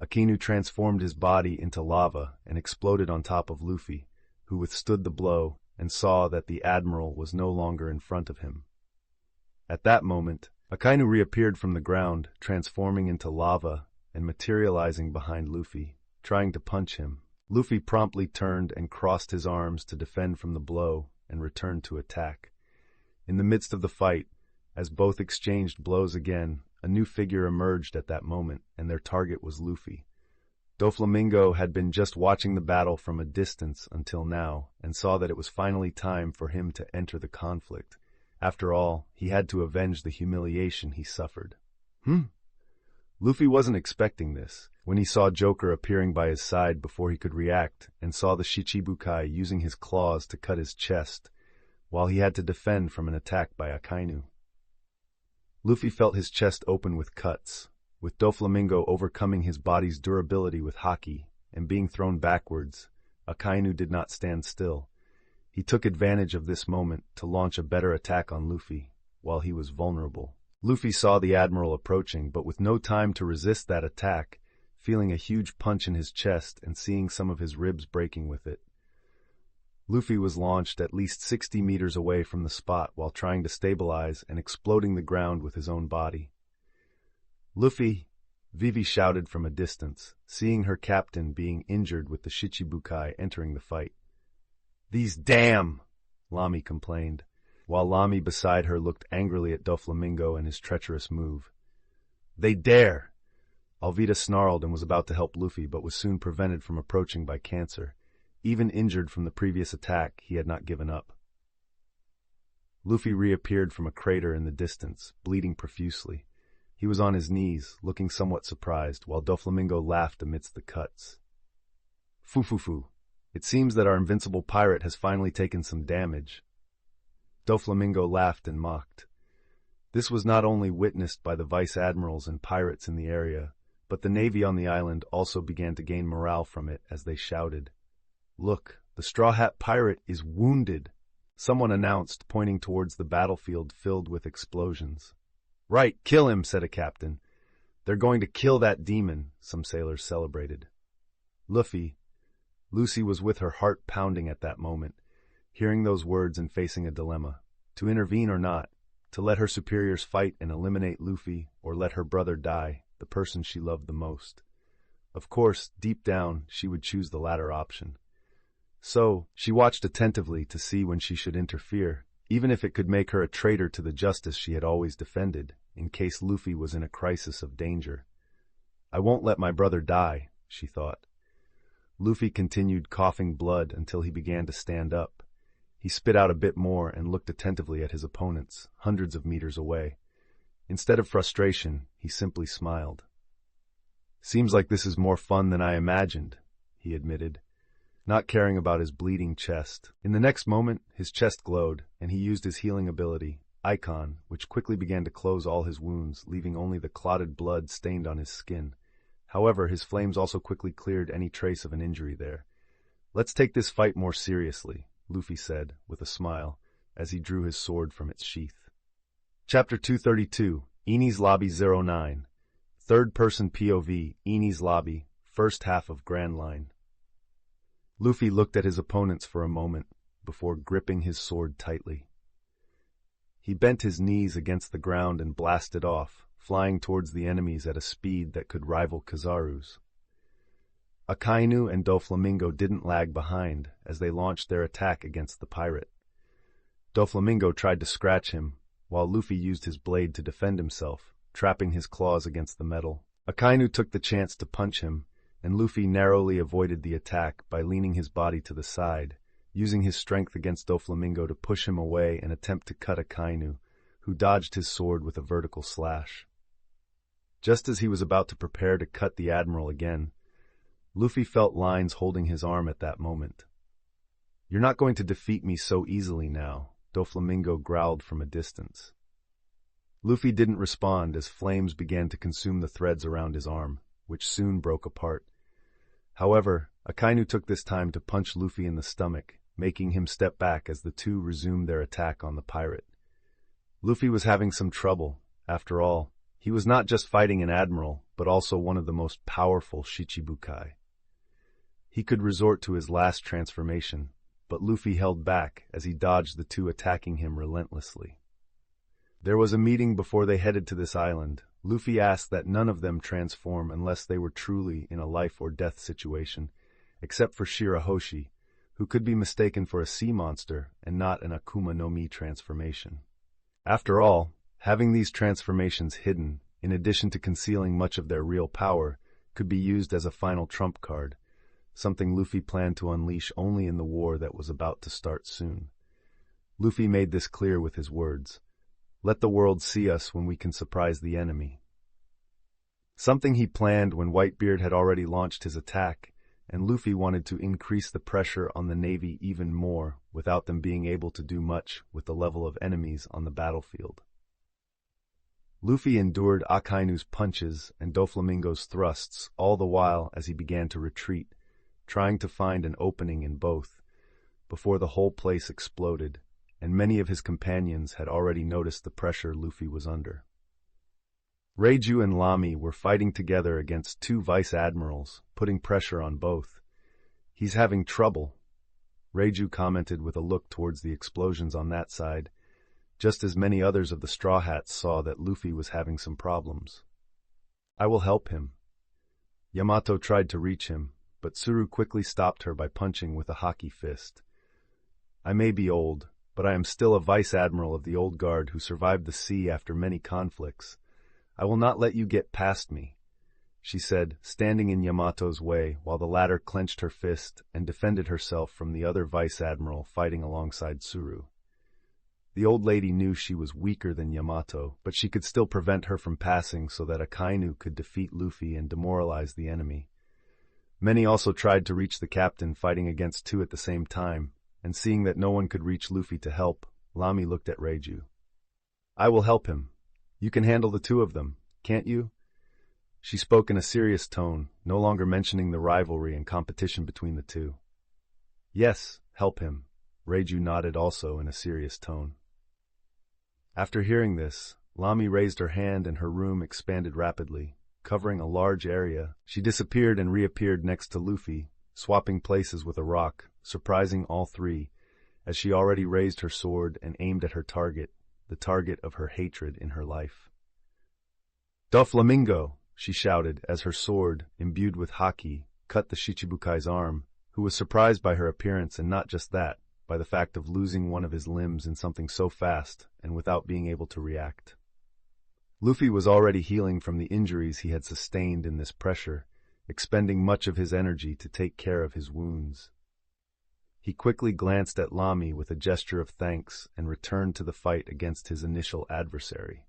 S1: Akainu transformed his body into lava and exploded on top of Luffy, who withstood the blow and saw that the Admiral was no longer in front of him. At that moment, Akainu reappeared from the ground, transforming into lava and materializing behind Luffy, trying to punch him. Luffy promptly turned and crossed his arms to defend from the blow and returned to attack. In the midst of the fight, as both exchanged blows again, a new figure emerged at that moment, and their target was Luffy. Doflamingo had been just watching the battle from a distance until now, and saw that it was finally time for him to enter the conflict. After all, he had to avenge the humiliation he suffered. Luffy wasn't expecting this, when he saw Joker appearing by his side before he could react, and saw the Shichibukai using his claws to cut his chest, while he had to defend from an attack by Akainu. Luffy felt his chest open with cuts, with Doflamingo overcoming his body's durability with haki and being thrown backwards. Akainu did not stand still. He took advantage of this moment to launch a better attack on Luffy, while he was vulnerable. Luffy saw the Admiral approaching, but with no time to resist that attack, feeling a huge punch in his chest and seeing some of his ribs breaking with it. Luffy was launched at least 60 meters away from the spot while trying to stabilize and exploding the ground with his own body. "Luffy!" Vivi shouted from a distance, seeing her captain being injured with the Shichibukai entering the fight. "These damn!" Lamy complained, while Lamy beside her looked angrily at Doflamingo and his treacherous move. "They dare!" Alvida snarled and was about to help Luffy, but was soon prevented from approaching by Cancer. Even injured from the previous attack, he had not given up. Luffy reappeared from a crater in the distance, bleeding profusely. He was on his knees, looking somewhat surprised, while Doflamingo laughed amidst the cuts. "Fufufu, it seems that our invincible pirate has finally taken some damage." Doflamingo laughed and mocked. This was not only witnessed by the vice-admirals and pirates in the area, but the navy on the island also began to gain morale from it as they shouted, "Look, the Straw Hat Pirate is wounded," someone announced, pointing towards the battlefield filled with explosions. "Right, kill him," said a captain. "They're going to kill that demon," some sailors celebrated. Luffy, Lucy was with her heart pounding at that moment, hearing those words and facing a dilemma, to intervene or not, to let her superiors fight and eliminate Luffy, or let her brother die, the person she loved the most. Of course, deep down, she would choose the latter option. So, she watched attentively to see when she should interfere, even if it could make her a traitor to the justice she had always defended, in case Luffy was in a crisis of danger. "I won't let my brother die," she thought. Luffy continued coughing blood until he began to stand up. He spit out a bit more and looked attentively at his opponents, hundreds of meters away. Instead of frustration, he simply smiled. "Seems like this is more fun than I imagined," he admitted, not caring about his bleeding chest. In the next moment, his chest glowed, and he used his healing ability, Icon, which quickly began to close all his wounds, leaving only the clotted blood stained on his skin. However, his flames also quickly cleared any trace of an injury there. "Let's take this fight more seriously," Luffy said, with a smile, as he drew his sword from its sheath. Chapter 232, Enies Lobby 09. Third-person POV, Enies Lobby, first half of Grand Line. Luffy looked at his opponents for a moment, before gripping his sword tightly. He bent his knees against the ground and blasted off, flying towards the enemies at a speed that could rival Kizaru's. Akainu and Doflamingo didn't lag behind as they launched their attack against the pirate. Doflamingo tried to scratch him, while Luffy used his blade to defend himself, trapping his claws against the metal. Akainu took the chance to punch him, and Luffy narrowly avoided the attack by leaning his body to the side, using his strength against Doflamingo to push him away and attempt to cut Akainu, who dodged his sword with a vertical slash. Just as he was about to prepare to cut the admiral again, Luffy felt lines holding his arm at that moment. "You're not going to defeat me so easily now," Doflamingo growled from a distance. Luffy didn't respond as flames began to consume the threads around his arm, which soon broke apart. However, Akainu took this time to punch Luffy in the stomach, making him step back as the two resumed their attack on the pirate. Luffy was having some trouble. After all, he was not just fighting an admiral, but also one of the most powerful Shichibukai. He could resort to his last transformation, but Luffy held back as he dodged the two attacking him relentlessly. There was a meeting before they headed to this island. Luffy asked that none of them transform unless they were truly in a life-or-death situation, except for Shirahoshi, who could be mistaken for a sea monster and not an Akuma no Mi transformation. After all, having these transformations hidden, in addition to concealing much of their real power, could be used as a final trump card, something Luffy planned to unleash only in the war that was about to start soon. Luffy made this clear with his words, "Let the world see us when we can surprise the enemy." Something he planned when Whitebeard had already launched his attack, and Luffy wanted to increase the pressure on the Navy even more without them being able to do much with the level of enemies on the battlefield. Luffy endured Akainu's punches and Doflamingo's thrusts all the while as he began to retreat, trying to find an opening in both, before the whole place exploded, and many of his companions had already noticed the pressure Luffy was under. Reiju and Lamy were fighting together against two vice-admirals, putting pressure on both. "He's having trouble." Reiju commented with a look towards the explosions on that side, just as many others of the Straw Hats saw that Luffy was having some problems. I will help him. Yamato tried to reach him, but Tsuru quickly stopped her by punching with a hockey fist. I may be old, but I am still a vice admiral of the old guard who survived the sea after many conflicts. I will not let you get past me, she said, standing in Yamato's way while the latter clenched her fist and defended herself from the other vice admiral fighting alongside Tsuru. The old lady knew she was weaker than Yamato, but she could still prevent her from passing so that Akainu could defeat Luffy and demoralize the enemy. Many also tried to reach the captain fighting against two at the same time, and seeing that no one could reach Luffy to help, Lamy looked at Reiju. I will help him. You can handle the two of them, can't you? She spoke in a serious tone, no longer mentioning the rivalry and competition between the two. Yes, help him. Reiju nodded also in a serious tone. After hearing this, Lamy raised her hand and her room expanded rapidly. Covering a large area, she disappeared and reappeared next to Luffy, swapping places with a rock, surprising all three, as she already raised her sword and aimed at her target, the target of her hatred in her life. Doflamingo! She shouted as her sword, imbued with haki, cut the Shichibukai's arm, who was surprised by her appearance and not just that, by the fact of losing one of his limbs in something so fast and without being able to react. Luffy was already healing from the injuries he had sustained in this pressure, expending much of his energy to take care of his wounds. He quickly glanced at Lamy with a gesture of thanks and returned to the fight against his initial adversary.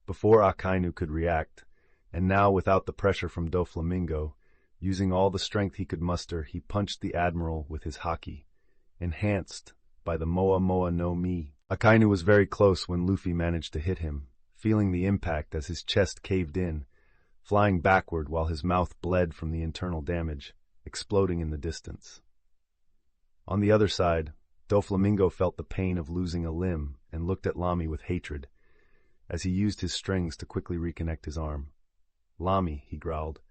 S1: Before Akainu could react, and now without the pressure from Doflamingo, using all the strength he could muster, he punched the admiral with his haki, enhanced by the Moa Moa no Mi. Akainu was very close when Luffy managed to hit him, feeling the impact as his chest caved in, flying backward while his mouth bled from the internal damage, exploding in the distance. On the other side, Doflamingo felt the pain of losing a limb and looked at Lamy with hatred, as he used his strings to quickly reconnect his arm. Lamy, he growled.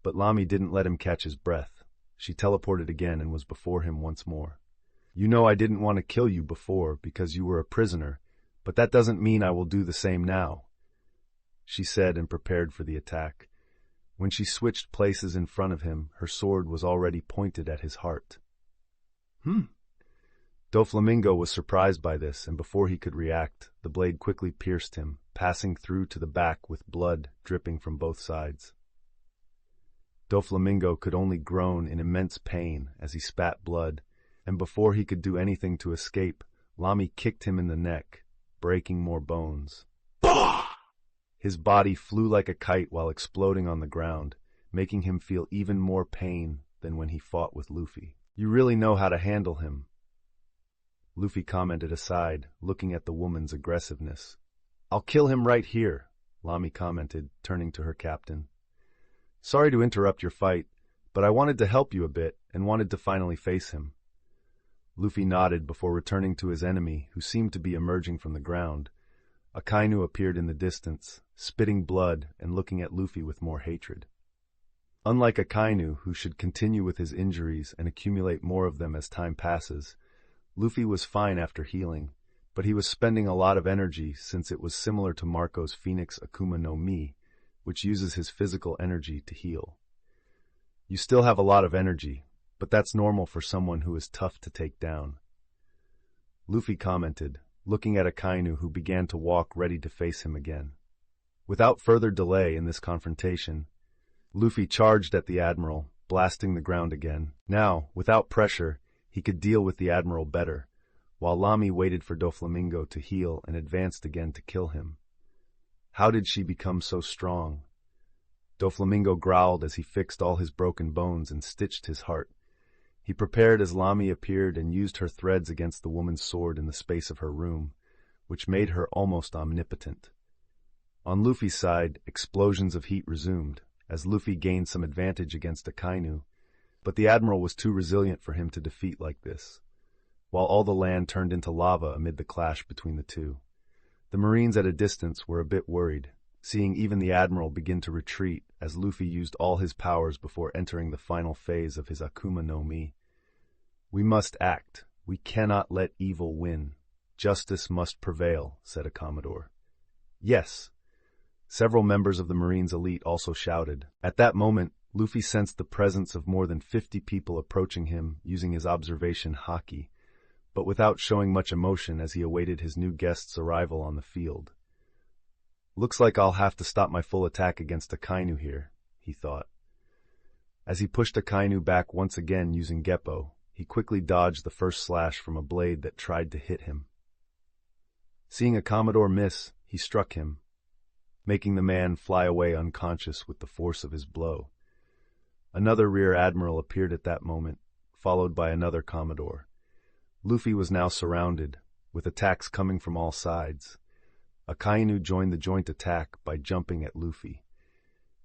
S1: But Lamy didn't let him catch his breath. She teleported again and was before him once more. You know I didn't want to kill you before because you were a prisoner, but that doesn't mean I will do the same now, she said and prepared for the attack. When she switched places in front of him, her sword was already pointed at his heart. Doflamingo was surprised by this, and before he could react, the blade quickly pierced him, passing through to the back with blood dripping from both sides. Doflamingo could only groan in immense pain as he spat blood, and before he could do anything to escape, Lamy kicked him in the neck, breaking more bones. His body flew like a kite while exploding on the ground, making him feel even more pain than when he fought with Luffy. You really know how to handle him, Luffy commented aside, looking at the woman's aggressiveness. I'll kill him right here, Lamy commented, turning to her captain. Sorry to interrupt your fight, but I wanted to help you a bit and wanted to finally face him. Luffy nodded before returning to his enemy, who seemed to be emerging from the ground. Akainu appeared in the distance, spitting blood and looking at Luffy with more hatred. Unlike Akainu, who should continue with his injuries and accumulate more of them as time passes, Luffy was fine after healing, but he was spending a lot of energy since it was similar to Marco's Phoenix Akuma no Mi, which uses his physical energy to heal. You still have a lot of energy, but that's normal for someone who is tough to take down, Luffy commented, looking at Akainu, who began to walk ready to face him again. Without further delay in this confrontation, Luffy charged at the Admiral, blasting the ground again. Now, without pressure, he could deal with the Admiral better, while Lamy waited for Doflamingo to heal and advanced again to kill him. How did she become so strong? Doflamingo growled as he fixed all his broken bones and stitched his heart. He prepared as Lamy appeared and used her threads against the woman's sword in the space of her room, which made her almost omnipotent. On Luffy's side, explosions of heat resumed, as Luffy gained some advantage against Akainu, but the Admiral was too resilient for him to defeat like this, while all the land turned into lava amid the clash between the two. The Marines at a distance were a bit worried, seeing even the Admiral begin to retreat as Luffy used all his powers before entering the final phase of his Akuma no Mi. "We must act. We cannot let evil win. Justice must prevail," said a Commodore. "Yes." Several members of the Marines' elite also shouted. At that moment, Luffy sensed the presence of more than 50 people approaching him using his observation haki, but without showing much emotion as he awaited his new guest's arrival on the field. "Looks like I'll have to stop my full attack against Akainu here," he thought. As he pushed Akainu back once again using Geppo, he quickly dodged the first slash from a blade that tried to hit him. Seeing a Commodore miss, he struck him, making the man fly away unconscious with the force of his blow. Another Rear Admiral appeared at that moment, followed by another Commodore. Luffy was now surrounded, with attacks coming from all sides. Akainu joined the joint attack by jumping at Luffy.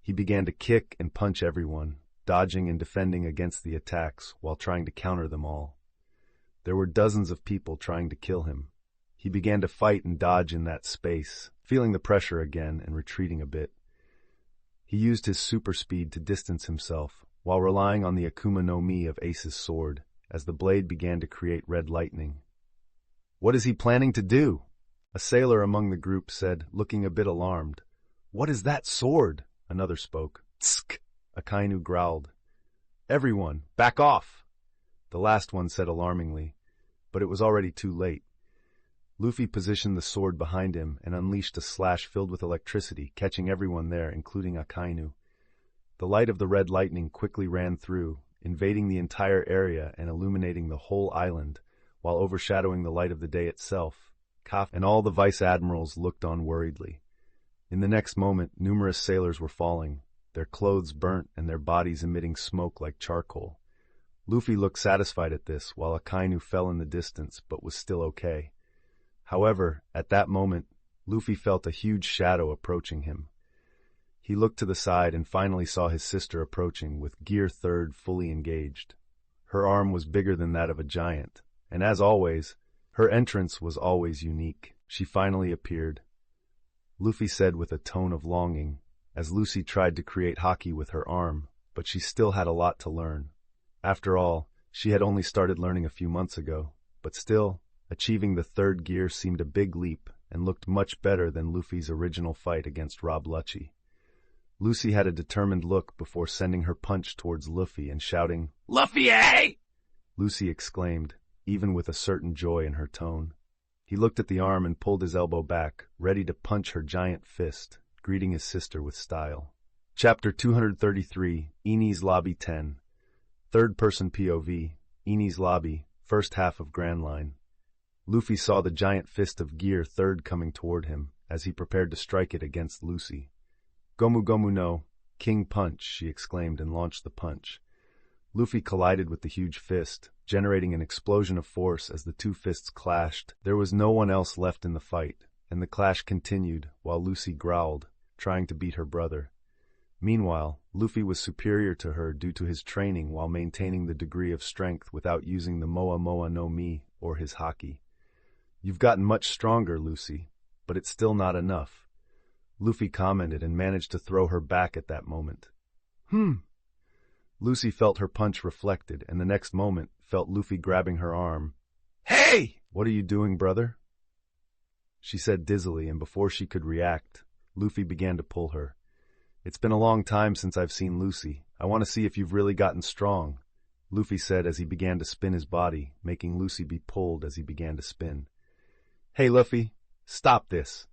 S1: He began to kick and punch everyone, dodging and defending against the attacks while trying to counter them all. There were dozens of people trying to kill him. He began to fight and dodge in that space, feeling the pressure again and retreating a bit. He used his super speed to distance himself, while relying on the Akuma no Mi of Ace's sword, as the blade began to create red lightning. "What is he planning to do?" A sailor among the group said, looking a bit alarmed. "What is that sword?" Another spoke. "Tsk!" Akainu growled. "Everyone, back off!" The last one said alarmingly, but it was already too late. Luffy positioned the sword behind him and unleashed a slash filled with electricity, catching everyone there, including Akainu. The light of the red lightning quickly ran through, invading the entire area and illuminating the whole island, while overshadowing the light of the day itself. And all the vice admirals looked on worriedly. In the next moment, numerous sailors were falling, their clothes burnt and their bodies emitting smoke like charcoal. Luffy looked satisfied at this, while Akainu fell in the distance but was still okay. However, at that moment, Luffy felt a huge shadow approaching him. He looked to the side and finally saw his sister approaching, with Gear 3rd fully engaged. Her arm was bigger than that of a giant, and as always, her entrance was always unique. She finally appeared. Luffy said with a tone of longing, as Lucy tried to create haki with her arm, but she still had a lot to learn. After all, she had only started learning a few months ago, but still, achieving the 3rd gear seemed a big leap and looked much better than Luffy's original fight against Rob Lucci. Lucy had a determined look before sending her punch towards Luffy and shouting, "Luffy, eh?" Lucy exclaimed, even with a certain joy in her tone. He looked at the arm and pulled his elbow back, ready to punch her giant fist, greeting his sister with style. Chapter 233, Enies Lobby 10. Third-person POV, Enies Lobby, first half of Grand Line. Luffy saw the giant fist of Gear 3rd coming toward him, as he prepared to strike it against Lucy. "Gomu Gomu no, King Punch," she exclaimed and launched the punch. Luffy collided with the huge fist, generating an explosion of force as the two fists clashed. There was no one else left in the fight, and the clash continued while Lucy growled, trying to beat her brother. Meanwhile, Luffy was superior to her due to his training while maintaining the degree of strength without using the Moa Moa no Mi or his haki. "You've gotten much stronger, Lucy, but it's still not enough," Luffy commented and managed to throw her back at that moment. Lucy felt her punch reflected, and the next moment felt Luffy grabbing her arm. "Hey! What are you doing, brother?" she said dizzily, and before she could react, Luffy began to pull her. "It's been a long time since I've seen Lucy. I want to see if you've really gotten strong," Luffy said as he began to spin his body, making Lucy be pulled as he began to spin. "Hey, Luffy, stop this,"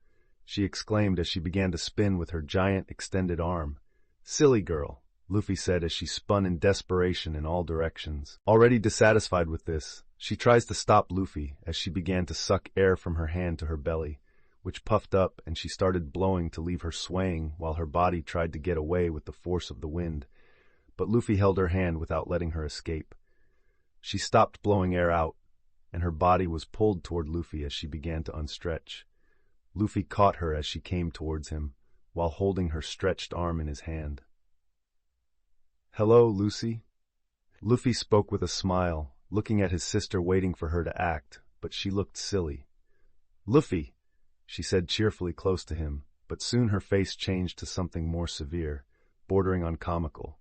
S1: she exclaimed as she began to spin with her giant extended arm. "Silly girl," Luffy said as she spun in desperation in all directions. Already dissatisfied with this, she tries to stop Luffy as she began to suck air from her hand to her belly, which puffed up and she started blowing to leave her swaying while her body tried to get away with the force of the wind. But Luffy held her hand without letting her escape. She stopped blowing air out, and her body was pulled toward Luffy as she began to unstretch. Luffy caught her as she came towards him, while holding her stretched arm in his hand. "Hello, Lucy." Luffy spoke with a smile, looking at his sister waiting for her to act, but she looked silly. "Luffy," she said cheerfully close to him, but soon her face changed to something more severe, bordering on comical.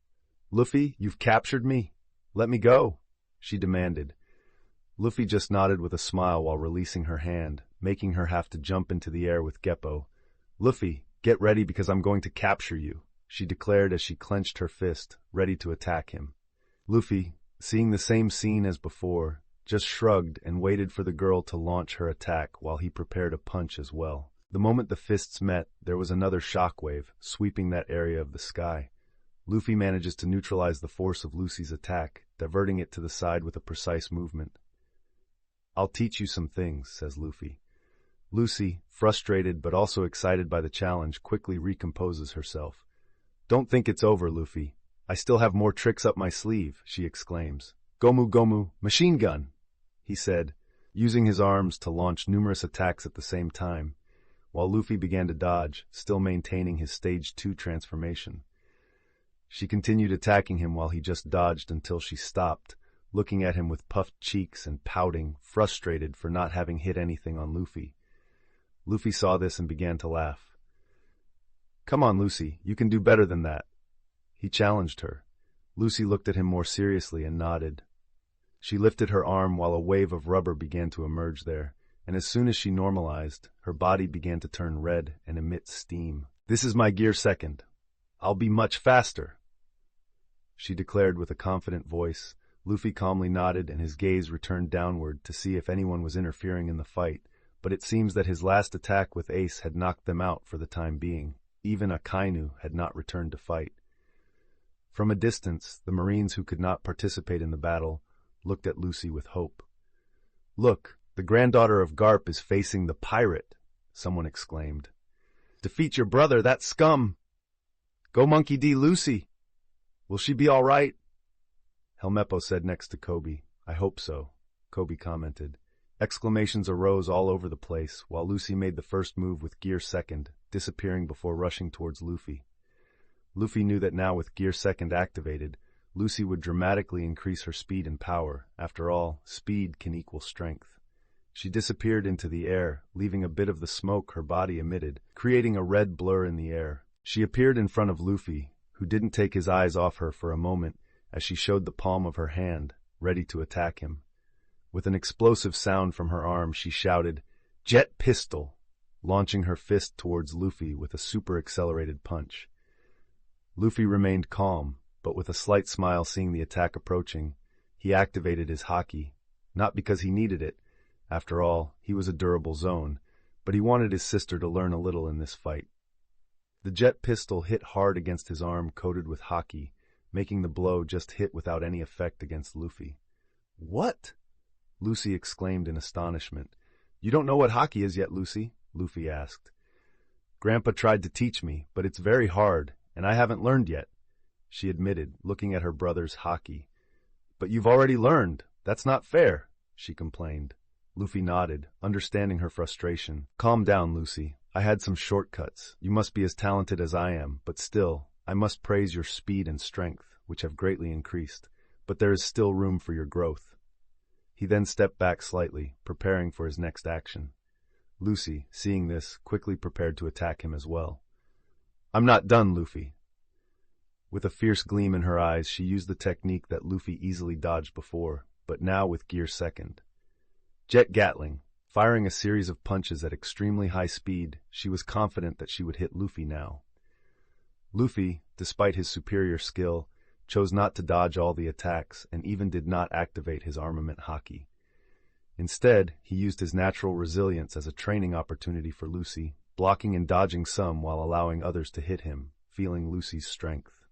S1: "Luffy, you've captured me. Let me go," she demanded, Luffy just nodded with a smile while releasing her hand, making her have to jump into the air with Geppo. "Luffy, get ready because I'm going to capture you," she declared as she clenched her fist, ready to attack him. Luffy, seeing the same scene as before, just shrugged and waited for the girl to launch her attack while he prepared a punch as well. The moment the fists met, there was another shockwave, sweeping that area of the sky. Luffy manages to neutralize the force of Lucy's attack, diverting it to the side with a precise movement. "I'll teach you some things," says Luffy. Lucy, frustrated but also excited by the challenge, quickly recomposes herself. "Don't think it's over, Luffy. I still have more tricks up my sleeve," she exclaims. "Gomu Gomu, machine gun," he said, using his arms to launch numerous attacks at the same time, while Luffy began to dodge, still maintaining his Stage 2 transformation. She continued attacking him while he just dodged until she stopped, looking at him with puffed cheeks and pouting, frustrated for not having hit anything on Luffy. Luffy saw this and began to laugh. "Come on, Lucy, you can do better than that," he challenged her. Lucy looked at him more seriously and nodded. She lifted her arm while a wave of rubber began to emerge there, and as soon as she normalized, her body began to turn red and emit steam. "This is my gear second. I'll be much faster," she declared with a confident voice. Luffy calmly nodded and his gaze returned downward to see if anyone was interfering in the fight, but it seems that his last attack with Ace had knocked them out for the time being. Even Akainu had not returned to fight. From a distance, the Marines who could not participate in the battle looked at Lucy with hope. "Look, the granddaughter of Garp is facing the pirate," someone exclaimed. "Defeat your brother, that scum! Go Monkey D. Lucy! Will she be all right?" Helmeppo said next to Kobe. "I hope so," Kobe commented. Exclamations arose all over the place, while Lucy made the first move with gear second, disappearing before rushing towards Luffy. Luffy knew that now with gear second activated, Lucy would dramatically increase her speed and power. After all, speed can equal strength. She disappeared into the air, leaving a bit of the smoke her body emitted, creating a red blur in the air. She appeared in front of Luffy, who didn't take his eyes off her for a moment as she showed the palm of her hand, ready to attack him. With an explosive sound from her arm, she shouted, "Jet Pistol!" launching her fist towards Luffy with a super-accelerated punch. Luffy remained calm, but with a slight smile seeing the attack approaching, he activated his haki, not because he needed it. After all, he was a durable zone, but he wanted his sister to learn a little in this fight. The jet pistol hit hard against his arm coated with haki, making the blow just hit without any effect against Luffy. "What?" Lucy exclaimed in astonishment. "You don't know what haki is yet, Lucy?" Luffy asked. "Grandpa tried to teach me, but it's very hard, and I haven't learned yet," she admitted, looking at her brother's haki. "But you've already learned. That's not fair," she complained. Luffy nodded, understanding her frustration. "Calm down, Lucy. I had some shortcuts. You must be as talented as I am, but still, I must praise your speed and strength, which have greatly increased, but there is still room for your growth." He then stepped back slightly, preparing for his next action. Lucy, seeing this, quickly prepared to attack him as well. "I'm not done, Luffy." With a fierce gleam in her eyes, she used the technique that Luffy easily dodged before, but now with gear second. Jet Gatling. Firing a series of punches at extremely high speed, she was confident that she would hit Luffy now. Luffy, despite his superior skill, chose not to dodge all the attacks and even did not activate his armament haki. Instead, he used his natural resilience as a training opportunity for Lucy, blocking and dodging some while allowing others to hit him, feeling Lucy's strength.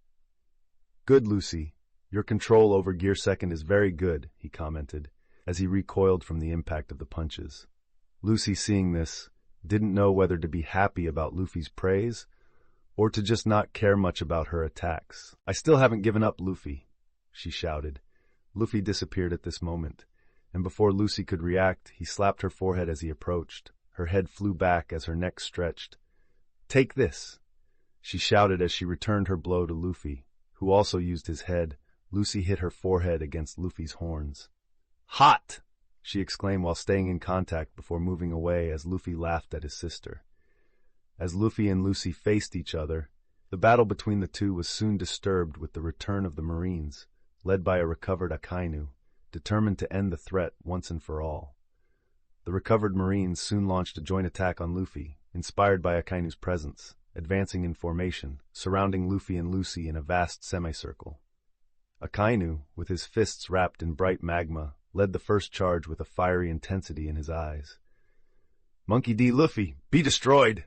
S1: "Good, Lucy. Your control over gear second is very good," he commented, as he recoiled from the impact of the punches. Lucy, seeing this, didn't know whether to be happy about Luffy's praise or to just not care much about her attacks. "I still haven't given up, Luffy," she shouted. Luffy disappeared at this moment, and before Lucy could react, he slapped her forehead as he approached. Her head flew back as her neck stretched. "Take this," she shouted as she returned her blow to Luffy, who also used his head. Lucy hit her forehead against Luffy's horns. "Hot!" she exclaimed while staying in contact before moving away as Luffy laughed at his sister. As Luffy and Lucy faced each other, the battle between the two was soon disturbed with the return of the Marines, led by a recovered Akainu, determined to end the threat once and for all. The recovered Marines soon launched a joint attack on Luffy, inspired by Akainu's presence, advancing in formation, surrounding Luffy and Lucy in a vast semicircle. Akainu, with his fists wrapped in bright magma, led the first charge with a fiery intensity in his eyes. "Monkey D. Luffy, be destroyed!"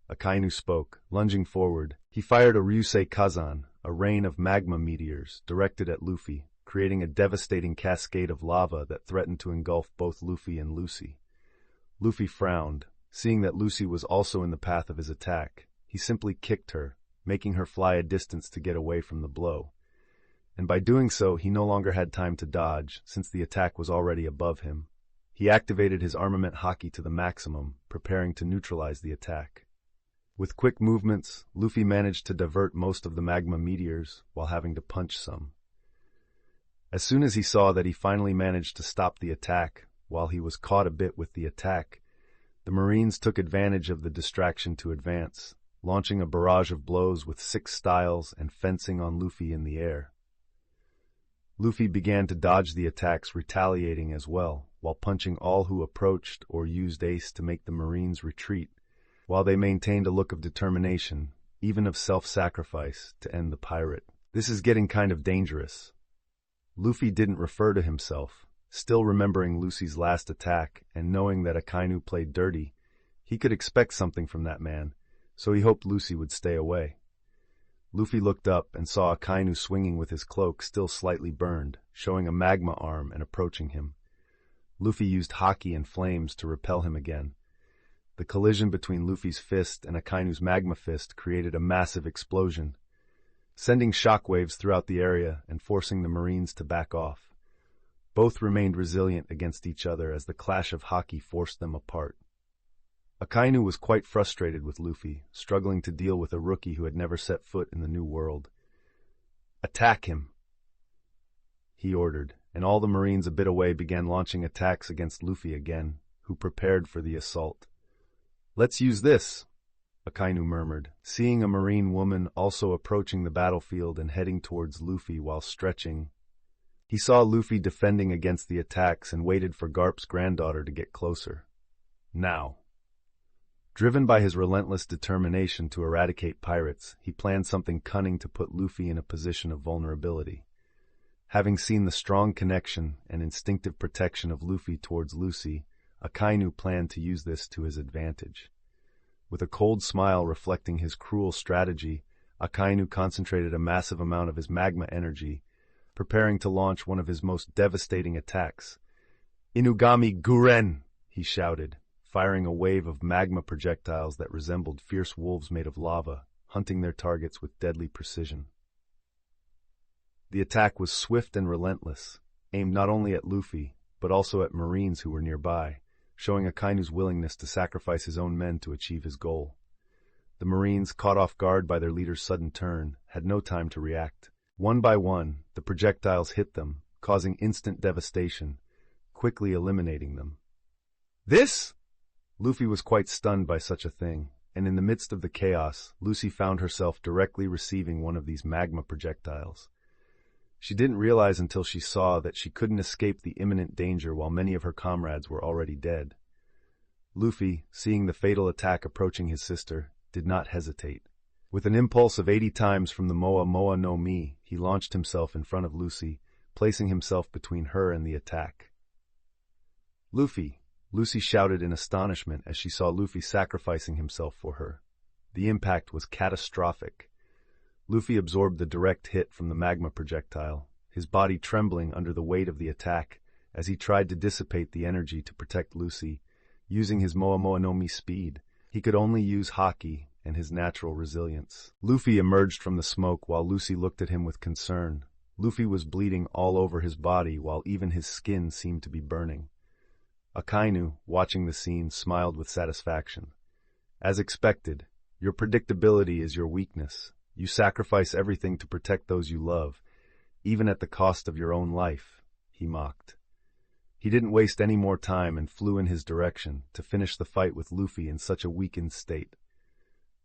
S1: Akainu spoke, lunging forward. He fired a Ryusei Kazan, a rain of magma meteors, directed at Luffy, creating a devastating cascade of lava that threatened to engulf both Luffy and Lucy. Luffy frowned, seeing that Lucy was also in the path of his attack. He simply kicked her, making her fly a distance to get away from the blow. And by doing so, he no longer had time to dodge, since the attack was already above him. He activated his armament haki to the maximum, preparing to neutralize the attack. With quick movements, Luffy managed to divert most of the magma meteors, while having to punch some. As soon as he saw that he finally managed to stop the attack, while he was caught a bit with the attack, the Marines took advantage of the distraction to advance, launching a barrage of blows with 6 styles and fencing on Luffy in the air. Luffy began to dodge the attacks, retaliating as well, while punching all who approached or used Ace to make the Marines retreat, while they maintained a look of determination, even of self-sacrifice, to end the pirate. "This is getting kind of dangerous." Luffy didn't refer to himself. Still remembering Lucy's last attack and knowing that Akainu played dirty, he could expect something from that man, so he hoped Lucy would stay away. Luffy looked up and saw Akainu swinging with his cloak still slightly burned, showing a magma arm and approaching him. Luffy used haki and flames to repel him again. The collision between Luffy's fist and Akainu's magma fist created a massive explosion, sending shockwaves throughout the area and forcing the Marines to back off. Both remained resilient against each other as the clash of haki forced them apart. Akainu was quite frustrated with Luffy, struggling to deal with a rookie who had never set foot in the new world. "Attack him!" he ordered, and all the Marines a bit away began launching attacks against Luffy again, who prepared for the assault. "Let's use this," Akainu murmured, seeing a Marine woman also approaching the battlefield and heading towards Luffy while stretching. He saw Luffy defending against the attacks and waited for Garp's granddaughter to get closer. Now. Driven by his relentless determination to eradicate pirates, he planned something cunning to put Luffy in a position of vulnerability. Having seen the strong connection and instinctive protection of Luffy towards Lucy, Akainu planned to use this to his advantage. With a cold smile reflecting his cruel strategy, Akainu concentrated a massive amount of his magma energy, preparing to launch one of his most devastating attacks. "Inugami Guren!" he shouted, firing a wave of magma projectiles that resembled fierce wolves made of lava, hunting their targets with deadly precision. The attack was swift and relentless, aimed not only at Luffy, but also at Marines who were nearby, showing Akainu's willingness to sacrifice his own men to achieve his goal. The Marines, caught off guard by their leader's sudden turn, had no time to react. One by one, the projectiles hit them, causing instant devastation, quickly eliminating them. "This?" Luffy was quite stunned by such a thing, and in the midst of the chaos, Lucy found herself directly receiving one of these magma projectiles. She didn't realize until she saw that she couldn't escape the imminent danger while many of her comrades were already dead. Luffy, seeing the fatal attack approaching his sister, did not hesitate. With an impulse of 80 times from the Moa Moa no Mi, he launched himself in front of Lucy, placing himself between her and the attack. "Luffy!" Lucy shouted in astonishment as she saw Luffy sacrificing himself for her. The impact was catastrophic. Luffy absorbed the direct hit from the magma projectile, his body trembling under the weight of the attack as he tried to dissipate the energy to protect Lucy. Using his Moa Moa no Mi speed, he could only use haki and his natural resilience. Luffy emerged from the smoke while Lucy looked at him with concern. Luffy was bleeding all over his body while even his skin seemed to be burning. Akainu, watching the scene, smiled with satisfaction. "As expected, your predictability is your weakness. You sacrifice everything to protect those you love, even at the cost of your own life," he mocked. He didn't waste any more time and flew in his direction to finish the fight with Luffy in such a weakened state.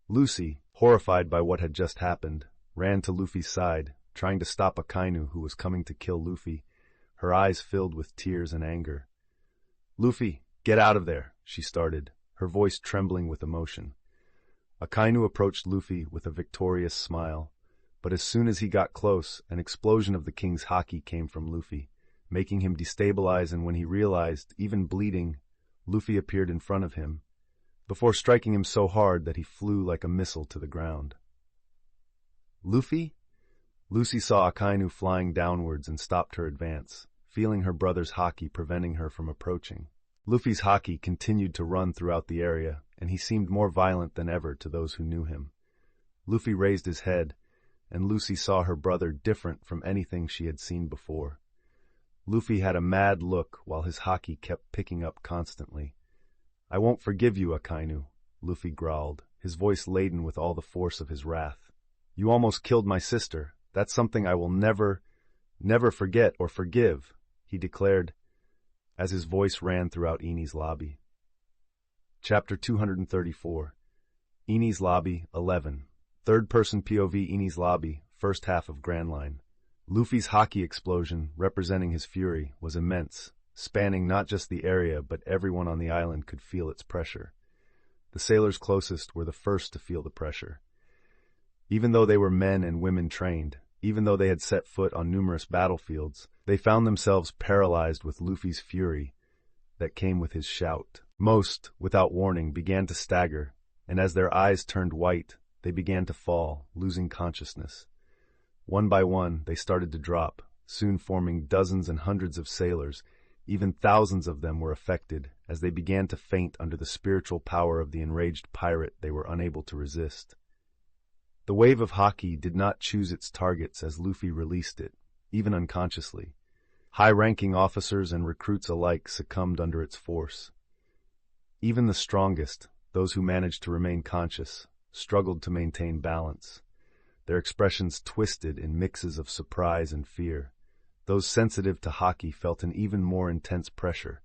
S1: Lucy, horrified by what had just happened, ran to Luffy's side, trying to stop Akainu who was coming to kill Luffy, her eyes filled with tears and anger. "Luffy, get out of there," she started, her voice trembling with emotion. Akainu approached Luffy with a victorious smile, but as soon as he got close, an explosion of the king's haki came from Luffy, making him destabilize, and when he realized, even bleeding, Luffy appeared in front of him, before striking him so hard that he flew like a missile to the ground. "Luffy?" Lucy saw Akainu flying downwards and stopped her advance, feeling her brother's haki preventing her from approaching. Luffy's haki continued to run throughout the area, and he seemed more violent than ever to those who knew him. Luffy raised his head, and Lucy saw her brother different from anything she had seen before. Luffy had a mad look while his haki kept picking up constantly. "I won't forgive you, Akainu," Luffy growled, his voice laden with all the force of his wrath. "You almost killed my sister. That's something I will never forget or forgive," he declared, as his voice ran throughout Enies lobby. Chapter 234. Enies lobby 11. Third-person POV Enies lobby, first half of Grand Line. Luffy's haki explosion, representing his fury, was immense, spanning not just the area but everyone on the island could feel its pressure. The sailors closest were the first to feel the pressure. Even though they were men and women trained, even though they had set foot on numerous battlefields, they found themselves paralyzed with Luffy's fury that came with his shout. Most, without warning, began to stagger, and as their eyes turned white, they began to fall, losing consciousness. One by one, they started to drop, soon forming dozens and hundreds of sailors. Even thousands of them were affected, as they began to faint under the spiritual power of the enraged pirate they were unable to resist. The wave of haki did not choose its targets as Luffy released it, even unconsciously. High-ranking officers and recruits alike succumbed under its force. Even the strongest, those who managed to remain conscious, struggled to maintain balance. Their expressions twisted in mixes of surprise and fear. Those sensitive to haki felt an even more intense pressure,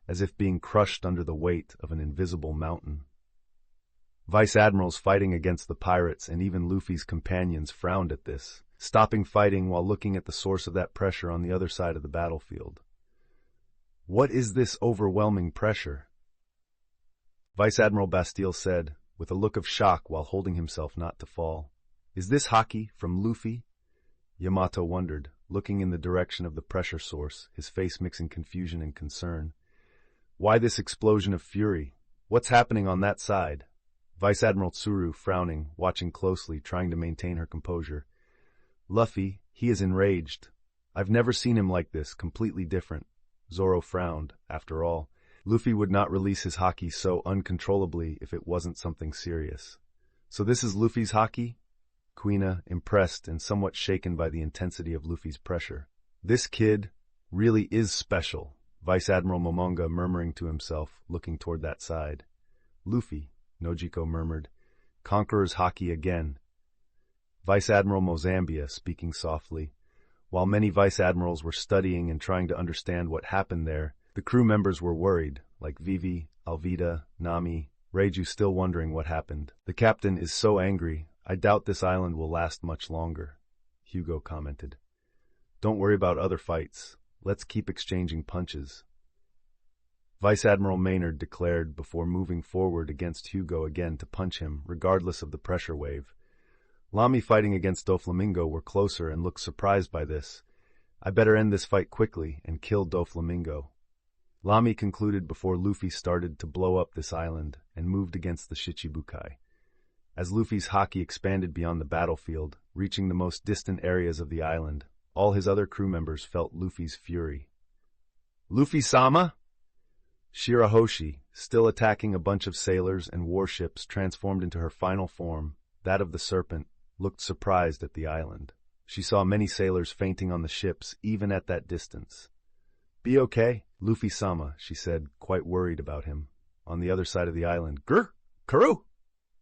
S1: as if being crushed under the weight of an invisible mountain. Vice-admirals fighting against the pirates and even Luffy's companions frowned at this, stopping fighting while looking at the source of that pressure on the other side of the battlefield. "What is this overwhelming pressure?" Vice-Admiral Bastille said, with a look of shock while holding himself not to fall. "Is this haki from Luffy?" Yamato wondered, looking in the direction of the pressure source, his face mixing confusion and concern. "Why this explosion of fury? What's happening on that side?" Vice-Admiral Tsuru, frowning, watching closely, trying to maintain her composure. "Luffy, he is enraged. I've never seen him like this, completely different." Zoro frowned. After all, Luffy would not release his haki so uncontrollably if it wasn't something serious. "So this is Luffy's haki?" Kuina, impressed and somewhat shaken by the intensity of Luffy's pressure. "This kid really is special," Vice-Admiral Momonga murmuring to himself, looking toward that side. "Luffy," Nojiko murmured. "Conqueror's haki again." Vice-Admiral Mozambia speaking softly. While many vice-admirals were studying and trying to understand what happened there, the crew members were worried, like Vivi, Alvida, Nami, Reiju still wondering what happened. "The captain is so angry, I doubt this island will last much longer," Hugo commented. "Don't worry about other fights. Let's keep exchanging punches," Vice-Admiral Maynard declared before moving forward against Hugo again to punch him, regardless of the pressure wave. Lamy fighting against Doflamingo were closer and looked surprised by this. "I better end this fight quickly and kill Doflamingo." Lamy concluded before Luffy started to blow up this island and moved against the Shichibukai. As Luffy's haki expanded beyond the battlefield, reaching the most distant areas of the island, all his other crew members felt Luffy's fury. "Luffy-sama?" Shirahoshi, still attacking a bunch of sailors and warships transformed into her final form, that of the serpent, looked surprised at the island. She saw many sailors fainting on the ships even at that distance. "Be okay, Luffy-sama," she said, quite worried about him. On the other side of the island, "Grr! Karoo!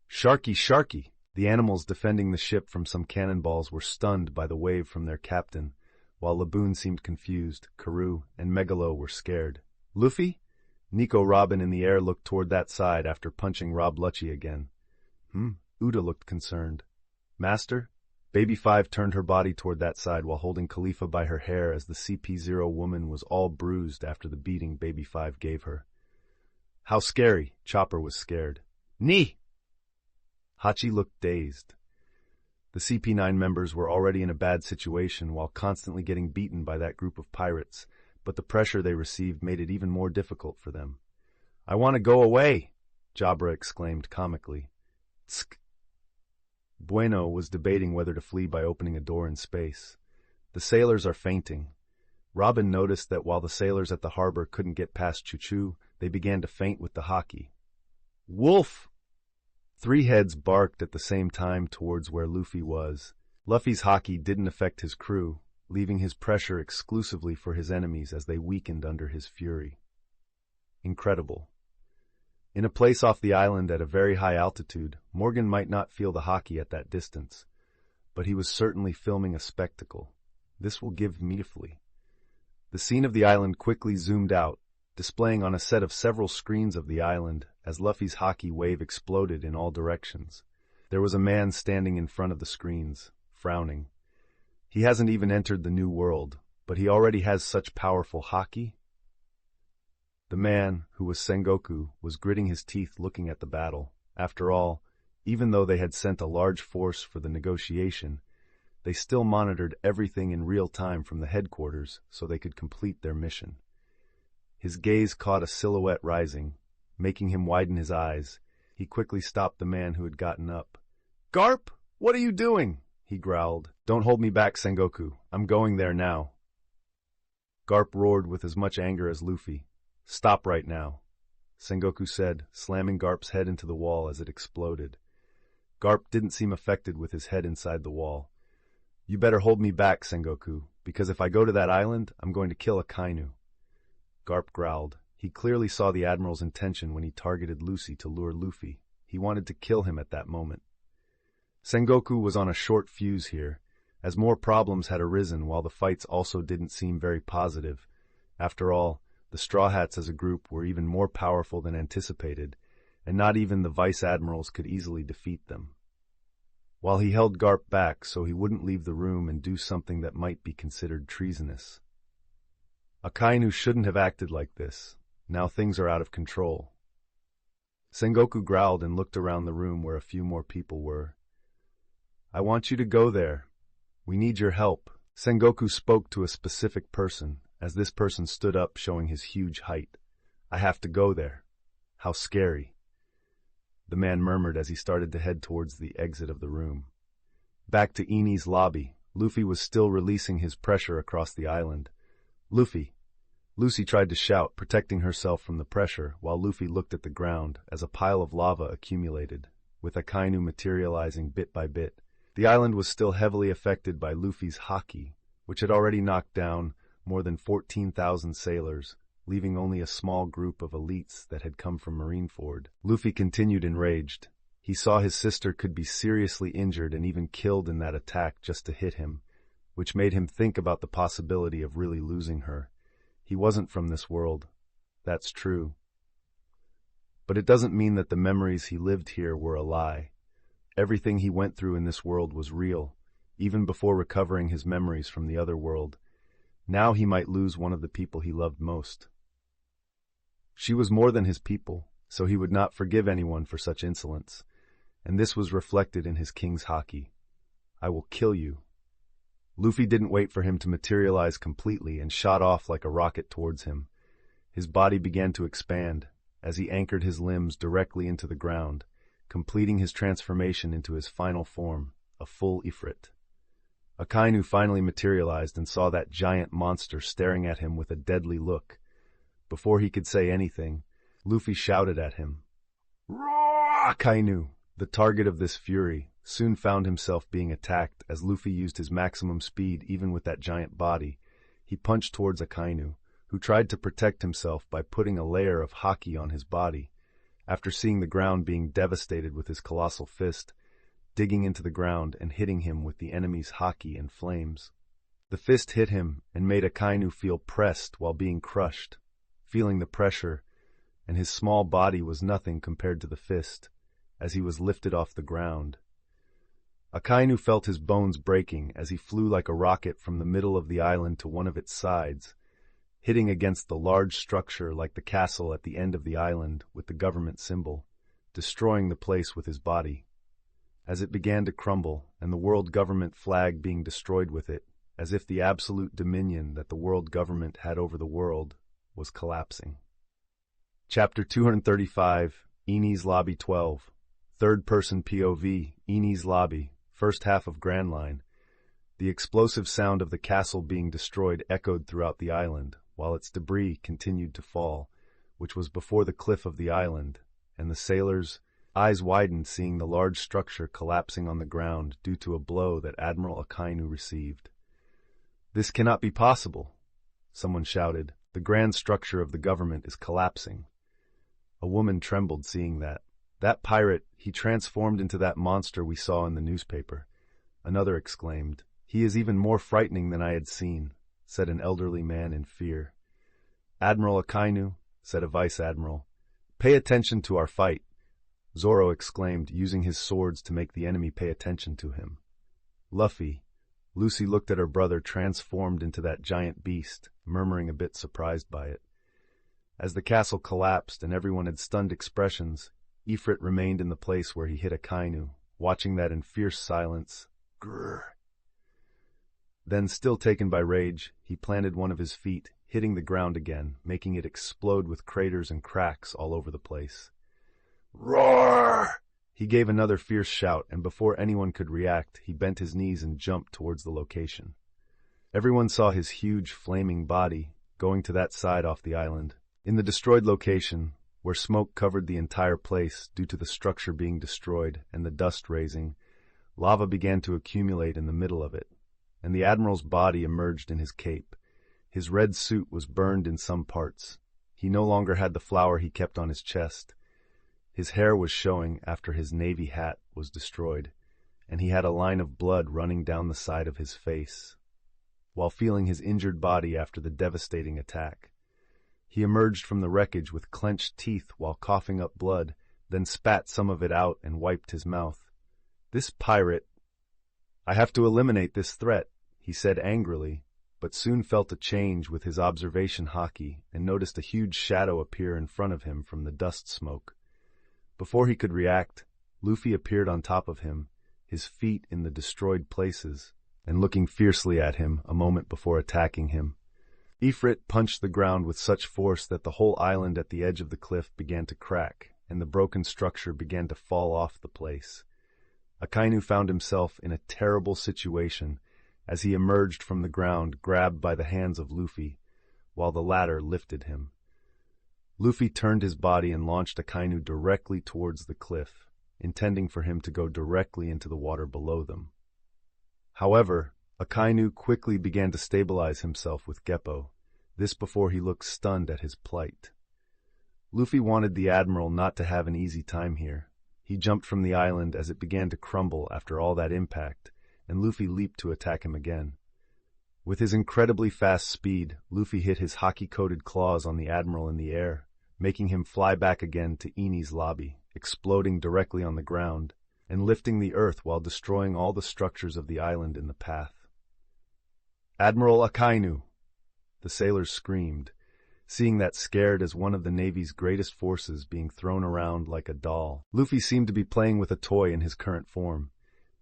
S1: Sharky, Sharky!" The animals defending the ship from some cannonballs were stunned by the wave from their captain, while Laboon seemed confused, Karoo and Megalo were scared. "Luffy?" Nico Robin in the air looked toward that side after punching Rob Lucci again. Uda looked concerned. "Master?" Baby 5 turned her body toward that side while holding Khalifa by her hair as the CP0 woman was all bruised after the beating Baby 5 gave her. How scary! Chopper was scared. Knee! Hachi looked dazed. The CP9 members were already in a bad situation while constantly getting beaten by that group of pirates, but the pressure they received made it even more difficult for them. I want to go away, Jabra exclaimed comically. Tsk. Bueno was debating whether to flee by opening a door in space. The sailors are fainting. Robin noticed that while the sailors at the harbor couldn't get past Choo-Choo, they began to faint with the hockey. Wolf! 3 heads barked at the same time towards where Luffy was. Luffy's hockey didn't affect his crew, leaving his pressure exclusively for his enemies as they weakened under his fury. Incredible. In a place off the island at a very high altitude, Morgan might not feel the hockey at that distance, but he was certainly filming a spectacle. This will give beautifully. The scene of the island quickly zoomed out, displaying on a set of several screens of the island as Luffy's hockey wave exploded in all directions. There was a man standing in front of the screens, frowning. He hasn't even entered the new world, but he already has such powerful hockey? The man, who was Sengoku, was gritting his teeth looking at the battle. After all, even though they had sent a large force for the negotiation, they still monitored everything in real time from the headquarters so they could complete their mission. His gaze caught a silhouette rising, making him widen his eyes. He quickly stopped the man who had gotten up. "Garp, what are you doing?" he growled. "Don't hold me back, Sengoku. I'm going there now." Garp roared with as much anger as Luffy. "Stop right now," Sengoku said, slamming Garp's head into the wall as it exploded. Garp didn't seem affected with his head inside the wall. "You better hold me back, Sengoku, because if I go to that island, I'm going to kill Akainu." Garp growled. He clearly saw the Admiral's intention when he targeted Lucy to lure Luffy. He wanted to kill him at that moment. Sengoku was on a short fuse here, as more problems had arisen while the fights also didn't seem very positive. After all, the Straw Hats as a group were even more powerful than anticipated, and not even the Vice Admirals could easily defeat them. While he held Garp back so he wouldn't leave the room and do something that might be considered treasonous. Akainu shouldn't have acted like this. Now things are out of control. Sengoku growled and looked around the room where a few more people were. "I want you to go there. We need your help." Sengoku spoke to a specific person, as this person stood up showing his huge height. "I have to go there. How scary." The man murmured as he started to head towards the exit of the room. Back to Eni's lobby, Luffy was still releasing his pressure across the island. "Luffy!" Lucy tried to shout, protecting herself from the pressure, while Luffy looked at the ground as a pile of lava accumulated, with Akainu materializing bit by bit. The island was still heavily affected by Luffy's haki, which had already knocked down more than 14,000 sailors, leaving only a small group of elites that had come from Marineford. Luffy continued enraged. He saw his sister could be seriously injured and even killed in that attack just to hit him, which made him think about the possibility of really losing her. He wasn't from this world. That's true. But it doesn't mean that the memories he lived here were a lie. Everything he went through in this world was real, even before recovering his memories from the other world. Now he might lose one of the people he loved most. She was more than his people, so he would not forgive anyone for such insolence, and this was reflected in his king's haki. "I will kill you." Luffy didn't wait for him to materialize completely and shot off like a rocket towards him. His body began to expand as he anchored his limbs directly into the ground, completing his transformation into his final form, a full Ifrit. Akainu finally materialized and saw that giant monster staring at him with a deadly look. Before he could say anything, Luffy shouted at him. "Roar!" Akainu, the target of this fury, soon found himself being attacked as Luffy used his maximum speed even with that giant body. He punched towards Akainu, who tried to protect himself by putting a layer of haki on his body. After seeing the ground being devastated with his colossal fist, digging into the ground and hitting him with the enemy's haki and flames. The fist hit him and made Akainu feel pressed while being crushed, feeling the pressure, and his small body was nothing compared to the fist, as he was lifted off the ground. Akainu felt his bones breaking as he flew like a rocket from the middle of the island to one of its sides, hitting against the large structure like the castle at the end of the island with the government symbol, destroying the place with his body. As it began to crumble, and the world government flag being destroyed with it, as if the absolute dominion that the world government had over the world was collapsing. Chapter 235, Enies Lobby 12. Third-person POV, Enies Lobby, first half of Grand Line. The explosive sound of the castle being destroyed echoed throughout the island, while its debris continued to fall, which was before the cliff of the island, and the sailors' eyes widened seeing the large structure collapsing on the ground due to a blow that Admiral Akainu received. "This cannot be possible," someone shouted. "The grand structure of the government is collapsing." A woman trembled seeing that. "That pirate, he transformed into that monster we saw in the newspaper." Another exclaimed. "He is even more frightening than I had seen," said an elderly man in fear. "Admiral Akainu," said a vice-admiral, "pay attention to our fight," Zoro exclaimed, using his swords to make the enemy pay attention to him. "Luffy," Lucy looked at her brother transformed into that giant beast, murmuring a bit surprised by it. As the castle collapsed and everyone had stunned expressions, Ifrit remained in the place where he hit Akainu, watching that in fierce silence. Grrr. Then, still taken by rage, he planted one of his feet, hitting the ground again, making it explode with craters and cracks all over the place. Roar! He gave another fierce shout, and before anyone could react, he bent his knees and jumped towards the location. Everyone saw his huge, flaming body going to that side off the island. In the destroyed location, where smoke covered the entire place due to the structure being destroyed and the dust raising, lava began to accumulate in the middle of it, and the admiral's body emerged in his cape. His red suit was burned in some parts. He no longer had the flower he kept on his chest. His hair was showing after his navy hat was destroyed, and he had a line of blood running down the side of his face. While feeling his injured body after the devastating attack, he emerged from the wreckage with clenched teeth while coughing up blood, then spat some of it out and wiped his mouth. "This pirate! I have to eliminate this threat," he said angrily, but soon felt a change with his observation haki and noticed a huge shadow appear in front of him from the dust smoke. Before he could react, Luffy appeared on top of him, his feet in the destroyed places, and looking fiercely at him a moment before attacking him. Ifrit punched the ground with such force that the whole island at the edge of the cliff began to crack, and the broken structure began to fall off the place. Akainu found himself in a terrible situation as he emerged from the ground grabbed by the hands of Luffy, while the latter lifted him. Luffy turned his body and launched Akainu directly towards the cliff, intending for him to go directly into the water below them. However, Akainu quickly began to stabilize himself with Geppo, this before he looked stunned at his plight. Luffy wanted the Admiral not to have an easy time here. He jumped from the island as it began to crumble after all that impact, and Luffy leaped to attack him again. With his incredibly fast speed, Luffy hit his haki-coated claws on the Admiral in the air, making him fly back again to Enies Lobby, exploding directly on the ground, and lifting the earth while destroying all the structures of the island in the path. "Admiral Akainu!" The sailors screamed, seeing that scared as one of the Navy's greatest forces being thrown around like a doll. Luffy seemed to be playing with a toy in his current form.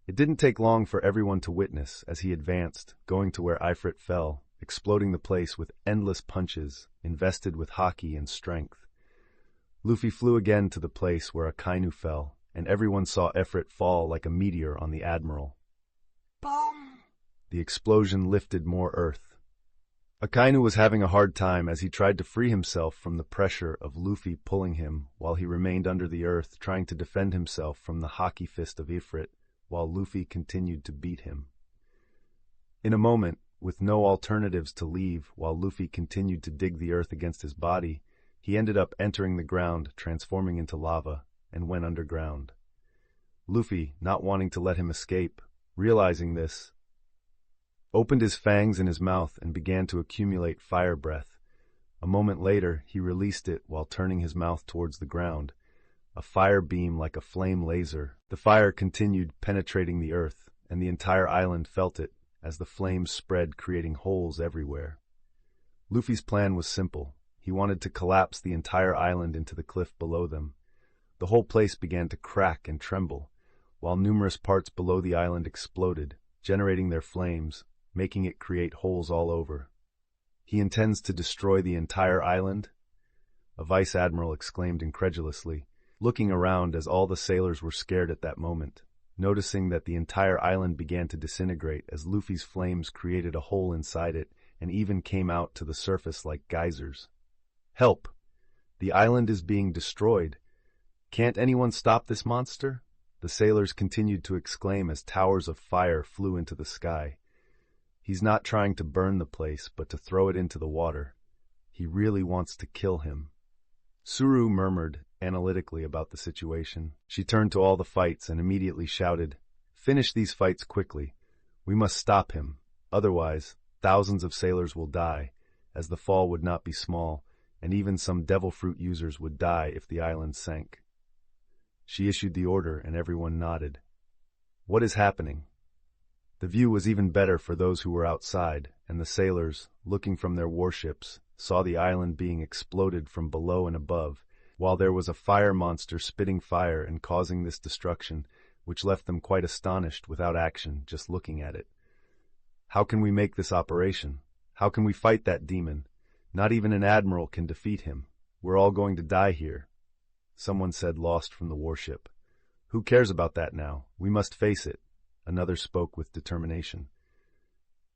S1: It didn't take long for everyone to witness as he advanced, going to where Ifrit fell, exploding the place with endless punches, invested with haki and strength. Luffy flew again to the place where Akainu fell, and everyone saw Ifrit fall like a meteor on the Admiral. Boom! The explosion lifted more earth. Akainu was having a hard time as he tried to free himself from the pressure of Luffy pulling him while he remained under the earth trying to defend himself from the haki fist of Ifrit while Luffy continued to beat him. In a moment, with no alternatives to leave while Luffy continued to dig the earth against his body, he ended up entering the ground, transforming into lava, and went underground. Luffy, not wanting to let him escape, realizing this, opened his fangs in his mouth and began to accumulate fire breath. A moment later, he released it while turning his mouth towards the ground. a fire beam like a flame laser. The fire continued penetrating the earth, and the entire island felt it as the flames spread, creating holes everywhere. Luffy's plan was simple. He wanted to collapse the entire island into the cliff below them. The whole place began to crack and tremble, while numerous parts below the island exploded, generating their flames, making it create holes all over. "He intends to destroy the entire island?" a vice admiral exclaimed incredulously, looking around as all the sailors were scared at that moment, noticing that the entire island began to disintegrate as Luffy's flames created a hole inside it and even came out to the surface like geysers. "Help! The island is being destroyed. Can't anyone stop this monster?" the sailors continued to exclaim as towers of fire flew into the sky. "He's not trying to burn the place, but to throw it into the water. He really wants to kill him." Suru murmured analytically about the situation. She turned to all the fights and immediately shouted, "Finish these fights quickly. We must stop him. Otherwise, thousands of sailors will die, as the fall would not be small, and even some devil fruit users would die if the island sank." She issued the order and everyone nodded. "What is happening?" The view was even better for those who were outside, and the sailors, looking from their warships, saw the island being exploded from below and above, while there was a fire monster spitting fire and causing this destruction, which left them quite astonished without action, just looking at it. "How can we make this operation? How can we fight that demon? Not even an admiral can defeat him. We're all going to die here," someone said, lost from the warship. "Who cares about that now? We must face it," another spoke with determination.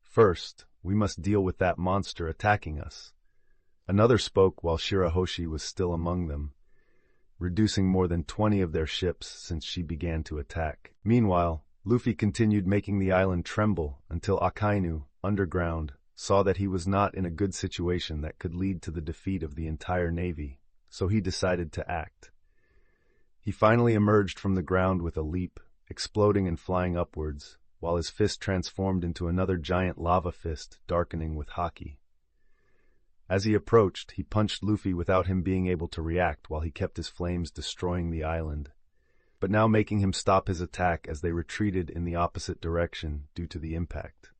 S1: "First, we must deal with that monster attacking us." Another spoke while Shirahoshi was still among them, reducing more than 20 of their ships since she began to attack. Meanwhile, Luffy continued making the island tremble until Akainu, underground, saw that he was not in a good situation that could lead to the defeat of the entire navy, so he decided to act. He finally emerged from the ground with a leap, exploding and flying upwards, while his fist transformed into another giant lava fist, darkening with haki. As he approached, he punched Luffy without him being able to react while he kept his flames destroying the island, but now making him stop his attack as they retreated in the opposite direction due to the impact.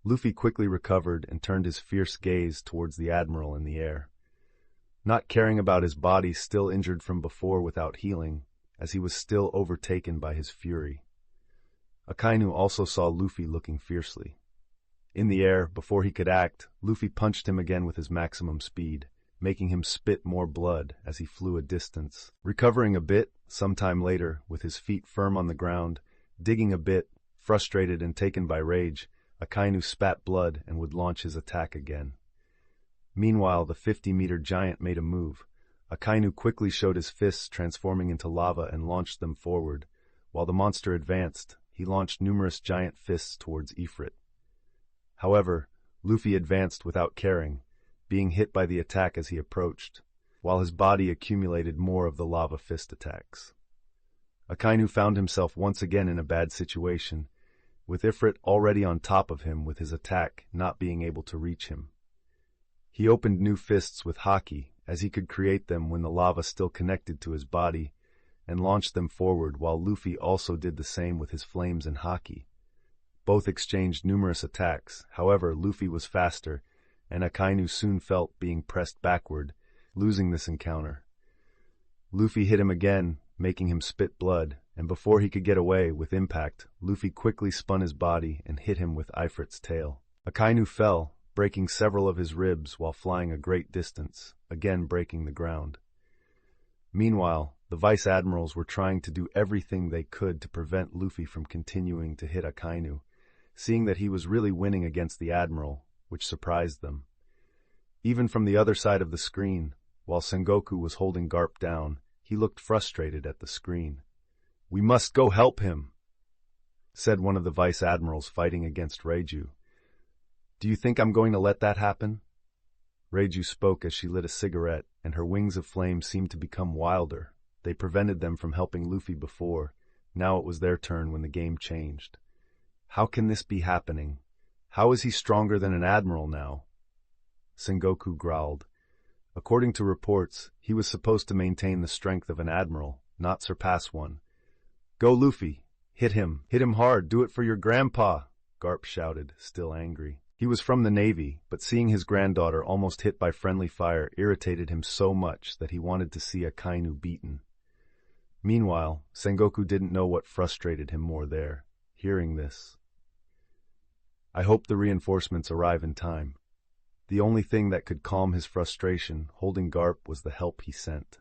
S1: Luffy quickly recovered and turned his fierce gaze towards the admiral in the air, not caring about his body still injured from before without healing, as he was still overtaken by his fury. Akainu also saw Luffy looking fiercely. In the air, before he could act, Luffy punched him again with his maximum speed, making him spit more blood as he flew a distance. Recovering a bit, sometime later, with his feet firm on the ground, digging a bit, frustrated and taken by rage, Akainu spat blood and would launch his attack again. Meanwhile, the 50-meter giant made a move. Akainu quickly showed his fists transforming into lava and launched them forward. While the monster advanced, he launched numerous giant fists towards Ifrit. However, Luffy advanced without caring, being hit by the attack as he approached, while his body accumulated more of the lava fist attacks. Akainu found himself once again in a bad situation, with Ifrit already on top of him with his attack not being able to reach him. He opened new fists with haki, as he could create them when the lava still connected to his body, and launched them forward while Luffy also did the same with his flames and haki. Both exchanged numerous attacks, however Luffy was faster, and Akainu soon felt being pressed backward, losing this encounter. Luffy hit him again, making him spit blood, and before he could get away with impact, Luffy quickly spun his body and hit him with Ifrit's tail. Akainu fell, breaking several of his ribs while flying a great distance, again breaking the ground. Meanwhile, the vice admirals were trying to do everything they could to prevent Luffy from continuing to hit Akainu, seeing that he was really winning against the admiral, which surprised them. Even from the other side of the screen, while Sengoku was holding Garp down, he looked frustrated at the screen. "We must go help him," said one of the vice admirals fighting against Reiju. "Do you think I'm going to let that happen?" Reiju spoke as she lit a cigarette, and her wings of flame seemed to become wilder. They prevented them from helping Luffy before. Now it was their turn when the game changed. "How can this be happening? How is he stronger than an admiral now?" Sengoku growled. According to reports, he was supposed to maintain the strength of an admiral, not surpass one. "Go, Luffy! Hit him! Hit him hard! Do it for your grandpa!" Garp shouted, still angry. He was from the Navy, but seeing his granddaughter almost hit by friendly fire irritated him so much that he wanted to see Akainu beaten. Meanwhile, Sengoku didn't know what frustrated him more there, hearing this. "I hope the reinforcements arrive in time." The only thing that could calm his frustration holding Garp was the help he sent.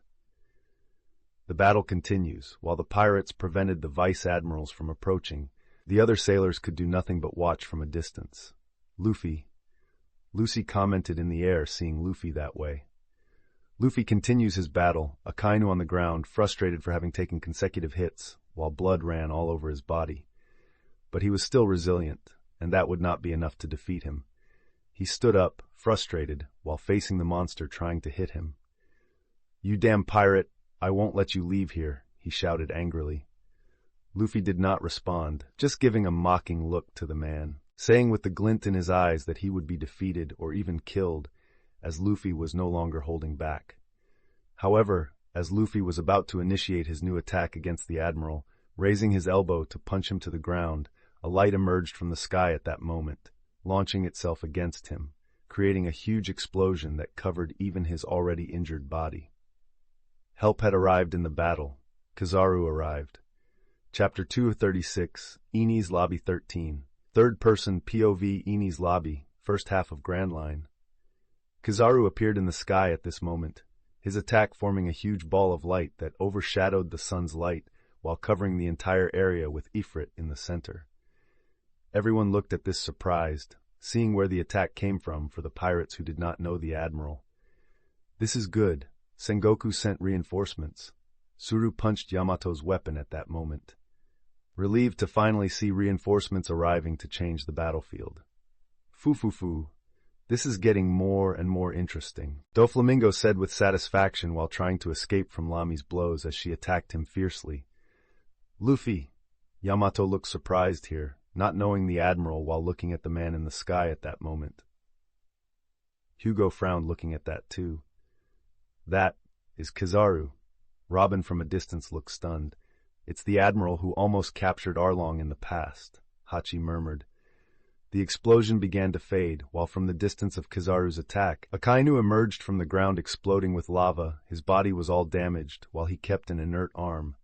S1: The battle continues. While the pirates prevented the vice-admirals from approaching, the other sailors could do nothing but watch from a distance. Lucy commented in the air, seeing Luffy that way. Luffy continues his battle, Akainu on the ground, frustrated for having taken consecutive hits, while blood ran all over his body. But he was still resilient, and that would not be enough to defeat him. He stood up, frustrated, while facing the monster trying to hit him. "You damn pirate, I won't let you leave here," he shouted angrily. Luffy did not respond, just giving a mocking look to the man, saying with the glint in his eyes that he would be defeated or even killed, as Luffy was no longer holding back. However, as Luffy was about to initiate his new attack against the Admiral, raising his elbow to punch him to the ground, a light emerged from the sky at that moment, launching itself against him, creating a huge explosion that covered even his already injured body. Help had arrived in the battle. Kizaru arrived. Chapter 236, Enies Lobby 13. Third-person POV Enies Lobby, first half of Grand Line. Kizaru appeared in the sky at this moment, his attack forming a huge ball of light that overshadowed the sun's light while covering the entire area with Ifrit in the center. Everyone looked at this surprised, seeing where the attack came from for the pirates who did not know the Admiral. "This is good. Sengoku sent reinforcements." Suru punched Yamato's weapon at that moment, relieved to finally see reinforcements arriving to change the battlefield. "Fu. This is getting more and more interesting," Doflamingo said with satisfaction while trying to escape from Lami's blows as she attacked him fiercely. "Luffy." Yamato looked surprised here, not knowing the Admiral while looking at the man in the sky at that moment. Hugo frowned looking at that too. "That is Kizaru." Robin from a distance looked stunned. "It's the Admiral who almost captured Arlong in the past," Hachi murmured. The explosion began to fade, while from the distance of Kizaru's attack, Akainu emerged from the ground exploding with lava. His body was all damaged, while he kept an inert arm.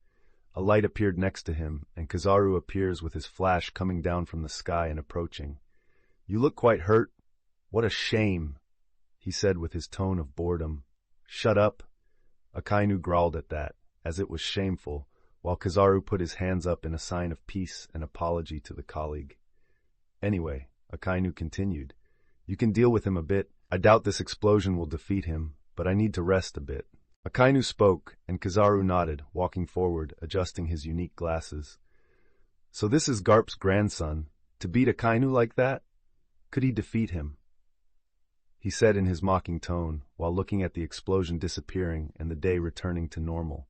S1: A light appeared next to him, and Kizaru appears with his flash coming down from the sky and approaching. "You look quite hurt. What a shame," he said with his tone of boredom. "Shut up." Akainu growled at that, as it was shameful, while Kizaru put his hands up in a sign of peace and apology to the colleague. "Anyway," Akainu continued, "you can deal with him a bit. I doubt this explosion will defeat him, but I need to rest a bit." Akainu spoke, and Kizaru nodded, walking forward, adjusting his unique glasses. "So this is Garp's grandson. To beat Akainu like that? Could he defeat him?" he said in his mocking tone, while looking at the explosion disappearing and the day returning to normal.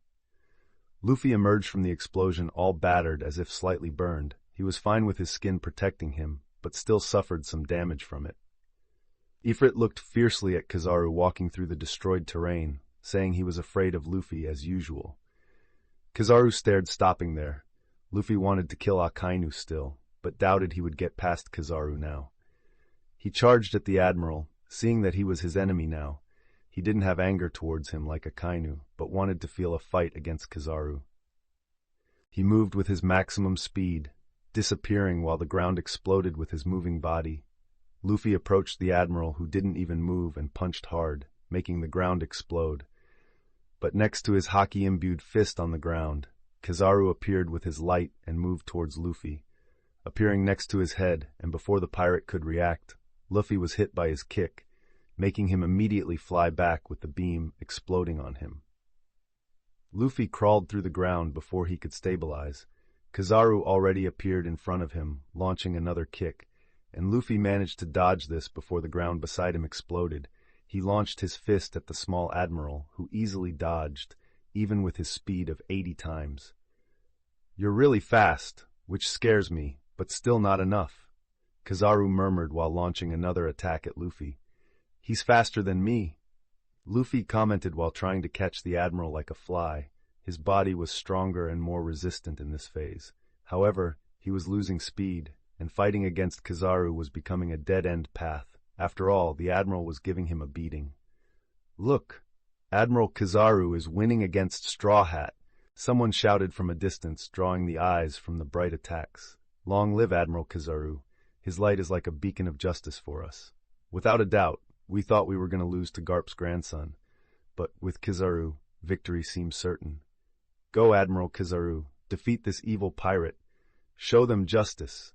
S1: Luffy emerged from the explosion all battered as if slightly burned. He was fine with his skin protecting him, but still suffered some damage from it. Ifrit looked fiercely at Kizaru walking through the destroyed terrain, saying he was afraid of Luffy as usual. Kizaru stared, stopping there. Luffy wanted to kill Akainu still, but doubted he would get past Kizaru now. He charged at the Admiral, seeing that he was his enemy now. He didn't have anger towards him like Akainu, but wanted to feel a fight against Kizaru. He moved with his maximum speed, disappearing while the ground exploded with his moving body. Luffy approached the Admiral, who didn't even move, and punched hard, making the ground explode. But next to his haki-imbued fist on the ground, Kizaru appeared with his light and moved towards Luffy. Appearing next to his head, and before the pirate could react, Luffy was hit by his kick, making him immediately fly back with the beam exploding on him. Luffy crawled through the ground before he could stabilize. Kizaru already appeared in front of him, launching another kick, and Luffy managed to dodge this before the ground beside him exploded. He launched his fist at the small Admiral, who easily dodged, even with his speed of 80 times. "You're really fast, which scares me, but still not enough," Kizaru murmured while launching another attack at Luffy. "He's faster than me." Luffy commented while trying to catch the Admiral like a fly. His body was stronger and more resistant in this phase. However, he was losing speed, and fighting against Kizaru was becoming a dead-end path. After all, the Admiral was giving him a beating. "Look! Admiral Kizaru is winning against Straw Hat," someone shouted from a distance, drawing the eyes from the bright attacks. "Long live Admiral Kizaru. His light is like a beacon of justice for us." Without a doubt, we thought we were going to lose to Garp's grandson, but with Kizaru, victory seemed certain. "Go, Admiral Kizaru. Defeat this evil pirate. Show them justice.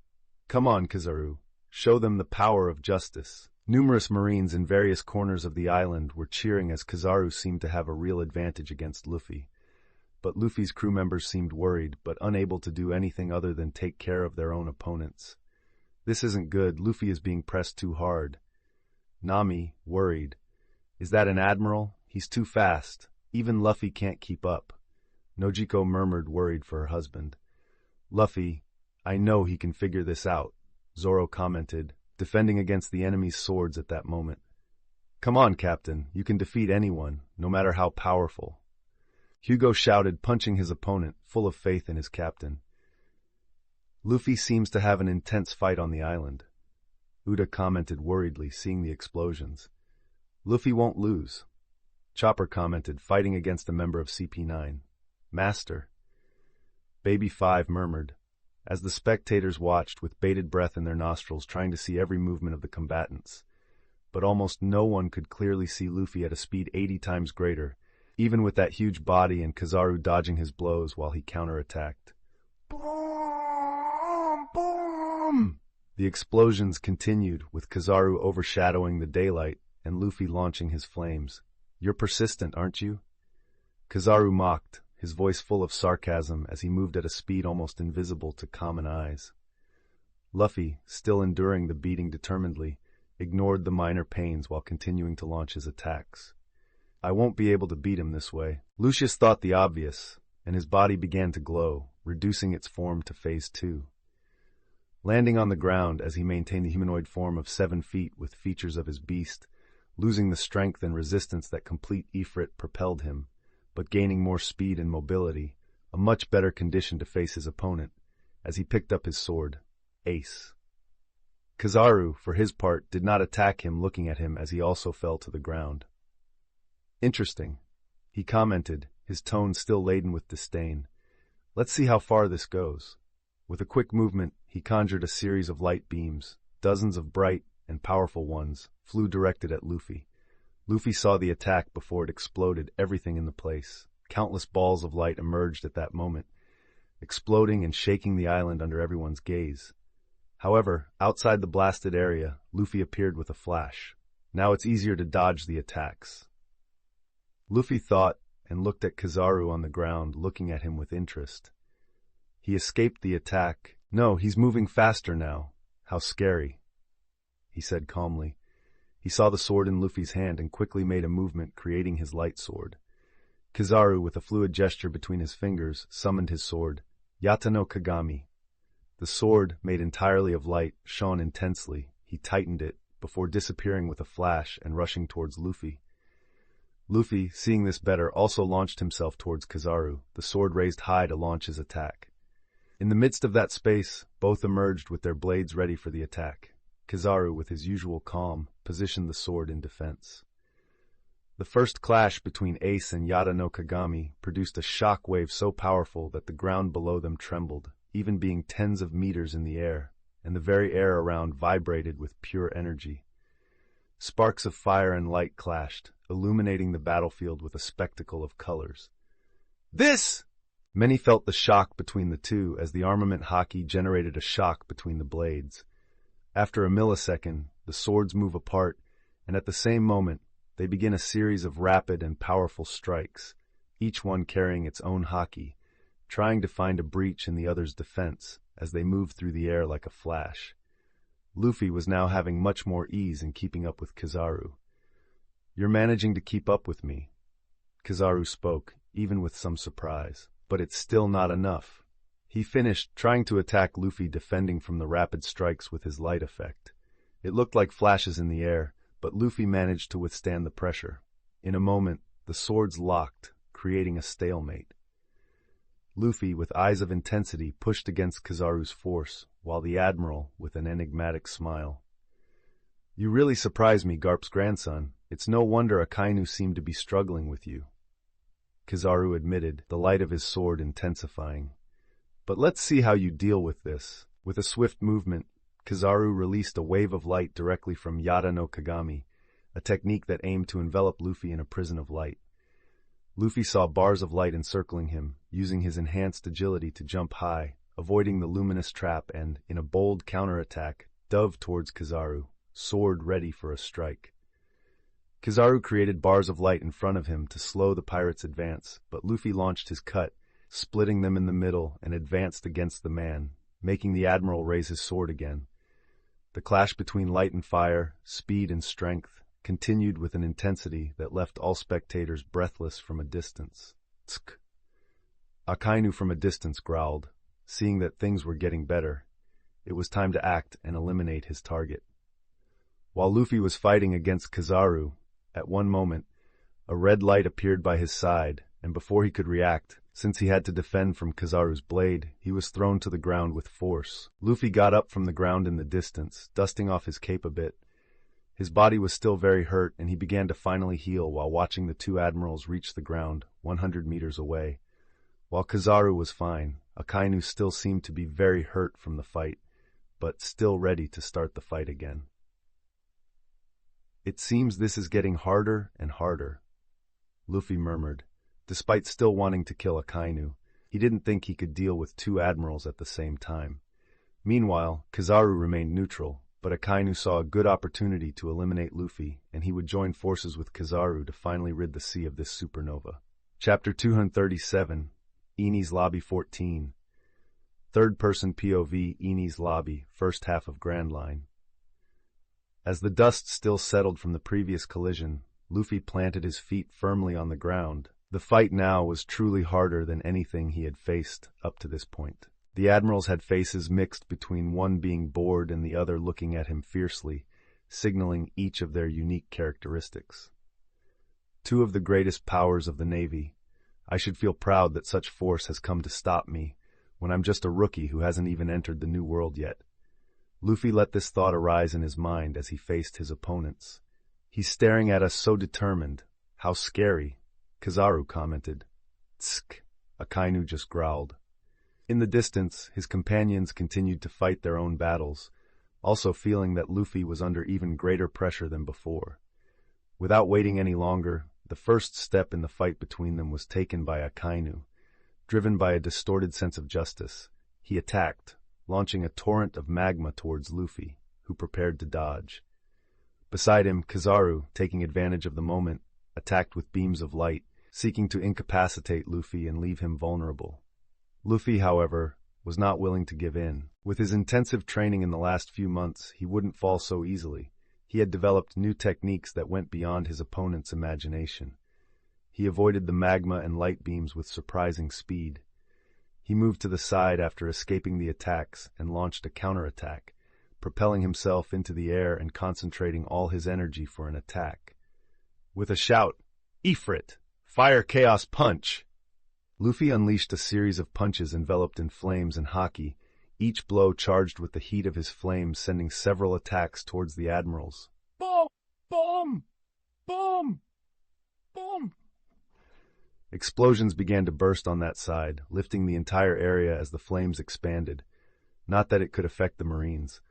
S1: Come on, Kizaru. Show them the power of justice." Numerous Marines in various corners of the island were cheering as Kizaru seemed to have a real advantage against Luffy. But Luffy's crew members seemed worried, but unable to do anything other than take care of their own opponents. "This isn't good. Luffy is being pressed too hard." Nami, worried. "Is that an admiral? He's too fast. Even Luffy can't keep up." Nojiko murmured, worried for her husband. "Luffy, I know he can figure this out," Zoro commented, defending against the enemy's swords at that moment. "Come on, Captain. You can defeat anyone, no matter how powerful." Hugo shouted, punching his opponent, full of faith in his captain. "Luffy seems to have an intense fight on the island," Uda commented worriedly, seeing the explosions. "Luffy won't lose." Chopper commented, fighting against a member of CP9. "Master." Baby 5 murmured, as the spectators watched with bated breath in their nostrils, trying to see every movement of the combatants. But almost no one could clearly see Luffy at a speed 80 times greater, even with that huge body and Kizaru dodging his blows while he counterattacked. Boom! Boom! The explosions continued, with Kizaru overshadowing the daylight and Luffy launching his flames. "You're persistent, aren't you?" Kizaru mocked, his voice full of sarcasm as he moved at a speed almost invisible to common eyes. Luffy, still enduring the beating determinedly, ignored the minor pains while continuing to launch his attacks. "I won't be able to beat him this way." Lucius thought the obvious, and his body began to glow, reducing its form to Phase 2. Landing on the ground as he maintained the humanoid form of 7 feet with features of his beast, losing the strength and resistance that complete Ifrit propelled him, but gaining more speed and mobility, a much better condition to face his opponent, as he picked up his sword, Ace. Kizaru, for his part, did not attack him, looking at him as he also fell to the ground. "Interesting," he commented, his tone still laden with disdain. "Let's see how far this goes." With a quick movement, he conjured a series of light beams. Dozens of bright and powerful ones flew directed at Luffy. Luffy saw the attack before it exploded everything in the place. Countless balls of light emerged at that moment, exploding and shaking the island under everyone's gaze. However, outside the blasted area, Luffy appeared with a flash. Now it's easier to dodge the attacks. Luffy thought and looked at Kizaru on the ground, looking at him with interest. He escaped the attack. "No, he's moving faster now. How scary," he said calmly. He saw the sword in Luffy's hand and quickly made a movement, creating his light sword. Kizaru, with a fluid gesture between his fingers, summoned his sword, Yata no Kagami. The sword, made entirely of light, shone intensely. He tightened it, before disappearing with a flash and rushing towards Luffy. Luffy, seeing this better, also launched himself towards Kizaru, the sword raised high to launch his attack. In the midst of that space, both emerged with their blades ready for the attack. Kizaru, with his usual calm, positioned the sword in defense. The first clash between Ace and Yata no Kagami produced a shock wave so powerful that the ground below them trembled, even being tens of meters in the air, and the very air around vibrated with pure energy. Sparks of fire and light clashed, illuminating the battlefield with a spectacle of colors. "This!" Many felt the shock between the two as the armament haki generated a shock between the blades. After a millisecond, the swords move apart, and at the same moment, they begin a series of rapid and powerful strikes, each one carrying its own haki, trying to find a breach in the other's defense as they move through the air like a flash. Luffy was now having much more ease in keeping up with Kizaru. "You're managing to keep up with me," Kizaru spoke, even with some surprise. "But it's still not enough." He finished, trying to attack Luffy, defending from the rapid strikes with his light effect. It looked like flashes in the air, but Luffy managed to withstand the pressure. In a moment, the swords locked, creating a stalemate. Luffy, with eyes of intensity, pushed against Kizaru's force, while the Admiral, with an enigmatic smile. "You really surprise me, Garp's grandson. It's no wonder Akainu seemed to be struggling with you," Kizaru admitted, the light of his sword intensifying. "But let's see how you deal with this." With a swift movement, Kizaru released a wave of light directly from Yada no Kagami, a technique that aimed to envelop Luffy in a prison of light. Luffy saw bars of light encircling him, using his enhanced agility to jump high, avoiding the luminous trap and, in a bold counterattack, dove towards Kizaru, sword ready for a strike. Kizaru created bars of light in front of him to slow the pirate's advance, but Luffy launched his cut, splitting them in the middle, and advanced against the man, making the Admiral raise his sword again. The clash between light and fire, speed and strength, continued with an intensity that left all spectators breathless from a distance. Tsk. Akainu from a distance growled, seeing that things were getting better. It was time to act and eliminate his target. While Luffy was fighting against Kizaru, at one moment, a red light appeared by his side, and before he could react, since he had to defend from Kizaru's blade, he was thrown to the ground with force. Luffy got up from the ground in the distance, dusting off his cape a bit. His body was still very hurt, and he began to finally heal while watching the two admirals reach the ground, 100 meters away. While Kizaru was fine, Akainu still seemed to be very hurt from the fight, but still ready to start the fight again. "It seems this is getting harder and harder," Luffy murmured. Despite still wanting to kill Akainu, he didn't think he could deal with two admirals at the same time. Meanwhile, Kizaru remained neutral, but Akainu saw a good opportunity to eliminate Luffy, and he would join forces with Kizaru to finally rid the sea of this supernova. Chapter 237, Enies Lobby 14. Third-person POV, Enies Lobby, first half of Grand Line. As the dust still settled from the previous collision, Luffy planted his feet firmly on the ground. The fight now was truly harder than anything he had faced up to this point. The admirals had faces mixed between one being bored and the other looking at him fiercely, signaling each of their unique characteristics. Two of the greatest powers of the Navy. I should feel proud that such force has come to stop me, when I'm just a rookie who hasn't even entered the New World yet. Luffy let this thought arise in his mind as he faced his opponents. "He's staring at us so determined. How scary," Kizaru commented. "Tsk," Akainu just growled. In the distance, his companions continued to fight their own battles, also feeling that Luffy was under even greater pressure than before. Without waiting any longer, the first step in the fight between them was taken by Akainu. Driven by a distorted sense of justice, he attacked, launching a torrent of magma towards Luffy, who prepared to dodge. Beside him, Kizaru, taking advantage of the moment, attacked with beams of light, seeking to incapacitate Luffy and leave him vulnerable. Luffy, however, was not willing to give in. With his intensive training in the last few months, he wouldn't fall so easily. He had developed new techniques that went beyond his opponent's imagination. He avoided the magma and light beams with surprising speed. He moved to the side after escaping the attacks and launched a counterattack, propelling himself into the air and concentrating all his energy for an attack. With a shout, "Ifrit! Fire Chaos Punch!" Luffy unleashed a series of punches enveloped in flames and haki, each blow charged with the heat of his flames, sending several attacks towards the admirals. "Boom! Boom! Boom! Boom!" Explosions began to burst on that side, lifting the entire area as the flames expanded. Not that it could affect the Marines,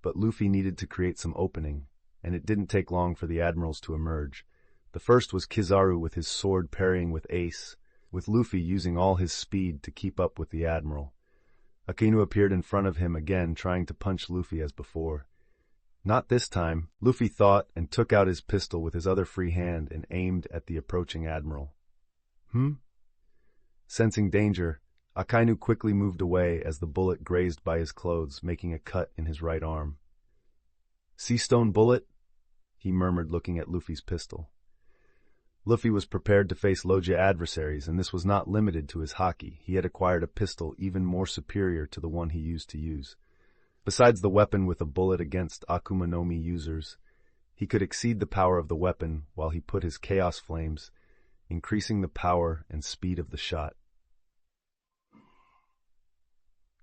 S1: but Luffy needed to create some opening, and it didn't take long for the admirals to emerge. The first was Kizaru with his sword parrying with ace, with Luffy using all his speed to keep up with the admiral. Akainu appeared in front of him again, trying to punch Luffy as before. Not this time, Luffy thought and took out his pistol with his other free hand and aimed at the approaching admiral. Sensing danger, Akainu quickly moved away as the bullet grazed by his clothes, making a cut in his right arm. "Sea stone bullet?" he murmured, looking at Luffy's pistol. Luffy was prepared to face Logia adversaries, and this was not limited to his haki. He had acquired a pistol even more superior to the one he used to use. Besides the weapon with a bullet against Akuma no Mi users, He could exceed the power of the weapon while he put his chaos flames, increasing the power and speed of the shot.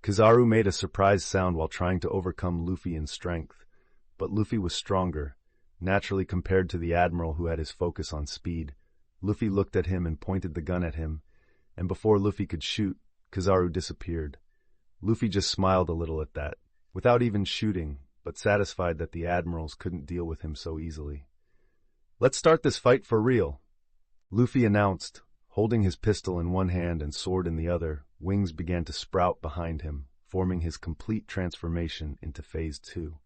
S1: Kizaru made a surprise sound while trying to overcome Luffy in strength, but Luffy was stronger, naturally compared to the Admiral who had his focus on speed. Luffy looked at him and pointed the gun at him, and before Luffy could shoot, Kizaru disappeared. Luffy just smiled a little at that, without even shooting, but satisfied that the Admirals couldn't deal with him so easily. "Let's start this fight for real," Luffy announced. Holding his pistol in one hand and sword in the other, wings began to sprout behind him, forming his complete transformation into Phase 2.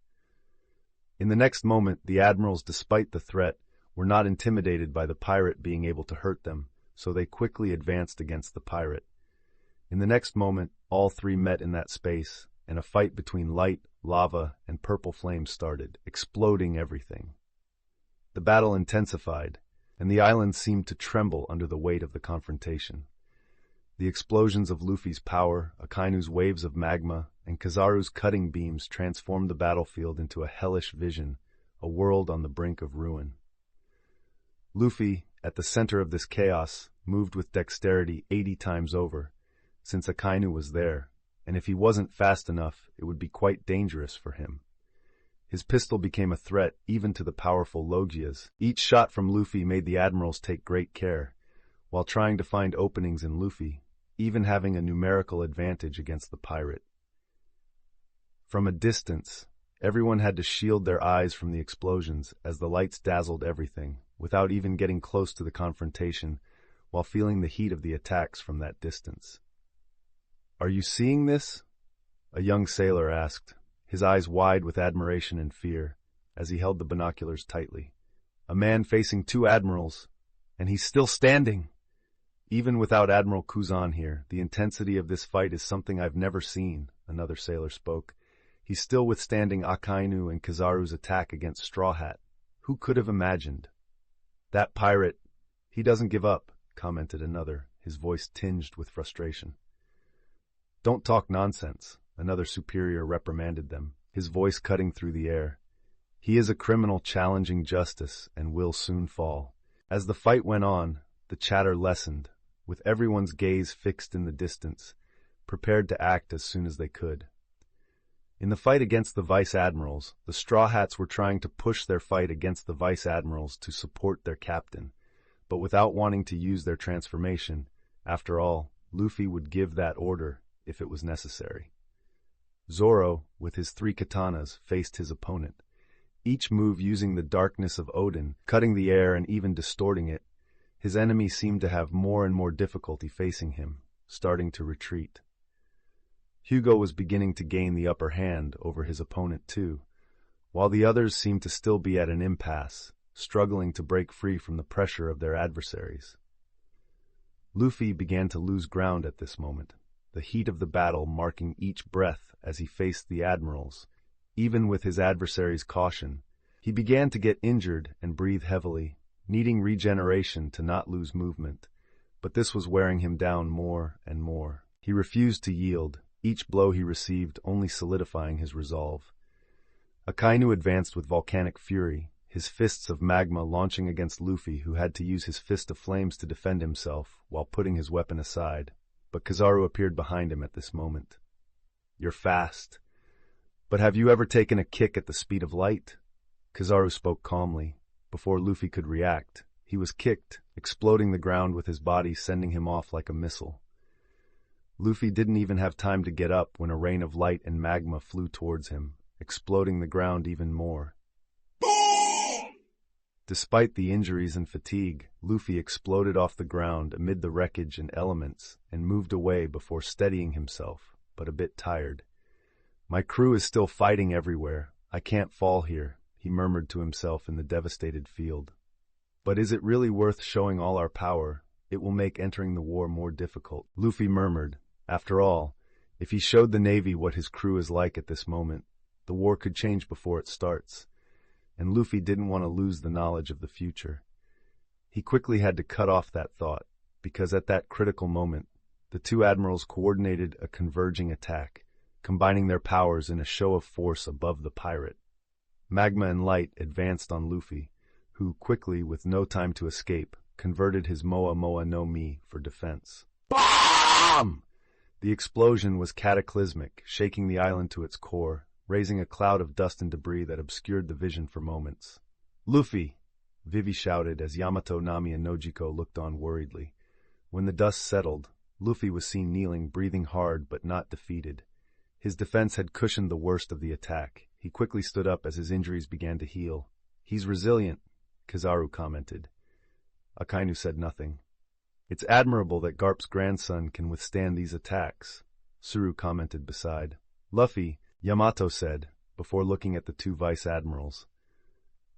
S1: In the next moment, the Admirals, despite the threat, were not intimidated by the pirate being able to hurt them, so they quickly advanced against the pirate. In the next moment, all three met in that space, and a fight between light, lava, and purple flames started, exploding everything. The battle intensified, and the island seemed to tremble under the weight of the confrontation. The explosions of Luffy's power, Akainu's waves of magma, and Kizaru's cutting beams transformed the battlefield into a hellish vision, a world on the brink of ruin. Luffy, at the center of this chaos, moved with dexterity 80 times over, since Akainu was there, and if he wasn't fast enough, it would be quite dangerous for him. His pistol became a threat even to the powerful Logias. Each shot from Luffy made the Admirals take great care, while trying to find openings in Luffy, even having a numerical advantage against the pirate. From a distance, everyone had to shield their eyes from the explosions as the lights dazzled everything, without even getting close to the confrontation, while feeling the heat of the attacks from that distance. "Are you seeing this?" a young sailor asked, his eyes wide with admiration and fear, as he held the binoculars tightly. "A man facing two admirals, and he's still standing! Even without Admiral Kuzan here, the intensity of this fight is something I've never seen," another sailor spoke. "He's still withstanding Akainu and Kizaru's attack against Straw Hat. Who could have imagined?" "That pirate, he doesn't give up," commented another, his voice tinged with frustration. "Don't talk nonsense," another superior reprimanded them, his voice cutting through the air. "He is a criminal challenging justice and will soon fall." As the fight went on, the chatter lessened, with everyone's gaze fixed in the distance, prepared to act as soon as they could. In the fight against the Vice Admirals, the Straw Hats were trying to push their fight against the Vice Admirals to support their captain, but without wanting to use their transformation. After all, Luffy would give that order if it was necessary. Zoro, with his 3 katanas, faced his opponent, each move using the darkness of Odin, cutting the air and even distorting it. His enemy seemed to have more and more difficulty facing him, starting to retreat. Hugo was beginning to gain the upper hand over his opponent too, while the others seemed to still be at an impasse, struggling to break free from the pressure of their adversaries. Luffy began to lose ground at this moment, the heat of the battle marking each breath as he faced the admirals. Even with his adversary's caution, he began to get injured and breathe heavily, needing regeneration to not lose movement, but this was wearing him down more and more. He refused to yield, each blow he received only solidifying his resolve. Akainu advanced with volcanic fury, his fists of magma launching against Luffy, who had to use his fist of flames to defend himself while putting his weapon aside. But Kizaru appeared behind him at this moment. "You're fast. But have you ever taken a kick at the speed of light?" Kizaru spoke calmly. Before Luffy could react, he was kicked, exploding the ground with his body, sending him off like a missile. Luffy didn't even have time to get up when a rain of light and magma flew towards him, exploding the ground even more. Despite the injuries and fatigue, Luffy exploded off the ground amid the wreckage and elements and moved away before steadying himself, but a bit tired. "My crew is still fighting everywhere. I can't fall here," he murmured to himself in the devastated field. "But is it really worth showing all our power? It will make entering the war more difficult," Luffy murmured. After all, if he showed the Navy what his crew is like at this moment, the war could change before it starts. And Luffy didn't want to lose the knowledge of the future. He quickly had to cut off that thought, because at that critical moment, the two admirals coordinated a converging attack, combining their powers in a show of force above the pirate. Magma and light advanced on Luffy, who quickly, with no time to escape, converted his Moa Moa no Mi for defense. BOMB! The explosion was cataclysmic, shaking the island to its core, raising a cloud of dust and debris that obscured the vision for moments. "Luffy!" Vivi shouted as Yamato, Nami, and Nojiko looked on worriedly. When the dust settled, Luffy was seen kneeling, breathing hard but not defeated. His defense had cushioned the worst of the attack. He quickly stood up as his injuries began to heal. "He's resilient," Kizaru commented. Akainu said nothing. "It's admirable that Garp's grandson can withstand these attacks," Suru commented beside. "Luffy," Yamato said, before looking at the two vice-admirals.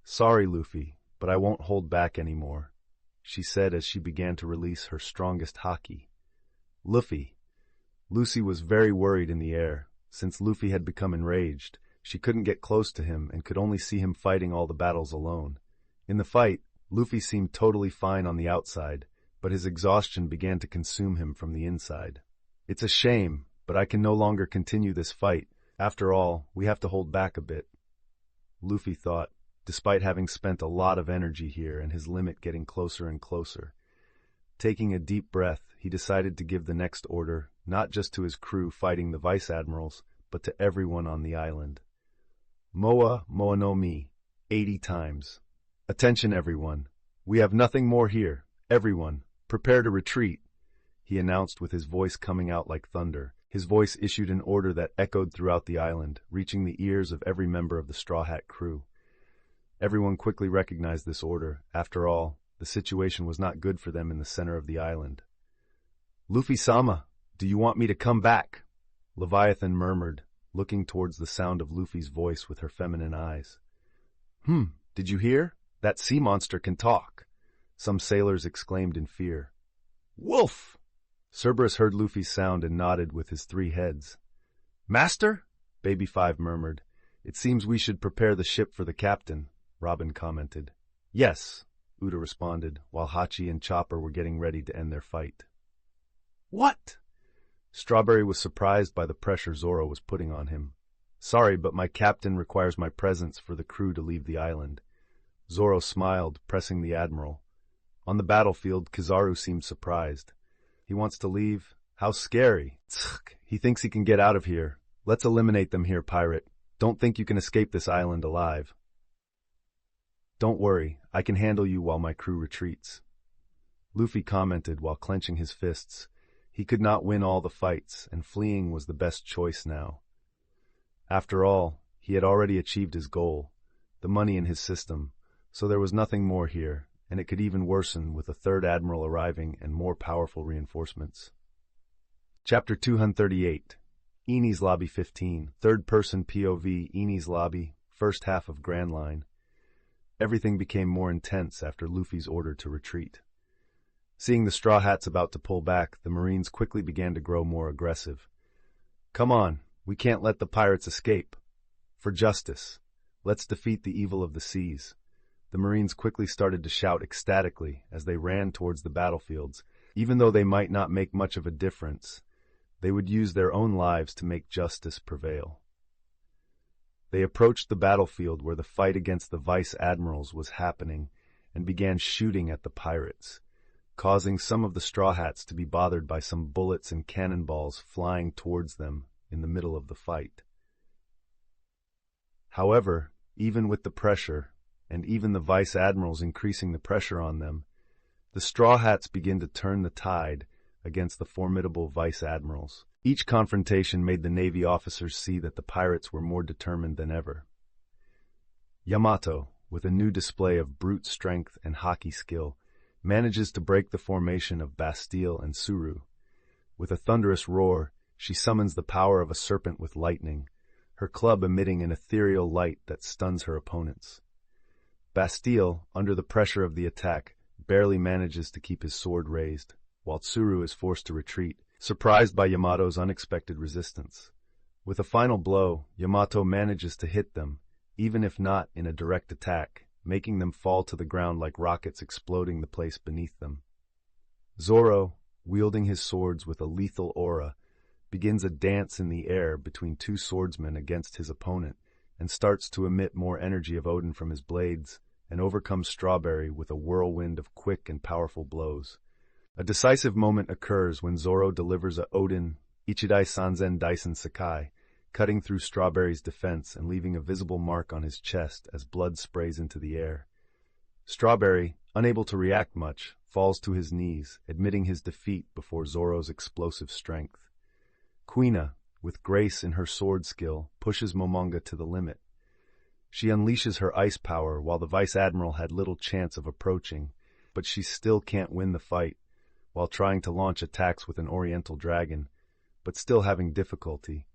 S1: "Sorry, Luffy, but I won't hold back anymore," she said as she began to release her strongest haki. "Luffy." Lucy was very worried in the air. Since Luffy had become enraged, she couldn't get close to him and could only see him fighting all the battles alone. In the fight, Luffy seemed totally fine on the outside, but his exhaustion began to consume him from the inside. "It's a shame, but I can no longer continue this fight. After all, we have to hold back a bit," Luffy thought, despite having spent a lot of energy here and his limit getting closer and closer. Taking a deep breath, he decided to give the next order, not just to his crew fighting the vice-admirals, but to everyone on the island. "Moa Moa no Mi, 80 times. Attention, everyone. We have nothing more here. Everyone, prepare to retreat," he announced with his voice coming out like thunder. His voice issued an order that echoed throughout the island, reaching the ears of every member of the Straw Hat crew. Everyone quickly recognized this order. After all, the situation was not good for them in the center of the island. "Luffy-sama, do you want me to come back?" Leviathan murmured, looking towards the sound of Luffy's voice with her feminine eyes. Did you hear? That sea monster can talk," some sailors exclaimed in fear. "Wolf!" Cerberus heard Luffy's sound and nodded with his 3 heads. "Master?" Baby 5 murmured. "It seems we should prepare the ship for the captain," Robin commented. "Yes," Uda responded, while Hachi and Chopper were getting ready to end their fight. "What?" Strawberry was surprised by the pressure Zoro was putting on him. "Sorry, but my captain requires my presence for the crew to leave the island." Zoro smiled, pressing the admiral. On the battlefield, Kizaru seemed surprised. "He wants to leave? How scary. Tsk, he thinks he can get out of here. Let's eliminate them here, pirate. Don't think you can escape this island alive." "Don't worry, I can handle you while my crew retreats," Luffy commented while clenching his fists. He could not win all the fights, and fleeing was the best choice now. After all, he had already achieved his goal, the money in his system, so there was nothing more here, and it could even worsen with a third admiral arriving and more powerful reinforcements. Chapter 238, Enies Lobby 15, third-person POV, Enies Lobby, first half of Grand Line. Everything became more intense after Luffy's order to retreat. Seeing the Straw Hats about to pull back, the Marines quickly began to grow more aggressive. "Come on, we can't let the pirates escape. For justice, let's defeat the evil of the seas." The Marines quickly started to shout ecstatically as they ran towards the battlefields. Even though they might not make much of a difference, they would use their own lives to make justice prevail. They approached the battlefield where the fight against the vice-admirals was happening and began shooting at the pirates, causing some of the Straw Hats to be bothered by some bullets and cannonballs flying towards them in the middle of the fight. However, even with the pressure, and even the vice-admirals increasing the pressure on them, the Straw Hats begin to turn the tide against the formidable vice-admirals. Each confrontation made the Navy officers see that the pirates were more determined than ever. Yamato, with a new display of brute strength and haki skill, manages to break the formation of Bastille and Suru. With a thunderous roar, she summons the power of a serpent with lightning, her club emitting an ethereal light that stuns her opponents. Bastille, under the pressure of the attack, barely manages to keep his sword raised, while Tsuru is forced to retreat, surprised by Yamato's unexpected resistance. With a final blow, Yamato manages to hit them, even if not in a direct attack, making them fall to the ground like rockets exploding the place beneath them. Zoro, wielding his swords with a lethal aura, begins a dance in the air between two swordsmen against his opponent, and starts to emit more energy of Odin from his blades, and overcomes Strawberry with a whirlwind of quick and powerful blows. A decisive moment occurs when Zoro delivers a Odin Ichidai Sanzen Daisen Sakai, cutting through Strawberry's defense and leaving a visible mark on his chest as blood sprays into the air. Strawberry, unable to react much, falls to his knees, admitting his defeat before Zoro's explosive strength. Kuina, with grace in her sword skill, pushes Momonga to the limit. She unleashes her ice power while the Vice Admiral had little chance of approaching, but she still can't win the fight, while trying to launch attacks with an Oriental Dragon, but still having difficulty.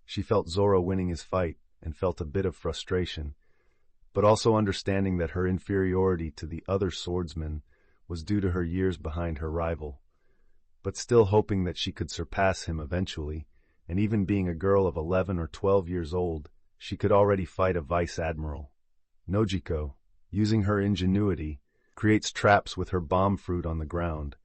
S1: She felt Zoro winning his fight and felt a bit of frustration, but also understanding that her inferiority to the other swordsmen was due to her years behind her rival, but still hoping that she could surpass him eventually, and even being a girl of 11 or 12 years old, she could already fight a vice admiral. Nojiko, using her ingenuity, creates traps with her bomb fruit on the ground,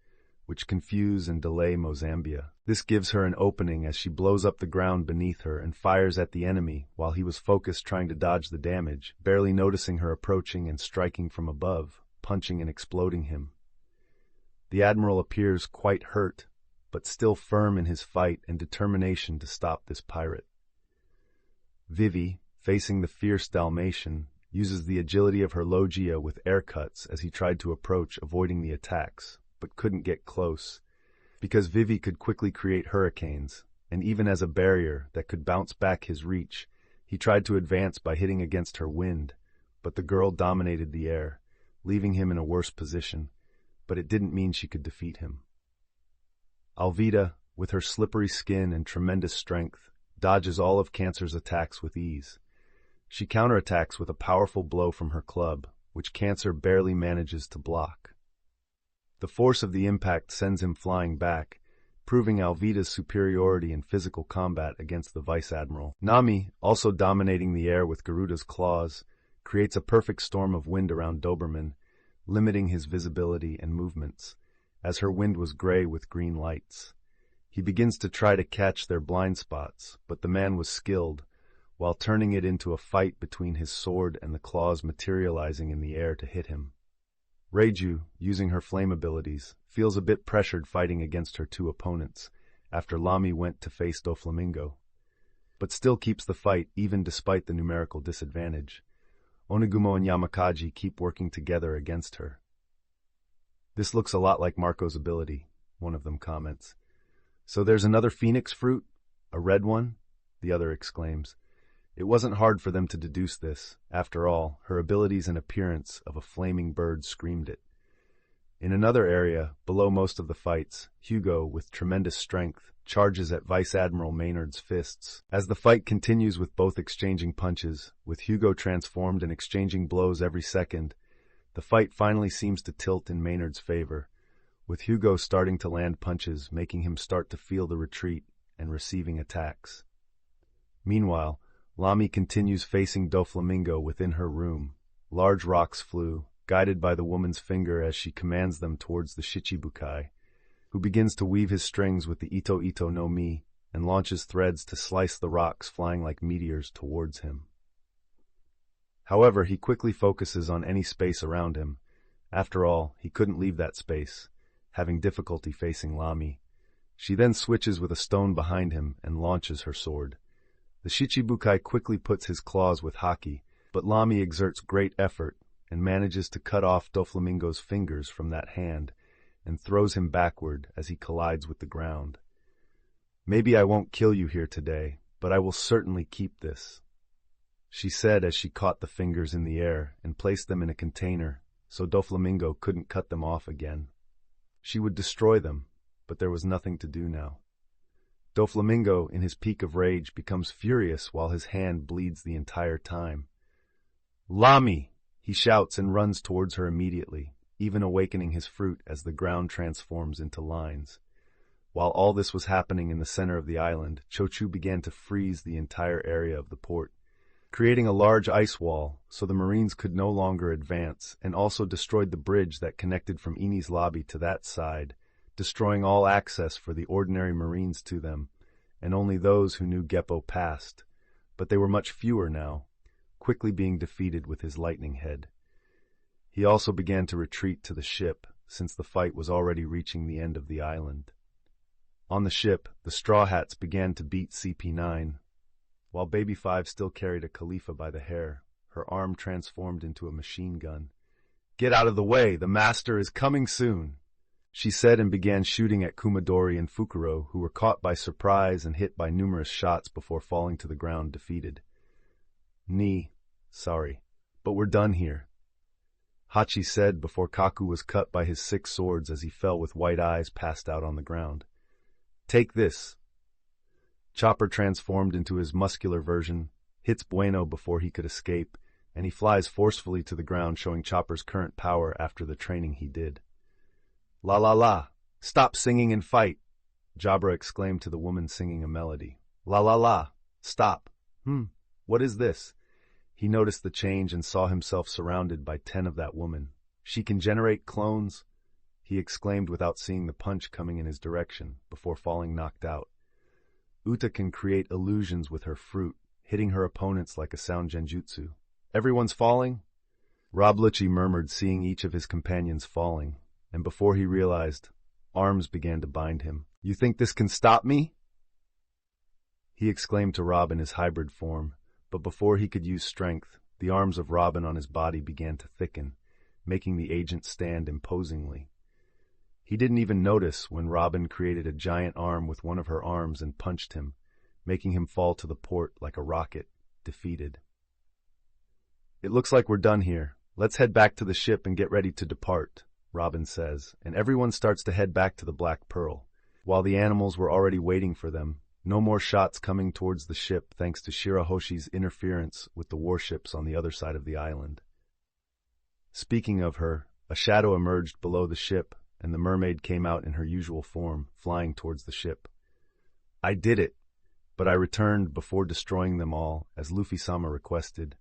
S1: which confuse and delay Mozambia. This gives her an opening as she blows up the ground beneath her and fires at the enemy while he was focused trying to dodge the damage, barely noticing her approaching and striking from above, punching and exploding him. The Admiral appears quite hurt, but still firm in his fight and determination to stop this pirate. Vivi, facing the fierce Dalmatian, uses the agility of her Logia with air cuts as he tried to approach, avoiding the attacks, but couldn't get close, because Vivi could quickly create hurricanes, and even as a barrier that could bounce back his reach, he tried to advance by hitting against her wind, but the girl dominated the air, leaving him in a worse position, but it didn't mean she could defeat him. Alvida, with her slippery skin and tremendous strength, dodges all of Cancer's attacks with ease. She counterattacks with a powerful blow from her club, which Cancer barely manages to block. The force of the impact sends him flying back, proving Alvida's superiority in physical combat against the Vice Admiral. Nami, also dominating the air with Garuda's claws, creates a perfect storm of wind around Doberman, limiting his visibility and movements, as her wind was gray with green lights. He begins to try to catch their blind spots, but the man was skilled, while turning it into a fight between his sword and the claws materializing in the air to hit him. Reiju, using her flame abilities, feels a bit pressured fighting against her two opponents, after Lami went to face Doflamingo, but still keeps the fight even despite the numerical disadvantage. Onigumo and Yamakaji keep working together against her. "This looks a lot like Marco's ability," one of them comments. "So there's another phoenix fruit? A red one?" the other exclaims. It wasn't hard for them to deduce this. After all, her abilities and appearance of a flaming bird screamed it. In another area, below most of the fights, Hugo, with tremendous strength, charges at Vice Admiral Maynard's fists. As the fight continues with both exchanging punches, with Hugo transformed and exchanging blows every second, the fight finally seems to tilt in Maynard's favor, with Hugo starting to land punches, making him start to feel the retreat and receiving attacks. Meanwhile, Lami continues facing Doflamingo within her room. Large rocks flew, guided by the woman's finger as she commands them towards the Shichibukai, who begins to weave his strings with the Ito Ito no Mi and launches threads to slice the rocks flying like meteors towards him. However, he quickly focuses on any space around him. After all, he couldn't leave that space, having difficulty facing Lami. She then switches with a stone behind him and launches her sword. The Shichibukai quickly puts his claws with Haki, but Lami exerts great effort and manages to cut off Doflamingo's fingers from that hand and throws him backward as he collides with the ground. "Maybe I won't kill you here today, but I will certainly keep this," she said as she caught the fingers in the air and placed them in a container so Doflamingo couldn't cut them off again. She would destroy them, but there was nothing to do now. Doflamingo, in his peak of rage, becomes furious while his hand bleeds the entire time. "Lami!" he shouts and runs towards her immediately, even awakening his fruit as the ground transforms into lines. While all this was happening in the center of the island, Chochu began to freeze the entire area of the port, creating a large ice wall so the Marines could no longer advance, and also destroyed the bridge that connected from Ini's lobby to that side, destroying all access for the ordinary Marines to them, and only those who knew Geppo passed, but they were much fewer now. quickly being defeated with his lightning head. He also began to retreat to the ship, since the fight was already reaching the end of the island. On the ship, the Straw Hats began to beat CP9, while Baby 5 still carried a Khalifa by the hair, her arm transformed into a machine gun. "Get out of the way, the master is coming soon," she said, and began shooting at Kumadori and Fukuro, who were caught by surprise and hit by numerous shots before falling to the ground defeated. Sorry, but we're done here," Hachi said before Kaku was cut by his 6 swords as he fell with white eyes passed out on the ground. "Take this." Chopper transformed into his muscular version, hits Bueno before he could escape, and he flies forcefully to the ground, showing Chopper's current power after the training he did. "La la la! Stop singing and fight!" Jabra exclaimed to the woman singing a melody. "La la la! Stop! What is this?" He noticed the change and saw himself surrounded by 10 of that woman. "She can generate clones?" he exclaimed without seeing the punch coming in his direction, before falling knocked out. Uta can create illusions with her fruit, hitting her opponents like a sound genjutsu. "Everyone's falling?" Rob Lucci murmured, seeing each of his companions falling, and before he realized, arms began to bind him. "You think this can stop me?" he exclaimed to Rob in his hybrid form, but before he could use strength, the arms of Robin on his body began to thicken, making the agent stand imposingly. He didn't even notice when Robin created a giant arm with one of her arms and punched him, making him fall to the port like a rocket, defeated. "It looks like we're done here. Let's head back to the ship and get ready to depart," Robin says, and everyone starts to head back to the Black Pearl. While the animals were already waiting for them, no more shots coming towards the ship thanks to Shirahoshi's interference with the warships on the other side of the island. Speaking of her, a shadow emerged below the ship, and the mermaid came out in her usual form, flying towards the ship. "I did it, but I returned before destroying them all, as Luffy-sama requested."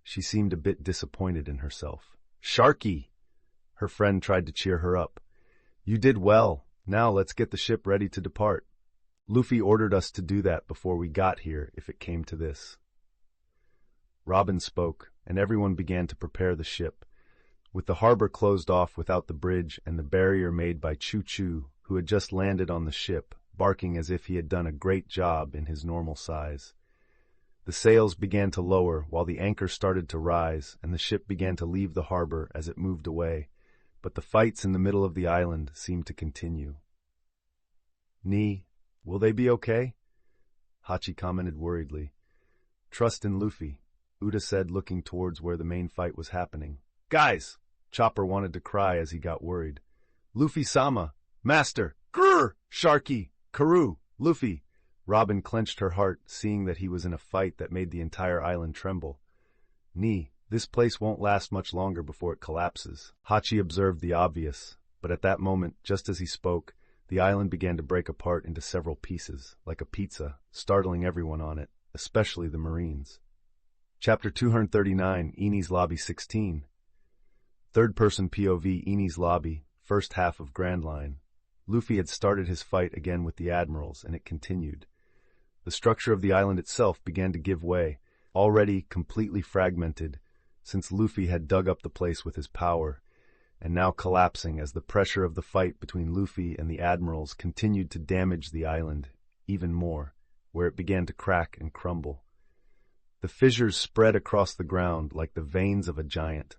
S1: She seemed a bit disappointed in herself. "Sharky!" Her friend tried to cheer her up. "You did well. Now let's get the ship ready to depart. Luffy ordered us to do that before we got here if it came to this." Robin spoke, and everyone began to prepare the ship. With the harbor closed off without the bridge and the barrier made by Choo-Choo, who had just landed on the ship, barking as if he had done a great job in his normal size. The sails began to lower while the anchor started to rise, and the ship began to leave the harbor as it moved away, but the fights in the middle of the island seemed to continue. "Will they be okay?" Hachi commented worriedly. "Trust in Luffy," Uda said, looking towards where the main fight was happening. "Guys!" Chopper wanted to cry as he got worried. "Luffy-sama! Master! Grrr! Sharky! Karoo! Luffy!" Robin clenched her heart, seeing that he was in a fight that made the entire island tremble. This place won't last much longer before it collapses." Hachi observed the obvious, but at that moment, just as he spoke, the island began to break apart into several pieces, like a pizza, startling everyone on it, especially the Marines. Chapter 239, Enies Lobby 16. Third-person POV, Enies Lobby, first half of Grand Line. Luffy had started his fight again with the admirals, and it continued. The structure of the island itself began to give way, already completely fragmented, since Luffy had dug up the place with his power, and now collapsing as the pressure of the fight between Luffy and the admirals continued to damage the island even more, where it began to crack and crumble. The fissures spread across the ground like the veins of a giant,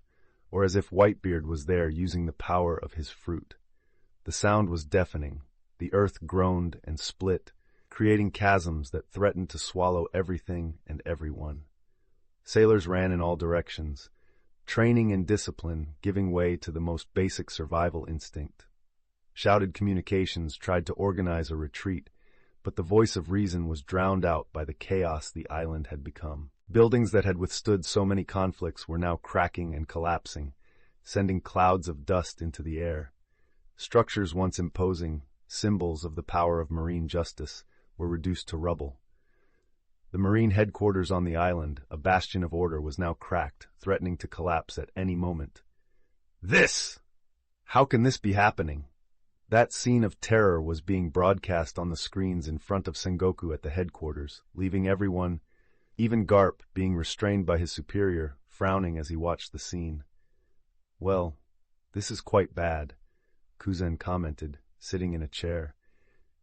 S1: or as if Whitebeard was there using the power of his fruit. The sound was deafening. The earth groaned and split, creating chasms that threatened to swallow everything and everyone. Sailors ran in all directions, training and discipline giving way to the most basic survival instinct. Shouted communications tried to organize a retreat, but the voice of reason was drowned out by the chaos the island had become. Buildings that had withstood so many conflicts were now cracking and collapsing, sending clouds of dust into the air. Structures once imposing, symbols of the power of marine justice, were reduced to rubble. The Marine headquarters on the island, a bastion of order, was now cracked, threatening to collapse at any moment. This! How can this be happening? That scene of terror was being broadcast on the screens in front of Sengoku at the headquarters, leaving everyone even Garp, being restrained by his superior, frowning as he watched the scene. "Well, this is quite bad," Kuzen commented, sitting in a chair.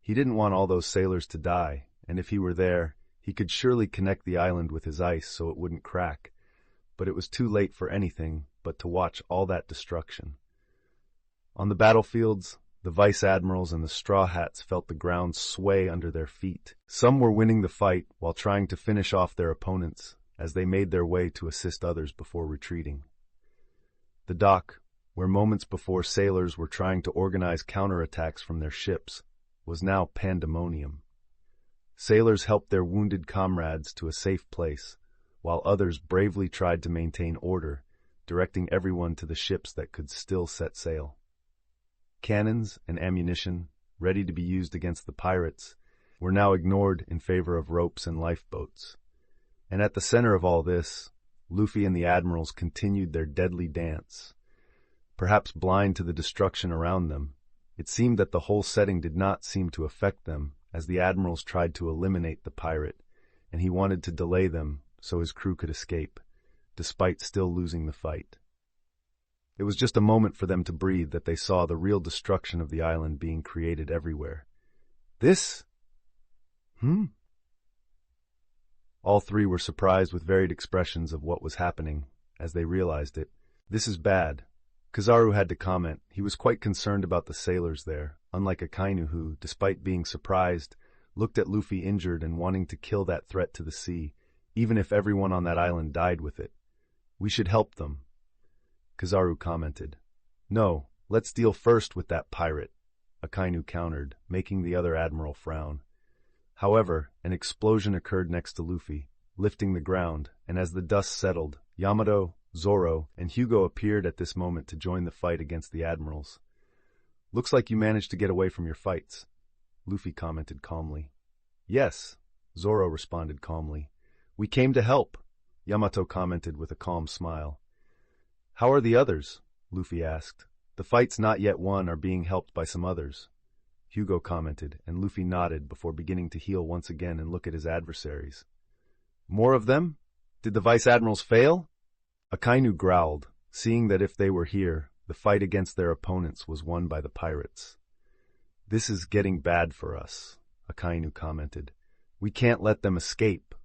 S1: He didn't want all those sailors to die, and if he were there, he could surely connect the island with his ice so it wouldn't crack. But it was too late for anything but to watch all that destruction. On the battlefields, the vice-admirals and the straw hats felt the ground sway under their feet. Some were winning the fight while trying to finish off their opponents as they made their way to assist others before retreating. The dock, where moments before sailors were trying to organize counterattacks from their ships, was now pandemonium. Sailors helped their wounded comrades to a safe place, while others bravely tried to maintain order, directing everyone to the ships that could still set sail. Cannons and ammunition, ready to be used against the pirates, were now ignored in favor of ropes and lifeboats. And at the center of all this, Luffy and the admirals continued their deadly dance. Perhaps blind to the destruction around them, it seemed that the whole setting did not seem to affect them as the admirals tried to eliminate the pirate, and he wanted to delay them so his crew could escape, despite still losing the fight. It was just a moment for them to breathe that they saw the real destruction of the island being created everywhere. This? All three were surprised with varied expressions of what was happening as they realized it. "This is bad." Kizaru had to comment. He was quite concerned about the sailors there, unlike Akainu who, despite being surprised, looked at Luffy injured and wanting to kill that threat to the sea, even if everyone on that island died with it. "We should help them," Kizaru commented. "No, let's deal first with that pirate," Akainu countered, making the other admiral frown. However, an explosion occurred next to Luffy, lifting the ground, and as the dust settled, Yamato, Zoro, and Hugo appeared at this moment to join the fight against the admirals. "Looks like you managed to get away from your fights," Luffy commented calmly. "Yes," Zoro responded calmly. "We came to help," Yamato commented with a calm smile. "How are the others?" Luffy asked. "The fight's not yet won are being helped by some others," Hugo commented, and Luffy nodded before beginning to heal once again and look at his adversaries. "More of them? Did the vice-admirals fail?" Akainu growled, seeing that if they were here, the fight against their opponents was won by the pirates. "This is getting bad for us," Akainu commented. "We can't let them escape."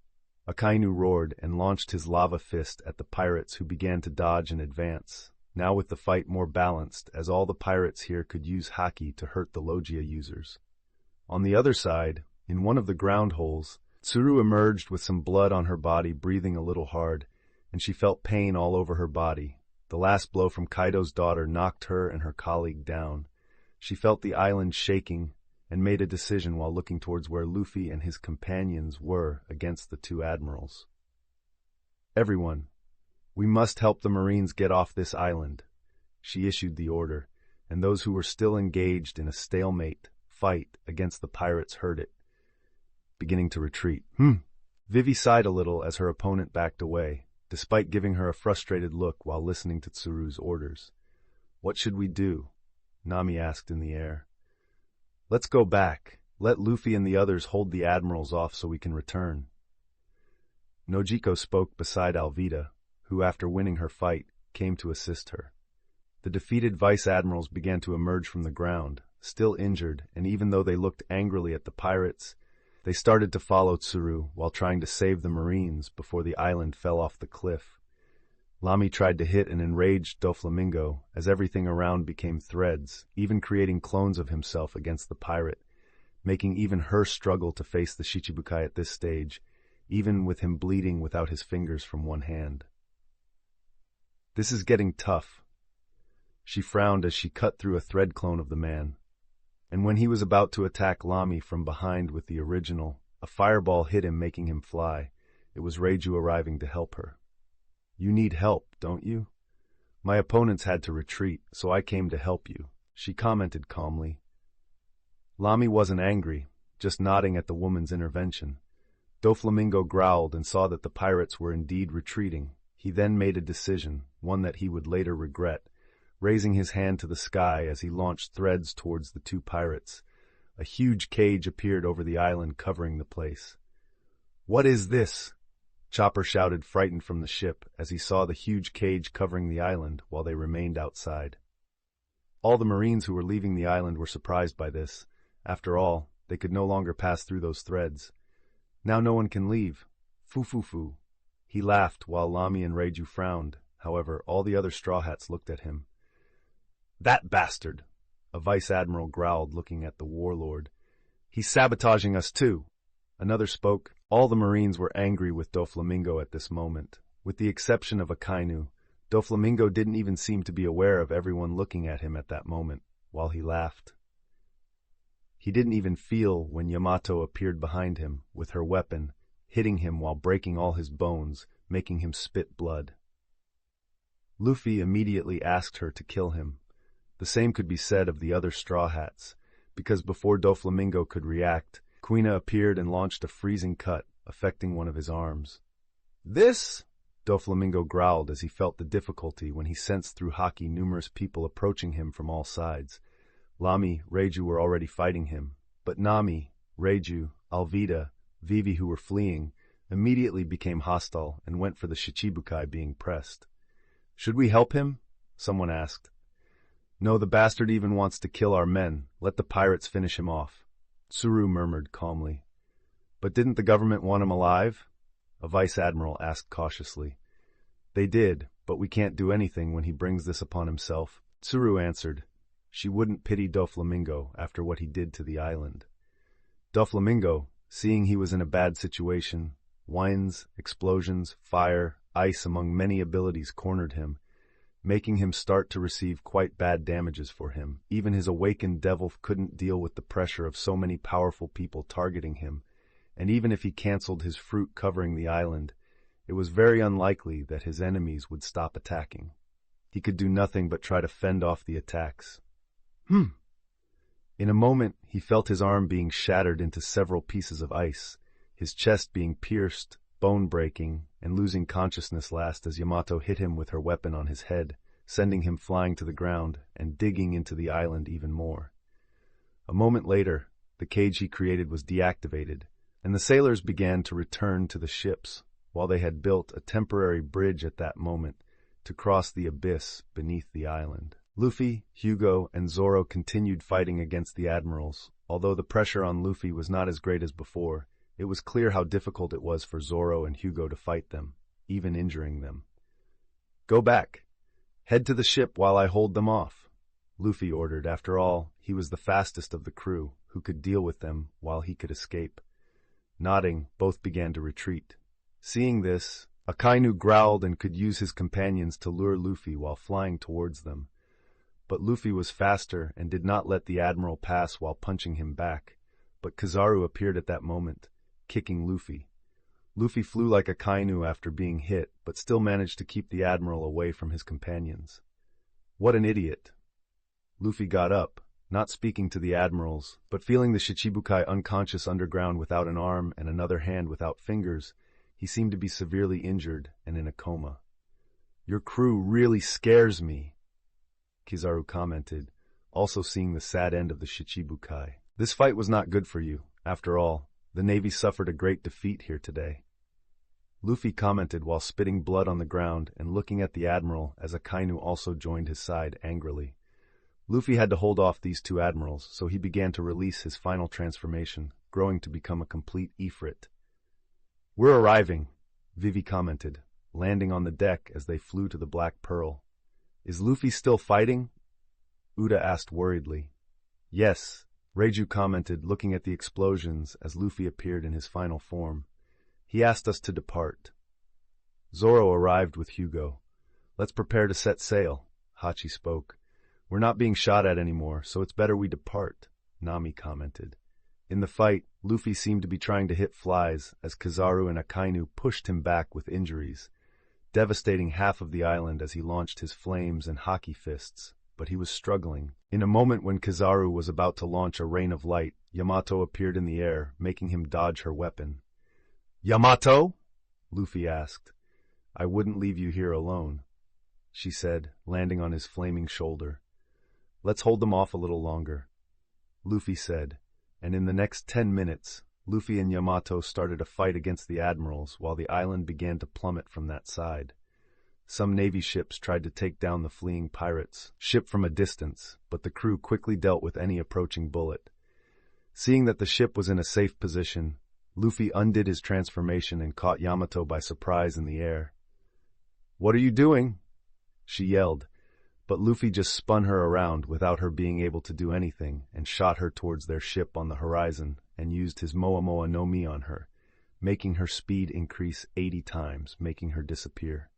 S1: Akainu roared and launched his lava fist at the pirates who began to dodge and advance, now with the fight more balanced as all the pirates here could use haki to hurt the Logia users. On the other side, in one of the ground holes, Tsuru emerged with some blood on her body, breathing a little hard, and she felt pain all over her body. The last blow from Kaido's daughter knocked her and her colleague down. She felt the island shaking and made a decision while looking towards where Luffy and his companions were against the two admirals. "Everyone, we must help the Marines get off this island," she issued the order, and those who were still engaged in a stalemate fight against the pirates heard it, beginning to retreat. Vivi sighed a little as her opponent backed away, despite giving her a frustrated look while listening to Tsuru's orders. "What should we do?" Nami asked in the air. "Let's go back. Let Luffy and the others hold the admirals off so we can return." Nojiko spoke beside Alvida, who, after winning her fight, came to assist her. The defeated vice-admirals began to emerge from the ground, still injured, and even though they looked angrily at the pirates, they started to follow Tsuru while trying to save the Marines before the island fell off the cliff. Lami tried to hit an enraged Doflamingo as everything around became threads, even creating clones of himself against the pirate, making even her struggle to face the Shichibukai at this stage, even with him bleeding without his fingers from one hand. "This is getting tough." She frowned as she cut through a thread clone of the man. And when he was about to attack Lami from behind with the original, a fireball hit him, making him fly. It was Reiju arriving to help her. "You need help, don't you?" "My opponents had to retreat, so I came to help you," she commented calmly. Lami wasn't angry, just nodding at the woman's intervention. Doflamingo growled and saw that the pirates were indeed retreating. He then made a decision, one that he would later regret, raising his hand to the sky as he launched threads towards the two pirates. A huge cage appeared over the island, covering the place. "What is this?" Chopper shouted, frightened from the ship, as he saw the huge cage covering the island while they remained outside. All the Marines who were leaving the island were surprised by this. After all, they could no longer pass through those threads. Now no one can leave. Foo. He laughed while Lami and Reiju frowned. However, all the other Straw Hats looked at him. That bastard! A Vice Admiral growled, looking at the warlord. He's sabotaging us too. Another spoke. All the Marines were angry with Doflamingo at this moment. With the exception of Akainu, Doflamingo didn't even seem to be aware of everyone looking at him at that moment, while he laughed. He didn't even feel when Yamato appeared behind him, with her weapon, hitting him while breaking all his bones, making him spit blood. Luffy immediately asked her to kill him. The same could be said of the other Straw Hats, because before Doflamingo could react, Kuina appeared and launched a freezing cut, affecting one of his arms. This? Doflamingo growled as he felt the difficulty when he sensed through Haki numerous people approaching him from all sides. Lami, Reiju were already fighting him, but Nami, Reiju, Alvida, Vivi, who were fleeing, immediately became hostile and went for the Shichibukai being pressed. Should we help him? Someone asked. No, the bastard even wants to kill our men. Let the pirates finish him off. Tsuru murmured calmly. But didn't the government want him alive? A Vice Admiral asked cautiously. They did, but we can't do anything when he brings this upon himself. Tsuru answered. She wouldn't pity Doflamingo after what he did to the island. Doflamingo, seeing he was in a bad situation, winds, explosions, fire, ice among many abilities cornered him, making him start to receive quite bad damages for him. Even his awakened devil couldn't deal with the pressure of so many powerful people targeting him, and even if he cancelled his fruit covering the island, it was very unlikely that his enemies would stop attacking. He could do nothing but try to fend off the attacks. In a moment, he felt his arm being shattered into several pieces of ice, his chest being pierced, bone breaking, and losing consciousness last as Yamato hit him with her weapon on his head, sending him flying to the ground and digging into the island even more. A moment later, the cage he created was deactivated, and the sailors began to return to the ships, while they had built a temporary bridge at that moment to cross the abyss beneath the island. Luffy, Hugo, and Zoro continued fighting against the admirals. Although the pressure on Luffy was not as great as before, it was clear how difficult it was for Zoro and Hugo to fight them, even injuring them. Go back. Head to the ship while I hold them off, Luffy ordered. After all, he was the fastest of the crew, who could deal with them while he could escape. Nodding, both began to retreat. Seeing this, Akainu growled and could use his companions to lure Luffy while flying towards them. But Luffy was faster and did not let the Admiral pass while punching him back. But Kizaru appeared at that moment, kicking Luffy. Luffy flew like a Kainu after being hit, but still managed to keep the Admiral away from his companions. What an idiot. Luffy got up, not speaking to the admirals, but feeling the Shichibukai unconscious underground without an arm and another hand without fingers. He seemed to be severely injured and in a coma. Your crew really scares me, Kizaru commented, also seeing the sad end of the Shichibukai. This fight was not good for you. After all, the Navy suffered a great defeat here today. Luffy commented while spitting blood on the ground and looking at the Admiral as Akainu also joined his side angrily. Luffy had to hold off these two admirals, so he began to release his final transformation, growing to become a complete Ifrit. We're arriving, Vivi commented, landing on the deck as they flew to the Black Pearl. Is Luffy still fighting? Uda asked worriedly. Yes, Reiju commented, looking at the explosions as Luffy appeared in his final form. He asked us to depart. Zoro arrived with Hugo. Let's prepare to set sail, Hachi spoke. We're not being shot at anymore, so it's better we depart, Nami commented. In the fight, Luffy seemed to be trying to hit flies as Kizaru and Akainu pushed him back with injuries, devastating half of the island as he launched his flames and hockey fists, but he was struggling. In a moment when Kizaru was about to launch a rain of light, Yamato appeared in the air, making him dodge her weapon. Yamato? Luffy asked. I wouldn't leave you here alone, she said, landing on his flaming shoulder. Let's hold them off a little longer, Luffy said, and in the next 10 minutes, Luffy and Yamato started a fight against the admirals while the island began to plummet from that side. Some Navy ships tried to take down the fleeing pirates' ship from a distance, but the crew quickly dealt with any approaching bullet. Seeing that the ship was in a safe position, Luffy undid his transformation and caught Yamato by surprise in the air. "What are you doing?" she yelled, but Luffy just spun her around without her being able to do anything and shot her towards their ship on the horizon and used his Moa Moa no Mi on her, making her speed increase 80 times, making her disappear.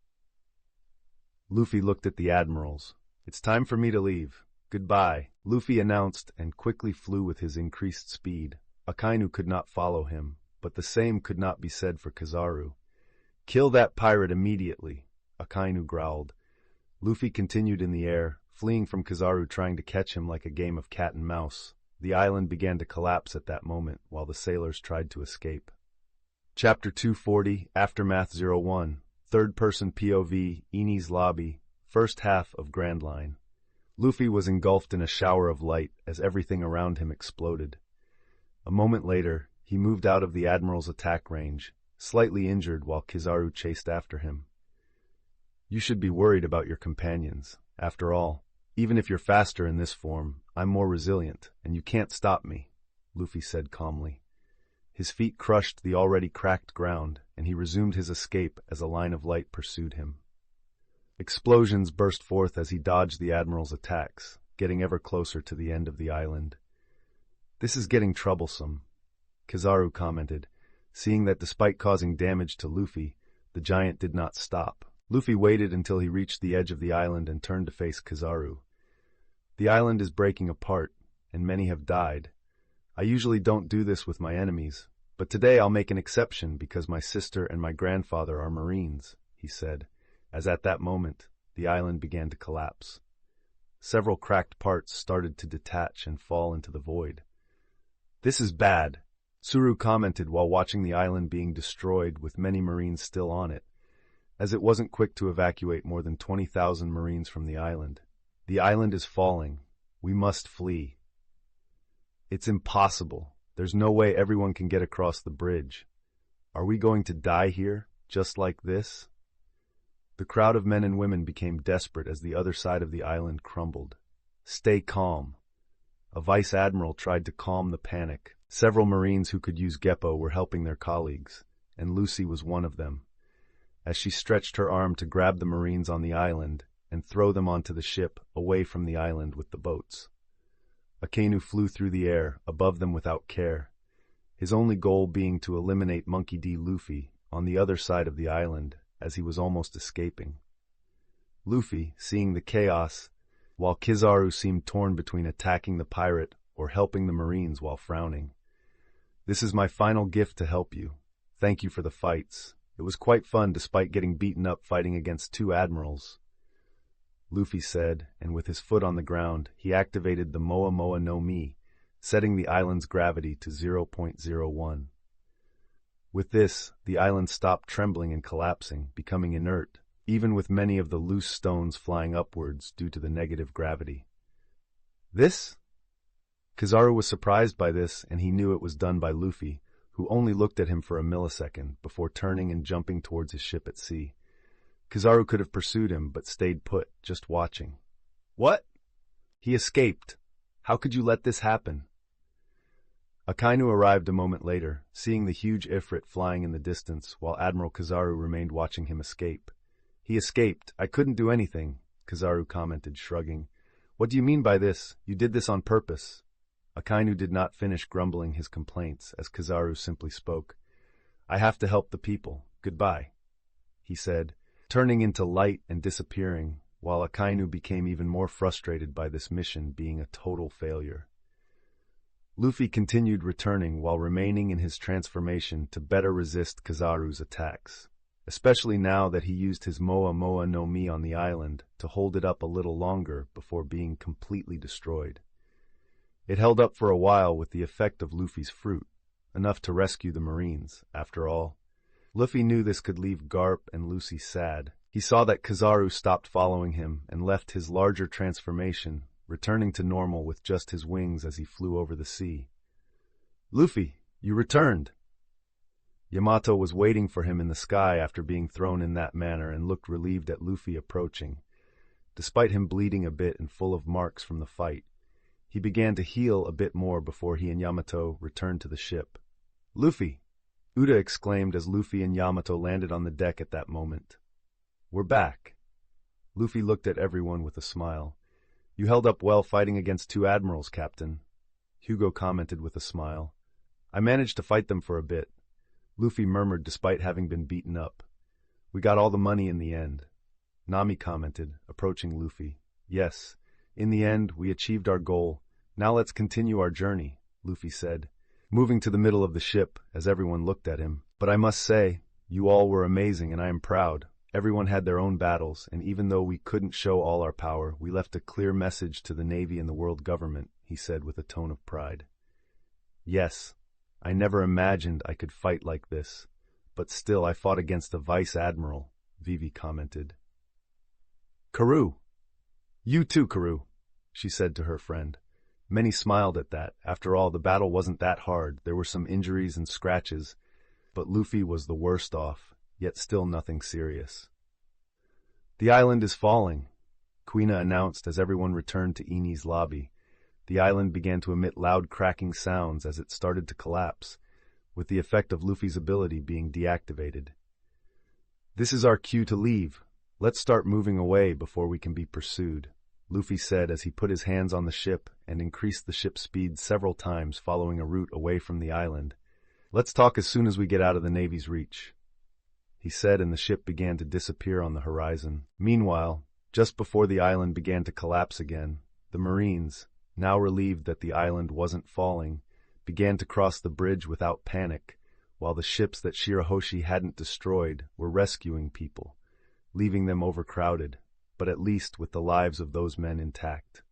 S1: Luffy looked at the admirals. "It's time for me to leave. Goodbye," Luffy announced and quickly flew with his increased speed. Akainu could not follow him, but the same could not be said for Kizaru. "Kill that pirate immediately," Akainu growled. Luffy continued in the air, fleeing from Kizaru, trying to catch him like a game of cat and mouse. The island began to collapse at that moment while the sailors tried to escape. Chapter 240, Aftermath 01, Third-Person POV, Enies Lobby, First Half of Grand Line. Luffy was engulfed in a shower of light as everything around him exploded. A moment later, he moved out of the Admiral's attack range, slightly injured while Kizaru chased after him. "You should be worried about your companions. After all, even if you're faster in this form, I'm more resilient, and you can't stop me," Luffy said calmly. His feet crushed the already cracked ground, and he resumed his escape as a line of light pursued him. Explosions burst forth as he dodged the Admiral's attacks, getting ever closer to the end of the island. "This is getting troublesome," Kizaru commented, seeing that despite causing damage to Luffy, the giant did not stop. Luffy waited until he reached the edge of the island and turned to face Kizaru. "The island is breaking apart, and many have died. I usually don't do this with my enemies, but today I'll make an exception because my sister and my grandfather are Marines," he said, as at that moment, the island began to collapse. Several cracked parts started to detach and fall into the void. "This is bad," Tsuru commented while watching the island being destroyed with many Marines still on it, as it wasn't quick to evacuate more than 20,000 Marines from the island. "The island is falling. We must flee." "It's impossible. There's no way everyone can get across the bridge. Are we going to die here, just like this?" The crowd of men and women became desperate as the other side of the island crumbled. "Stay calm." A vice admiral tried to calm the panic. Several Marines who could use Geppo were helping their colleagues, and Lucy was one of them. As she stretched her arm to grab the Marines on the island and throw them onto the ship away from the island with the boats. Akainu flew through the air, above them without care, his only goal being to eliminate Monkey D. Luffy on the other side of the island as he was almost escaping. Luffy, seeing the chaos, while Kizaru seemed torn between attacking the pirate or helping the Marines while frowning. "This is my final gift to help you. Thank you for the fights. It was quite fun despite getting beaten up fighting against two admirals," Luffy said, and with his foot on the ground, he activated the Moa Moa no Mi, setting the island's gravity to 0.01. With this, the island stopped trembling and collapsing, becoming inert, even with many of the loose stones flying upwards due to the negative gravity. "This?" Kizaru was surprised by this, and he knew it was done by Luffy, who only looked at him for a millisecond before turning and jumping towards his ship at sea. Kizaru could have pursued him, but stayed put, just watching. "What?" "He escaped. How could you let this happen?" Akainu arrived a moment later, seeing the huge Ifrit flying in the distance while Admiral Kizaru remained watching him escape. "He escaped. I couldn't do anything," Kizaru commented, shrugging. "What do you mean by this? You did this on purpose." Akainu did not finish grumbling his complaints as Kizaru simply spoke. "I have to help the people. Goodbye," he said, turning into light and disappearing, while Akainu became even more frustrated by this mission being a total failure. Luffy continued returning while remaining in his transformation to better resist Kizaru's attacks, especially now that he used his Moa Moa no Mi on the island to hold it up a little longer before being completely destroyed. It held up for a while with the effect of Luffy's fruit, enough to rescue the Marines, after all. Luffy knew this could leave Garp and Lucy sad. He saw that Kizaru stopped following him and left his larger transformation, returning to normal with just his wings as he flew over the sea. "Luffy, You returned. Yamato was waiting for him in the sky after being thrown in that manner and looked relieved at Luffy approaching. Despite him bleeding a bit and full of marks from the fight, he began to heal a bit more before he and Yamato returned to the ship. Luffy! Uda exclaimed as Luffy and Yamato landed on the deck at that moment. We're back. Luffy looked at everyone with a smile. You held up well fighting against two admirals, Captain. Hugo commented with a smile. I managed to fight them for a bit. Luffy murmured despite having been beaten up. We got all the money in the end. Nami commented, approaching Luffy. Yes, in the end, we achieved our goal. Now let's continue our journey, Luffy said, moving to the middle of the ship as everyone looked at him. But I must say, you all were amazing and I am proud. Everyone had their own battles, and even though we couldn't show all our power, we left a clear message to the Navy and the world government, he said with a tone of pride. Yes, I never imagined I could fight like this, but still I fought against a vice admiral, Vivi commented. Karoo! You too, Karoo, she said to her friend. Many smiled at that. After all, the battle wasn't that hard. There were some injuries and scratches, but Luffy was the worst off, yet still nothing serious. The island is falling, Kuina announced as everyone returned to Eni's lobby. The island began to emit loud cracking sounds as it started to collapse, with the effect of Luffy's ability being deactivated. This is our cue to leave. Let's start moving away before we can be pursued, Luffy said as he put his hands on the ship and increased the ship's speed several times following a route away from the island. Let's talk as soon as we get out of the Navy's reach, he said, and the ship began to disappear on the horizon. Meanwhile, just before the island began to collapse again, the Marines, now relieved that the island wasn't falling, began to cross the bridge without panic, while the ships that Shirahoshi hadn't destroyed were rescuing people, leaving them overcrowded, but at least with the lives of those men intact.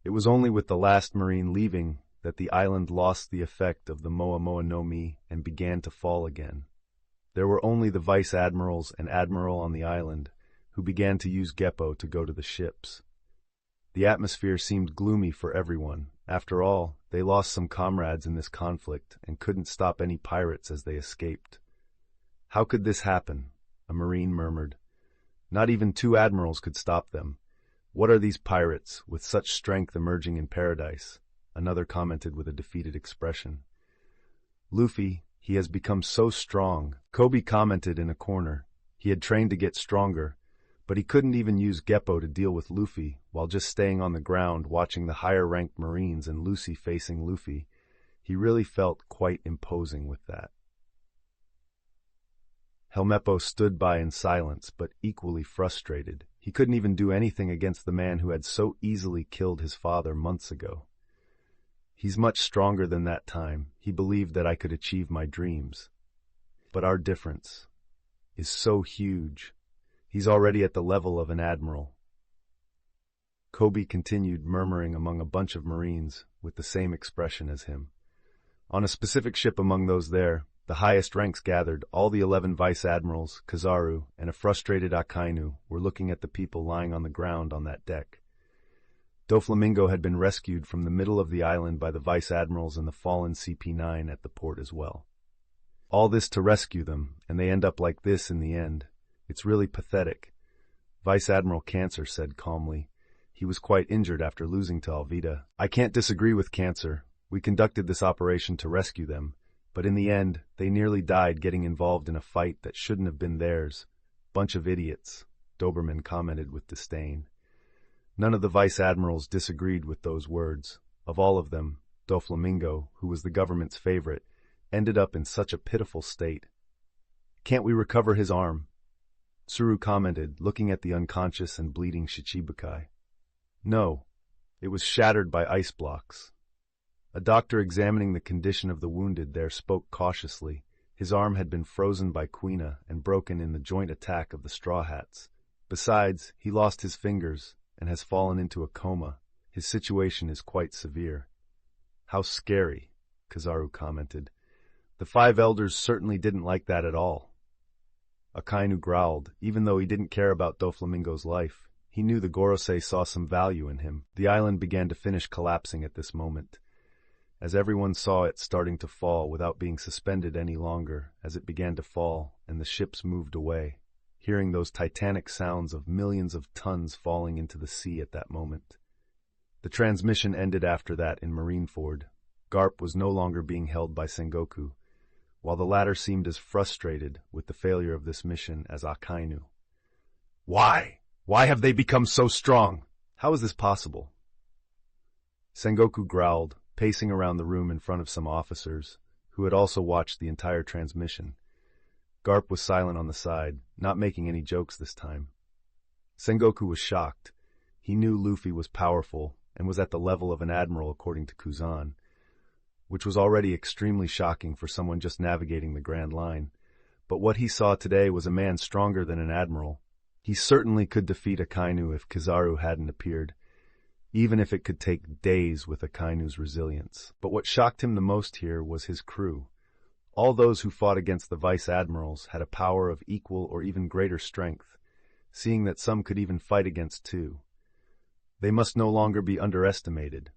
S1: It was only with the last Marine leaving that the island lost the effect of the Moa Moa no Mi and began to fall again. There were only the Vice Admirals and Admiral on the island, who began to use Geppo to go to the ships. The atmosphere seemed gloomy for everyone. After all, they lost some comrades in this conflict and couldn't stop any pirates as they escaped. How could this happen? A Marine murmured. Not even two admirals could stop them. What are these pirates, with such strength emerging in paradise? Another commented with a defeated expression. Luffy, he has become so strong, Kobe commented in a corner. He had trained to get stronger, but he couldn't even use Geppo to deal with Luffy while just staying on the ground watching the higher-ranked Marines and Lucy facing Luffy. He really felt quite imposing with that. Helmeppo stood by in silence, but equally frustrated. He couldn't even do anything against the man who had so easily killed his father months ago. He's much stronger than that time. He believed that I could achieve my dreams. But our difference is so huge. He's already at the level of an admiral. Kobe continued, murmuring among a bunch of Marines with the same expression as him. On a specific ship among those there, the highest ranks gathered, all the 11 vice admirals, Kizaru, and a frustrated Akainu were looking at the people lying on the ground on that deck. Doflamingo had been rescued from the middle of the island by the vice admirals and the fallen CP9 at the port as well. All this to rescue them, and they end up like this in the end. It's really pathetic, Vice Admiral Cancer said calmly. He was quite injured after losing to Alvida. I can't disagree with Cancer. We conducted this operation to rescue them, but in the end, they nearly died getting involved in a fight that shouldn't have been theirs. Bunch of idiots, Doberman commented with disdain. None of the vice admirals disagreed with those words. Of all of them, Doflamingo, who was the government's favorite, ended up in such a pitiful state. Can't we recover his arm? Tsuru commented, looking at the unconscious and bleeding Shichibukai. No, it was shattered by ice blocks. A doctor examining the condition of the wounded there spoke cautiously. His arm had been frozen by Quina and broken in the joint attack of the Straw Hats. Besides, he lost his fingers and has fallen into a coma. His situation is quite severe. How scary, Kizaru commented. The 5 elders certainly didn't like that at all. Akainu growled. Even though he didn't care about Doflamingo's life, he knew the Gorosei saw some value in him. The island began to finish collapsing at this moment. as everyone saw it starting to fall without being suspended any longer as it began to fall and the ships moved away, hearing those titanic sounds of millions of tons falling into the sea at that moment. The transmission ended after that in Marineford. Garp was no longer being held by Sengoku, while the latter seemed as frustrated with the failure of this mission as Akainu. Why? Why have they become so strong? How is this possible? Sengoku growled, pacing around the room in front of some officers, who had also watched the entire transmission. Garp was silent on the side, not making any jokes this time. Sengoku was shocked. He knew Luffy was powerful and was at the level of an admiral according to Kuzan, which was already extremely shocking for someone just navigating the Grand Line. But what he saw today was a man stronger than an admiral. He certainly could defeat Akainu if Kizaru hadn't appeared, even if it could take days with Akainu's resilience. But what shocked him the most here was his crew. All those who fought against the vice-admirals had a power of equal or even greater strength, seeing that some could even fight against two. They must no longer be underestimated,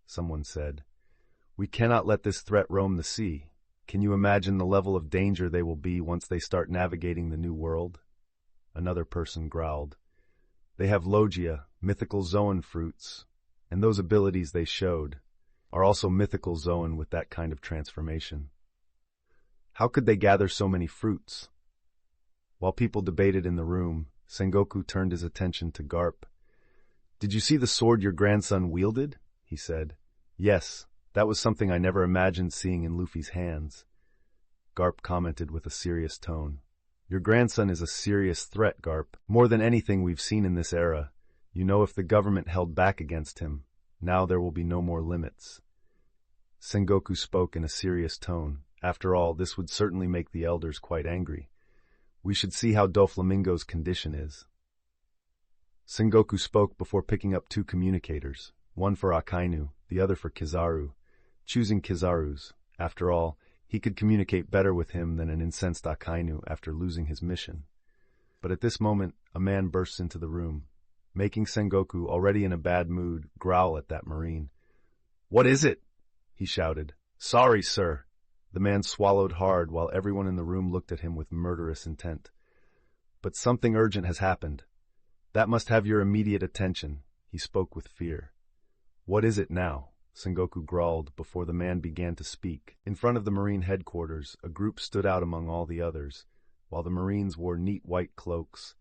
S1: someone said. We cannot let this threat roam the sea. Can you imagine the level of danger they will be once they start navigating the new world? Another person growled. They have Logia, mythical Zoan fruits, and those abilities they showed are also mythical Zoan with that kind of transformation. How could they gather so many fruits? While people debated in the room, Sengoku turned his attention to Garp. Did you see the sword your grandson wielded? He said. Yes, that was something I never imagined seeing in Luffy's hands. Garp commented with a serious tone. Your grandson is a serious threat, Garp. More than anything we've seen in this era. You know, if the government held back against him, now there will be no more limits. Sengoku spoke in a serious tone. After all, this would certainly make the elders quite angry. We should see how Doflamingo's condition is. Sengoku spoke before picking up two communicators, one for Akainu, the other for Kizaru, choosing Kizaru's. After all, he could communicate better with him than an incensed Akainu after losing his mission. But at this moment, a man bursts into the room, making Sengoku, already in a bad mood, growl at that marine. What is it? He shouted. Sorry, sir. The man swallowed hard while everyone in the room looked at him with murderous intent. But something urgent has happened. That must have your immediate attention. He spoke with fear. What is it now? Sengoku growled before the man began to speak. In front of the Marine headquarters, a group stood out among all the others. While the Marines wore neat white cloaks,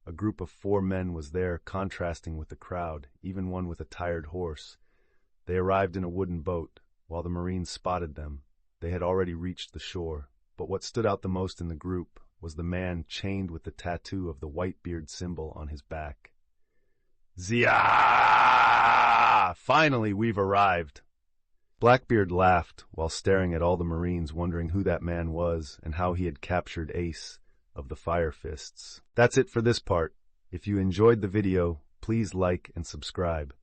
S1: a group of 4 men was there, contrasting with the crowd, even one with a tired horse. They arrived in a wooden boat. While the Marines spotted them, they had already reached the shore. But what stood out the most in the group was the man chained with the tattoo of the Whitebeard symbol on his back. Zia! Finally, we've arrived. Blackbeard laughed while staring at all the Marines, wondering who that man was and how he had captured Ace of the Fire Fists. That's it for this part. If you enjoyed the video, please like and subscribe.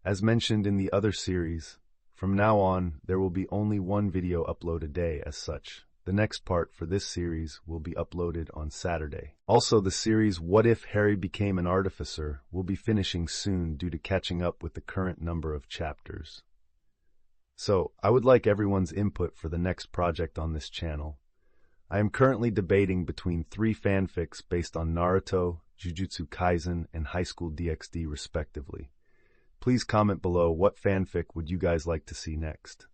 S1: As mentioned in the other series, from now on, there will be only one video upload a day as such. The next part for this series will be uploaded on Saturday. Also, the series What If Harry Became an Artificer will be finishing soon due to catching up with the current number of chapters. So, I would like everyone's input for the next project on this channel. I am currently debating between 3 fanfics based on Naruto, Jujutsu Kaisen, and High School DxD respectively. Please comment below what fanfic would you guys like to see next.